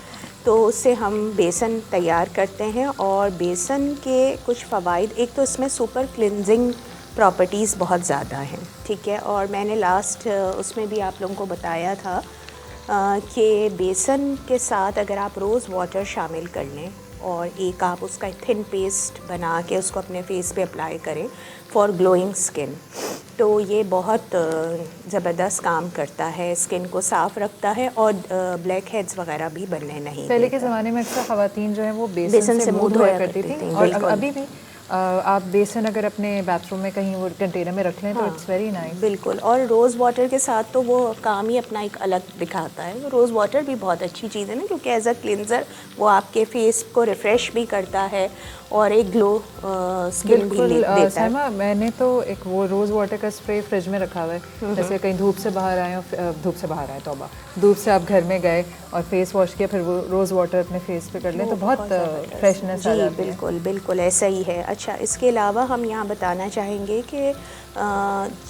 Speaker 2: तो उससे हम बेसन तैयार करते हैं। और बेसन के कुछ फ़वाइद, एक तो इसमें सुपर क्लिनजिंग प्रॉपर्टीज़ बहुत ज़्यादा हैं, ठीक है। और मैंने लास्ट उसमें भी आप लोगों को बताया था कि बेसन के साथ अगर आप रोज़ वाटर शामिल कर लें और एक आप उसका थिन पेस्ट बना के उसको अपने फेस पे अप्लाई करें फॉर ग्लोइंग स्किन, तो ये बहुत ज़बरदस्त काम करता है, स्किन को साफ़ रखता है और ब्लैक हेड्स वगैरह भी बनने नहीं
Speaker 1: पहले के
Speaker 2: देता।
Speaker 1: ज़माने में अक्सर ख़वातीन जो है वो
Speaker 2: बेसन
Speaker 1: बेसन
Speaker 2: से
Speaker 1: से
Speaker 2: मुँह
Speaker 1: मुंह
Speaker 2: धोया
Speaker 1: धोया करती
Speaker 2: करती
Speaker 1: थी।
Speaker 2: थीं,
Speaker 1: और
Speaker 2: बिल्कुल।
Speaker 1: अभी भी आप बेसन अगर अपने बाथरूम में कहीं वो कंटेनर में रख लें तो इट्स वेरी नाइस।
Speaker 2: बिल्कुल। और रोज़ वाटर के साथ तो वो काम ही अपना एक अलग दिखाता है। रोज़ वाटर भी बहुत अच्छी चीज़ है ना, क्योंकि एज अ क्लिनज़र वो आपके फेस को रिफ़्रेश भी करता है और एक ग्लो स्किन भी
Speaker 1: बिल्कुल
Speaker 2: देता है।
Speaker 1: साइमा, मैंने तो एक वो रोज़ वाटर का स्प्रे फ्रिज में रखा हुआ है। जैसे कहीं धूप से बाहर आए और धूप से बाहर आए, तौबा, धूप से आप घर में गए और फेस वॉश किया, फिर वो रोज़ वाटर अपने फेस पे कर लें तो बहुत फ्रेशनेस आ
Speaker 2: जी
Speaker 1: जाती है।
Speaker 2: बिल्कुल बिल्कुल ऐसा ही है। अच्छा, इसके अलावा हम यहाँ बताना चाहेंगे कि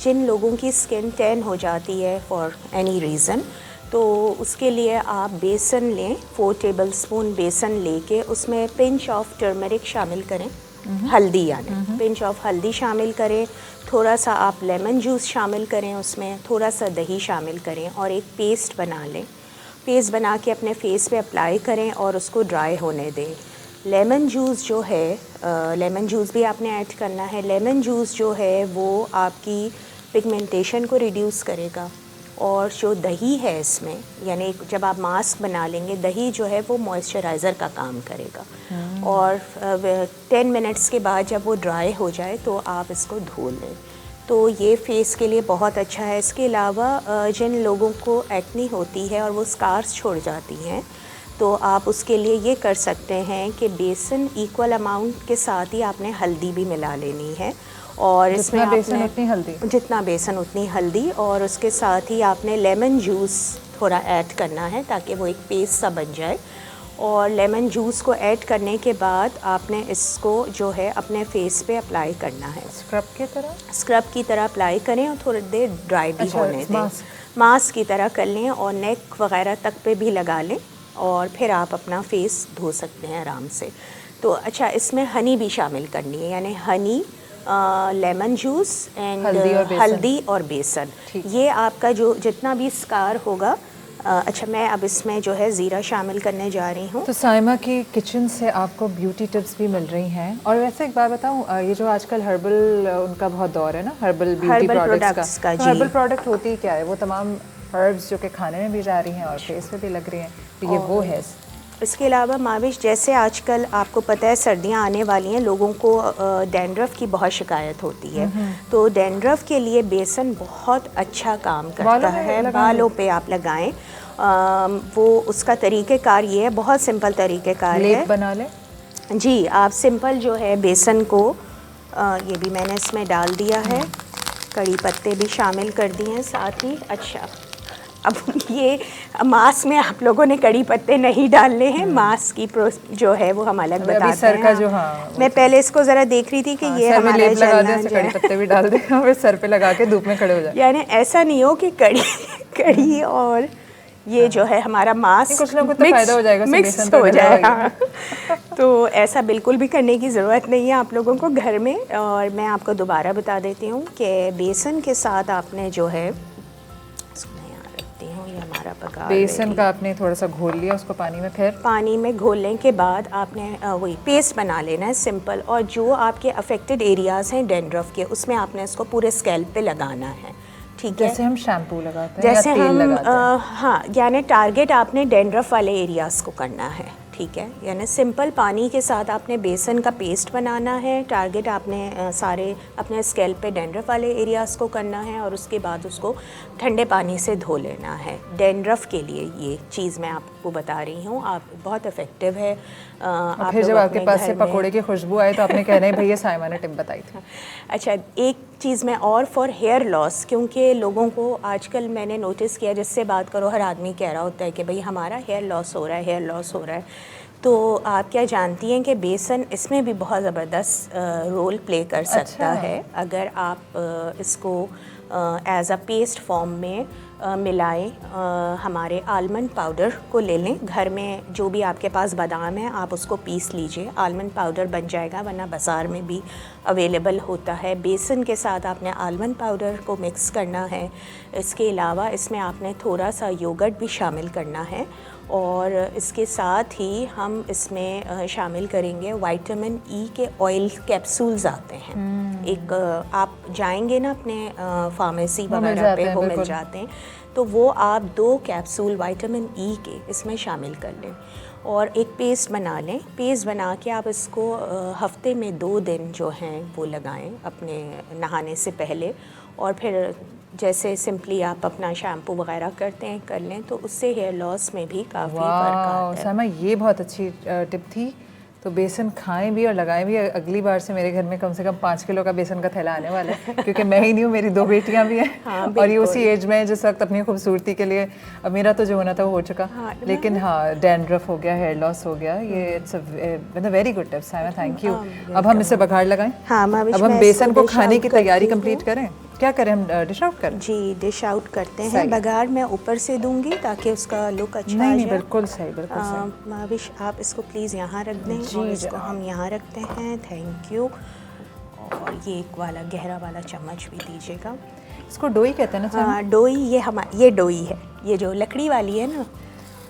Speaker 2: जिन लोगों की स्किन टैन हो जाती है फॉर एनी रीज़न, तो उसके लिए आप बेसन लें, 4 टेबलस्पून बेसन लेके उसमें पिंच ऑफ टर्मरिक शामिल करें, हल्दी यानी पिंच ऑफ हल्दी शामिल करें, थोड़ा सा आप लेमन जूस शामिल करें, उसमें थोड़ा सा दही शामिल करें और एक पेस्ट बना लें। पेस्ट बना के अपने फेस पे अप्लाई करें और उसको ड्राई होने दें। लेमन जूस जो है, लेमन जूस भी आपने ऐड करना है। लेमन जूस जो है वो आपकी पिगमेंटेशन को रिड्यूस करेगा। और जो दही है इसमें, यानी जब आप मास्क बना लेंगे, दही जो है वो मॉइस्चराइज़र का काम करेगा। और 10 मिनट्स के बाद जब वो ड्राई हो जाए तो आप इसको धो लें, तो ये फेस के लिए बहुत अच्छा है। इसके अलावा जिन लोगों को एक्ने होती है और वो स्कार्स छोड़ जाती हैं, तो आप उसके लिए ये कर सकते हैं कि बेसन इक्वल अमाउंट के साथ ही आपने हल्दी भी मिला लेनी है। और इसमें
Speaker 1: जितना बेसन
Speaker 2: आपने
Speaker 1: उतनी हल्दी,
Speaker 2: जितना बेसन उतनी हल्दी, और उसके साथ ही आपने लेमन जूस थोड़ा ऐड करना है ताकि वो एक पेस्ट सा बन जाए। और लेमन जूस को ऐड करने के बाद आपने इसको जो है अपने फेस पे अप्लाई करना है,
Speaker 1: स्क्रब की तरह।
Speaker 2: स्क्रब की तरह अप्लाई करें और थोड़ी देर ड्राई भी
Speaker 1: अच्छा,
Speaker 2: होने दें।
Speaker 1: मास्क
Speaker 2: की तरह कर लें और नेक वगैरह तक पे भी लगा लें और फिर आप अपना फेस धो सकते हैं आराम से। तो अच्छा, इसमें हनी भी शामिल करनी है, यानी हनी, लेमन जूस एंड हल्दी और बेसन। ये आपका जो जितना भी स्कार होगा। अच्छा, मैं अब इसमें जो है ज़ीरा शामिल करने जा रही हूँ।
Speaker 1: तो साइमा की किचन से आपको ब्यूटी टिप्स भी मिल रही हैं। और वैसे एक बात बताऊँ, ये जो आजकल हर्बल उनका बहुत दौर है ना, हर्बल ब्यूटी प्रोडक्ट्स का, तो हर्बल प्रोडक्ट होती क्या है? वो तमाम हर्ब्स जो कि खाने में भी जा रही हैं और फेस पे भी लग रही हैं, तो ये वो है।
Speaker 2: इसके अलावा माविश, जैसे आजकल आपको पता है सर्दियां आने वाली हैं, लोगों को डैंड्रफ की बहुत शिकायत होती है, तो डैंड्रफ के लिए बेसन बहुत अच्छा काम करता है। बालों पे आप लगाएं। वो उसका तरीक़ेकार ये है, बहुत सिंपल तरीक़ेकार है।
Speaker 1: बना लें
Speaker 2: जी, आप सिंपल जो है बेसन को, ये भी मैंने इसमें डाल दिया है, कड़ी पत्ते भी शामिल कर दिए हैं साथ ही। अच्छा, अब ये मांस में आप लोगों ने कड़ी पत्ते नहीं डालने हैं, मांस की जो है वो हम अलग बताते हैं।
Speaker 1: सर का जो, हाँ,
Speaker 2: मैं पहले इसको ज़रा देख रही थी कि ये हमारा
Speaker 1: कड़ी पत्ते भी डाल दें और फिर सर पे लगा के धूप में खड़े हो जाए।
Speaker 2: यानी ऐसा नहीं हो कि कड़ी और ये जो है हमारा मांस
Speaker 1: कुछ लोगों को तो फायदा हो जाएगा,
Speaker 2: मिक्स हो जाएगा। तो ऐसा बिल्कुल भी करने की ज़रूरत नहीं है आप लोगों को घर में। और मैं आपको दोबारा बता देती हूँ कि बेसन के साथ आपने जो है, हमारा पका,
Speaker 1: बेसन का आपने थोड़ा सा घोल लिया उसको पानी में, फिर
Speaker 2: पानी में घोलने के बाद आपने वही पेस्ट बना लेना है सिंपल। और जो आपके अफेक्टेड एरियाज़ हैं डैंड्रफ के, उसमें आपने इसको पूरे स्कैल्प पे लगाना है, ठीक है।
Speaker 1: जैसे हम शैम्पू लगाते हैं
Speaker 2: जैसे
Speaker 1: या तेल
Speaker 2: हम
Speaker 1: लगाते हैं।
Speaker 2: हाँ, यानी टारगेट आपने डैंड्रफ वाले एरियाज़ को करना है, ठीक है। यानी सिंपल पानी के साथ आपने बेसन का पेस्ट बनाना है। टारगेट आपने सारे अपने स्कैल्प पे डैंड्रफ वाले एरियाज़ को करना है और उसके बाद उसको ठंडे पानी से धो लेना है। डैंड्रफ के लिए ये चीज़ मैं आपको बता रही हूँ, आप बहुत इफ़ेक्टिव है।
Speaker 1: और फिर जब आपके पास से पकोड़े की खुशबू आई तो आपने कहना है भैया साइमा ने टिप बताई थी।
Speaker 2: अच्छा, एक चीज़ मैं और फॉर हेयर लॉस, क्योंकि लोगों को आजकल मैंने नोटिस किया, जिससे बात करो हर आदमी कह रहा होता है कि भाई हमारा हेयर लॉस हो रहा है, हेयर लॉस हो रहा है। तो आप क्या जानती हैं कि बेसन इसमें भी बहुत ज़बरदस्त रोल प्ले कर सकता है। अगर आप इसको एज अ पेस्ट फॉर्म में मिलाएं, हमारे आलमंड पाउडर को ले लें, घर में जो भी आपके पास बादाम है आप उसको पीस लीजिए, आलमंड पाउडर बन जाएगा, वरना बाज़ार में भी अवेलेबल होता है। बेसन के साथ आपने आलमंड पाउडर को मिक्स करना है। इसके अलावा इसमें आपने थोड़ा सा योगर्ट भी शामिल करना है और इसके साथ ही हम इसमें शामिल करेंगे विटामिन ई के ऑयल कैप्सूल्स आते हैं। एक आप जाएंगे ना अपने फार्मेसी वगैरह पे, वो मिल जाते हैं। तो वो आप 2 कैप्सूल विटामिन ई के इसमें शामिल कर लें और एक पेस्ट बना लें। पेस्ट बना के आप इसको हफ्ते में 2 दिन जो हैं वो लगाएं अपने नहाने से पहले, और फिर जैसे सिंपली आप अपना शैम्पू वगैरह करते हैं कर लें, तो उससे हेयर लॉस में भी काफ़ी फ़र्क आता है।
Speaker 1: साइमा ये बहुत अच्छी टिप थी। तो बेसन खाएं भी और लगाएं भी। अगली बार से मेरे घर में कम से कम 5 किलो का बेसन का थैला आने वाला है क्योंकि मैं ही नहीं हूँ, मेरी 2 बेटियाँ भी हैं।
Speaker 2: हाँ,
Speaker 1: और ये उसी एज में है जिस वक्त अपनी खूबसूरती के लिए, अब मेरा तो जो होना था वो हो चुका। लेकिन हाँ, डैंड्रफ हो गया, हेयर लॉस हो गया, ये it's a very good tip Saima, thank you. अब हम इससे बघाड़ लगाएं।
Speaker 2: हाँ,
Speaker 1: अब हम बेसन को खाने की तैयारी कंप्लीट करें। क्या करें हम, डिश आउट करें?
Speaker 2: जी, डिश आउट करते हैं। बघाड़ मैं ऊपर से दूंगी ताकि उसका लुक अच्छा आ जाए।
Speaker 1: नहीं, बिल्कुल सही, बिल्कुल सही।
Speaker 2: माविश आप इसको प्लीज़ यहाँ रख दें और इसको हम यहाँ रखते हैं, थैंक यू। और ये एक वाला गहरा वाला चम्मच भी दीजिएगा।
Speaker 1: इसको डोई कहते हैं ना?
Speaker 2: हाँ, डोई, ये डोई है, ये जो लकड़ी वाली है ना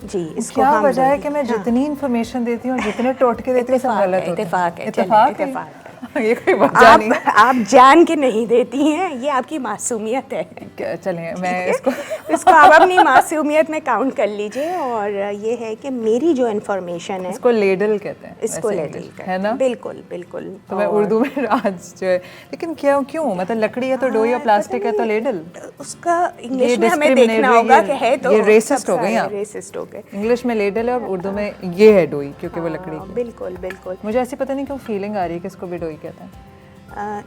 Speaker 2: जी। इसको
Speaker 1: क्या वजह है कि मैं जितनी इन्फॉर्मेशन देती हूँ, जितने टोटके देती हूँ, सब गलत होता है।
Speaker 2: इत्तेफाक है।
Speaker 1: ये कोई वजह नहीं है।
Speaker 2: आप जान के नहीं देती हैं, ये आपकी मासूमियत है।
Speaker 1: चलिए मैं
Speaker 2: इसको आप अपनी मासूमियत में काउंट कर लीजिए। और ये है कि मेरी जो इन्फॉर्मेशन है,
Speaker 1: इसको लेडल कहते हैं,
Speaker 2: इसको लेडल
Speaker 1: है ना?
Speaker 2: बिल्कुल बिल्कुल।
Speaker 1: तो मैं उर्दू में आज जो है, लेकिन क्यों मतलब लकड़ी है तो डोई और प्लास्टिक है तो लेडल।
Speaker 2: उसका इंग्लिश में हमें देखना होगा कि है तो
Speaker 1: ये रेसिस्ट हो गई आप।
Speaker 2: रेसिस्ट हो गए।
Speaker 1: इंग्लिश में लेडल है और उर्दू में ये है डोई, क्योंकि वो लकड़ी की।
Speaker 2: बिल्कुल बिल्कुल।
Speaker 1: मुझे ऐसी पता नहीं क्यों फीलिंग आ रही है कि इसको भी डोई कहते हैं।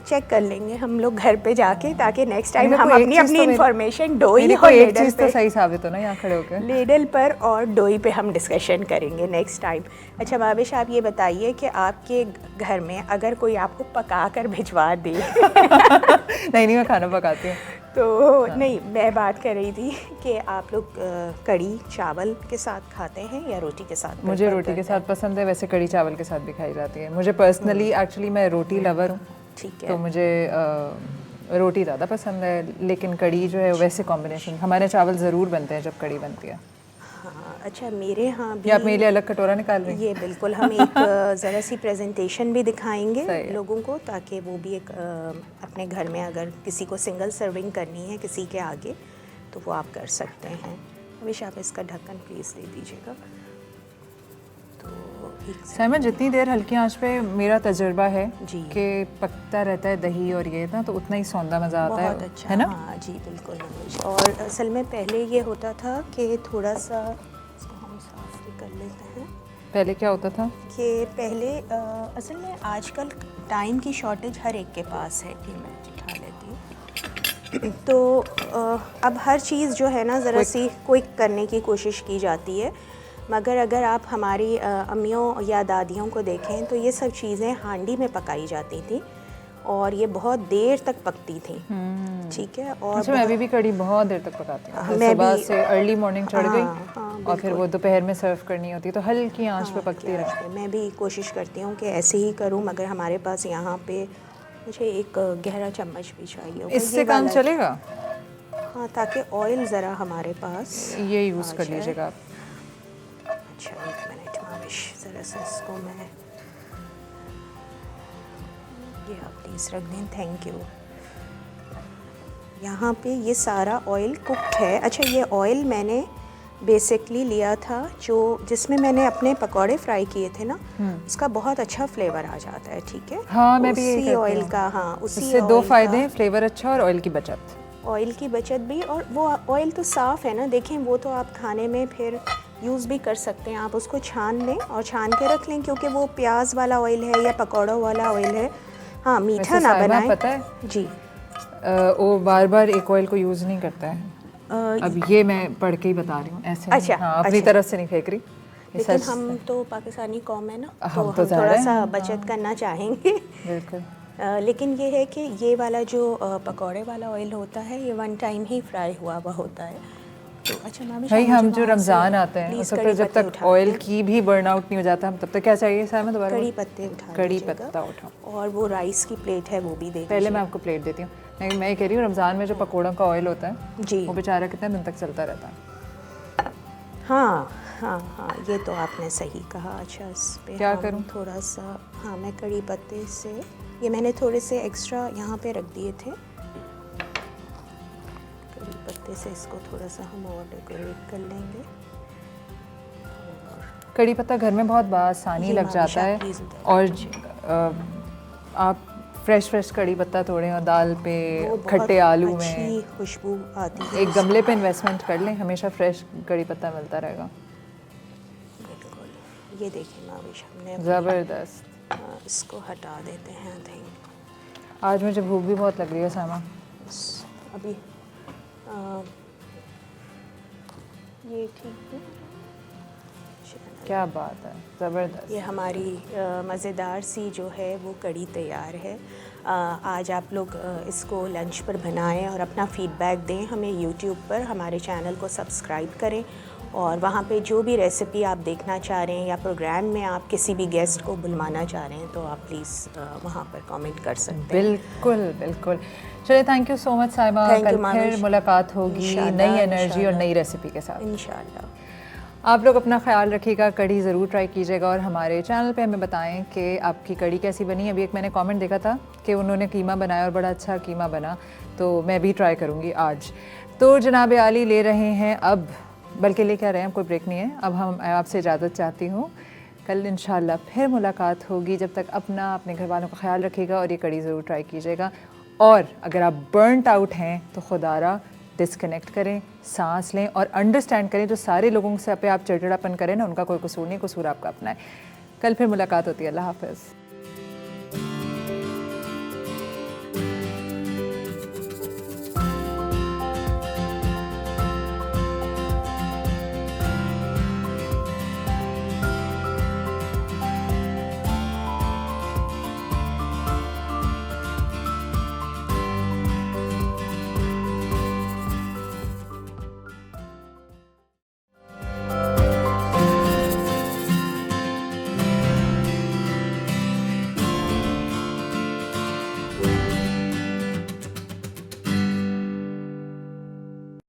Speaker 2: चेक कर लेंगे हम लोग घर पे जाके, ताकि नेक्स्ट टाइम हम अपनी इन्फॉर्मेशन डोई और
Speaker 1: एक
Speaker 2: लेडल
Speaker 1: चीज़ तो
Speaker 2: पे,
Speaker 1: सही साबित हो ना यहाँ खड़े होकर,
Speaker 2: लेडल पर और डोई पे हम डिस्कशन करेंगे नेक्स्ट टाइम। अच्छा भाविश, आप ये बताइए कि आपके घर में अगर कोई आपको पका कर भिजवा दे
Speaker 1: नहीं मैं खाना पकाती हूँ
Speaker 2: तो नहीं, मैं बात कर रही थी कि आप लोग कड़ी चावल के साथ खाते हैं या रोटी के साथ?
Speaker 1: मुझे रोटी के साथ पसंद है, वैसे कड़ी चावल के साथ भी खाई जाती है। मुझे पर्सनली एक्चुअली मैं रोटी लवर हूँ,
Speaker 2: ठीक है।
Speaker 1: तो मुझे रोटी ज़्यादा पसंद है, लेकिन कड़ी जो है वैसे कॉम्बिनेशन हमारे चावल ज़रूर बनते हैं जब कड़ी बनती है।
Speaker 2: हाँ, अच्छा मेरे यहाँ भी।
Speaker 1: ये आप मेरे लिए अलग कटोरा निकाल रही हैं?
Speaker 2: ये बिल्कुल, हम एक ज़रा सी प्रेजेंटेशन भी दिखाएंगे लोगों को, ताकि वो भी एक अपने घर में अगर किसी को सिंगल सर्विंग करनी है किसी के आगे तो वो आप कर सकते हैं। हमेशा आप इसका ढक्कन प्लीज़ दे दीजिएगा।
Speaker 1: साइमा, जितनी देर हल्की आंच पे मेरा तजुर्बा है
Speaker 2: जी
Speaker 1: कि पकता रहता है दही और ये ना, तो उतना ही सौंदा मज़ा आता है।
Speaker 2: बहुत अच्छा
Speaker 1: है ना?
Speaker 2: हाँ जी बिल्कुल। और असल में पहले ये होता था कि थोड़ा सा इसको हम साफ भी कर लेते हैं।
Speaker 1: पहले क्या होता था
Speaker 2: कि पहले असल में आजकल टाइम की शॉर्टेज हर एक के पास है कि मैं उठा लेती हूँ तो अब हर चीज़ जो है ना ज़रा सी क्विक करने की कोशिश की जाती है, मगर अगर आप हमारी अम्मियों या दादियों को देखें तो ये सब चीज़ें हांडी में पकाई जाती थी और ये बहुत देर तक पकती थी। ठीक है। और
Speaker 1: अच्छा, मैं भी कड़ी बहुत देर तक पकाती हूँ।
Speaker 2: मैं
Speaker 1: सुबह
Speaker 2: भी
Speaker 1: से अर्ली मॉर्निंग चढ़ गई और फिर वो दोपहर में सर्व करनी होती है तो हल्की आंच पे पकती रहती है।
Speaker 2: मैं भी कोशिश करती हूँ कि ऐसे ही करूँ, मगर हमारे पास यहाँ पे मुझे एक गहरा चम्मच भी चाहिए।
Speaker 1: इससे काम चलेगा?
Speaker 2: हाँ, ताकि ऑयल ज़रा हमारे पास
Speaker 1: ये यूज़ कर लीजिएगा आप।
Speaker 2: अच्छा, एक मिनट माविश, ज़रा सा इसको मैं ये आप प्लीज़ रख दें, थैंक यू। यहाँ पे ये सारा ऑयल कुक्ड है। अच्छा, ये ऑयल मैंने बेसिकली लिया था जिसमें मैंने अपने पकौड़े फ्राई किए थे ना, उसका बहुत अच्छा फ्लेवर आ जाता है। ठीक है,
Speaker 1: हाँ, मैं भी यही
Speaker 2: उसी
Speaker 1: करती
Speaker 2: ऑयल
Speaker 1: हूँ।
Speaker 2: का, हाँ उसी
Speaker 1: इससे दो
Speaker 2: ऑयल
Speaker 1: फायदे
Speaker 2: का-
Speaker 1: हैं, फ्लेवर अच्छा और ऑयल की बचत।
Speaker 2: ऑयल की बचत भी, और वो ऑयल तो साफ़ है ना, देखें वो तो आप खाने में फिर यूज़ भी कर सकते हैं। आप उसको छान लें और छान के रख लें, क्योंकि वो प्याज वाला ऑयल है या पकौड़ों वाला ऑयल है। हाँ, मीठा
Speaker 1: वैसे
Speaker 2: ना
Speaker 1: साहिबा,
Speaker 2: बनाएं।
Speaker 1: पता है
Speaker 2: जी,
Speaker 1: वो बार बार एक ऑयल को यूज़ नहीं करता है। अब ये मैं पढ़ के ही बता रही हूँ, ऐसे नहीं।
Speaker 2: अच्छा,
Speaker 1: हाँ, अपनी
Speaker 2: अच्छा।
Speaker 1: तरफ से नहीं फेंक रही, ये
Speaker 2: लेकिन
Speaker 1: सच
Speaker 2: हम तो पाकिस्तानी कौम है ना, तो
Speaker 1: हम
Speaker 2: हम
Speaker 1: तो
Speaker 2: थोड़ा
Speaker 1: ज़ाहिर है,
Speaker 2: सा
Speaker 1: हाँ।
Speaker 2: बचत करना चाहेंगे।
Speaker 1: बिल्कुल।
Speaker 2: लेकिन ये है कि ये वाला जो पकौड़े वाला ऑयल होता है, ये वन टाइम ही फ्राई हुआ हुआ होता है। तो अच्छा मामी,
Speaker 1: भाई हम जो रमज़ान आते हैं उस वक्त जब तक ऑयल
Speaker 2: की
Speaker 1: की भी बर्न आउट नहीं हो जाता, हम तब तक क्या चाहिए साहब? दोबारा
Speaker 2: कड़ी
Speaker 1: बोलो।
Speaker 2: पत्ते उठा
Speaker 1: कड़ी
Speaker 2: लीजिएगा।
Speaker 1: पत्ता उठाओ।
Speaker 2: और वो राइस की प्लेट है वो भी दे
Speaker 1: पहले
Speaker 2: दीजिए।
Speaker 1: मैं आपको प्लेट देती हूँ। मैं ये कह रही हूँ, रमज़ान में जो पकौड़ों का ऑयल होता है
Speaker 2: जी,
Speaker 1: वो बेचारा कितने दिन तक चलता रहता है।
Speaker 2: हाँ हाँ हाँ, ये तो आपने सही कहा। अच्छा, इस पे
Speaker 1: क्या
Speaker 2: हम
Speaker 1: करूं?
Speaker 2: थोड़ा सा, हाँ मैं कड़ी पत्ते से, ये मैंने थोड़े से एक्स्ट्रा यहाँ पे रख दिए थे। कड़ी पत्ते से इसको थोड़ा सा हम और डेकोरेट कर लेंगे।
Speaker 1: कड़ी पत्ता घर में बहुत आसानी
Speaker 2: जी,
Speaker 1: लग
Speaker 2: मामी,
Speaker 1: जाता है।
Speaker 2: प्लीज़ उधर
Speaker 1: और आप फ्रेश कड़ी पत्ता तोड़ें और दाल पे,
Speaker 2: वो बहुत
Speaker 1: खट्टे आलू
Speaker 2: अच्छी
Speaker 1: में
Speaker 2: खुशबू आती है।
Speaker 1: एक गमले पे इन्वेस्टमेंट कर लें, हमेशा फ्रेश कड़ी पत्ता मिलता रहेगा।
Speaker 2: बिल्कुल, ये देखिए माविश, हमने
Speaker 1: ज़बरदस्त।
Speaker 2: इसको हटा देते हैं। आई थिंक
Speaker 1: आज मुझे भूख भी बहुत लग रही है सामा।
Speaker 2: अभी ये ठीक है।
Speaker 1: क्या बात है, ज़बरदस्त।
Speaker 2: ये हमारी मज़ेदार सी जो है वो कड़ी तैयार है। आज आप लोग इसको लंच पर बनाएं और अपना फ़ीडबैक दें हमें। यूट्यूब पर हमारे चैनल को सब्सक्राइब करें, और वहाँ पे जो भी रेसिपी आप देखना चाह रहे हैं या प्रोग्राम में आप किसी भी गेस्ट को बुलवाना चाह रहे हैं, तो आप प्लीज़ वहाँ पर कमेंट कर सकते हैं।
Speaker 1: बिल्कुल बिल्कुल। चलिए, थैंक यू सो मच साहिबा।
Speaker 2: Thank
Speaker 1: कल
Speaker 2: you, मामी।
Speaker 1: फिर मुलाकात होगी
Speaker 2: इंशाल्लाह,
Speaker 1: नई एनर्जी और
Speaker 2: इंशाल्लाह।
Speaker 1: नई रेसिपी के साथ।
Speaker 2: इंशाल्लाह।
Speaker 1: आप लोग अपना ख्याल रखिएगा, कड़ी ज़रूर ट्राई कीजिएगा और हमारे चैनल पे हमें बताएं कि आपकी कड़ी कैसी बनी। अभी एक मैंने कमेंट देखा था कि उन्होंने कीमा बनाया और बड़ा अच्छा कीमा बना, तो मैं भी ट्राई करूँगी आज। तो जनाब आली ले रहे हैं अब, बल्कि ले क्या रहे हैं, कोई ब्रेक नहीं है। अब हम आपसे इजाज़त चाहती हूँ, कल इंशाल्लाह फिर मुलाकात होगी। जब तक अपने घर वालों का ख्याल रखिएगा और ये कड़ी ज़रूर ट्राई कीजिएगा। और अगर आप बर्नट आउट हैं तो खुदारा डिस्कनेक्ट करें, सांस लें और अंडरस्टैंड करें जो सारे लोगों से आप चिड़चिड़ापन करें ना, उनका कोई कसूर नहीं, कसूर आपका अपना है। कल फिर मुलाकात होती है। अल्लाह हाफ़िज़।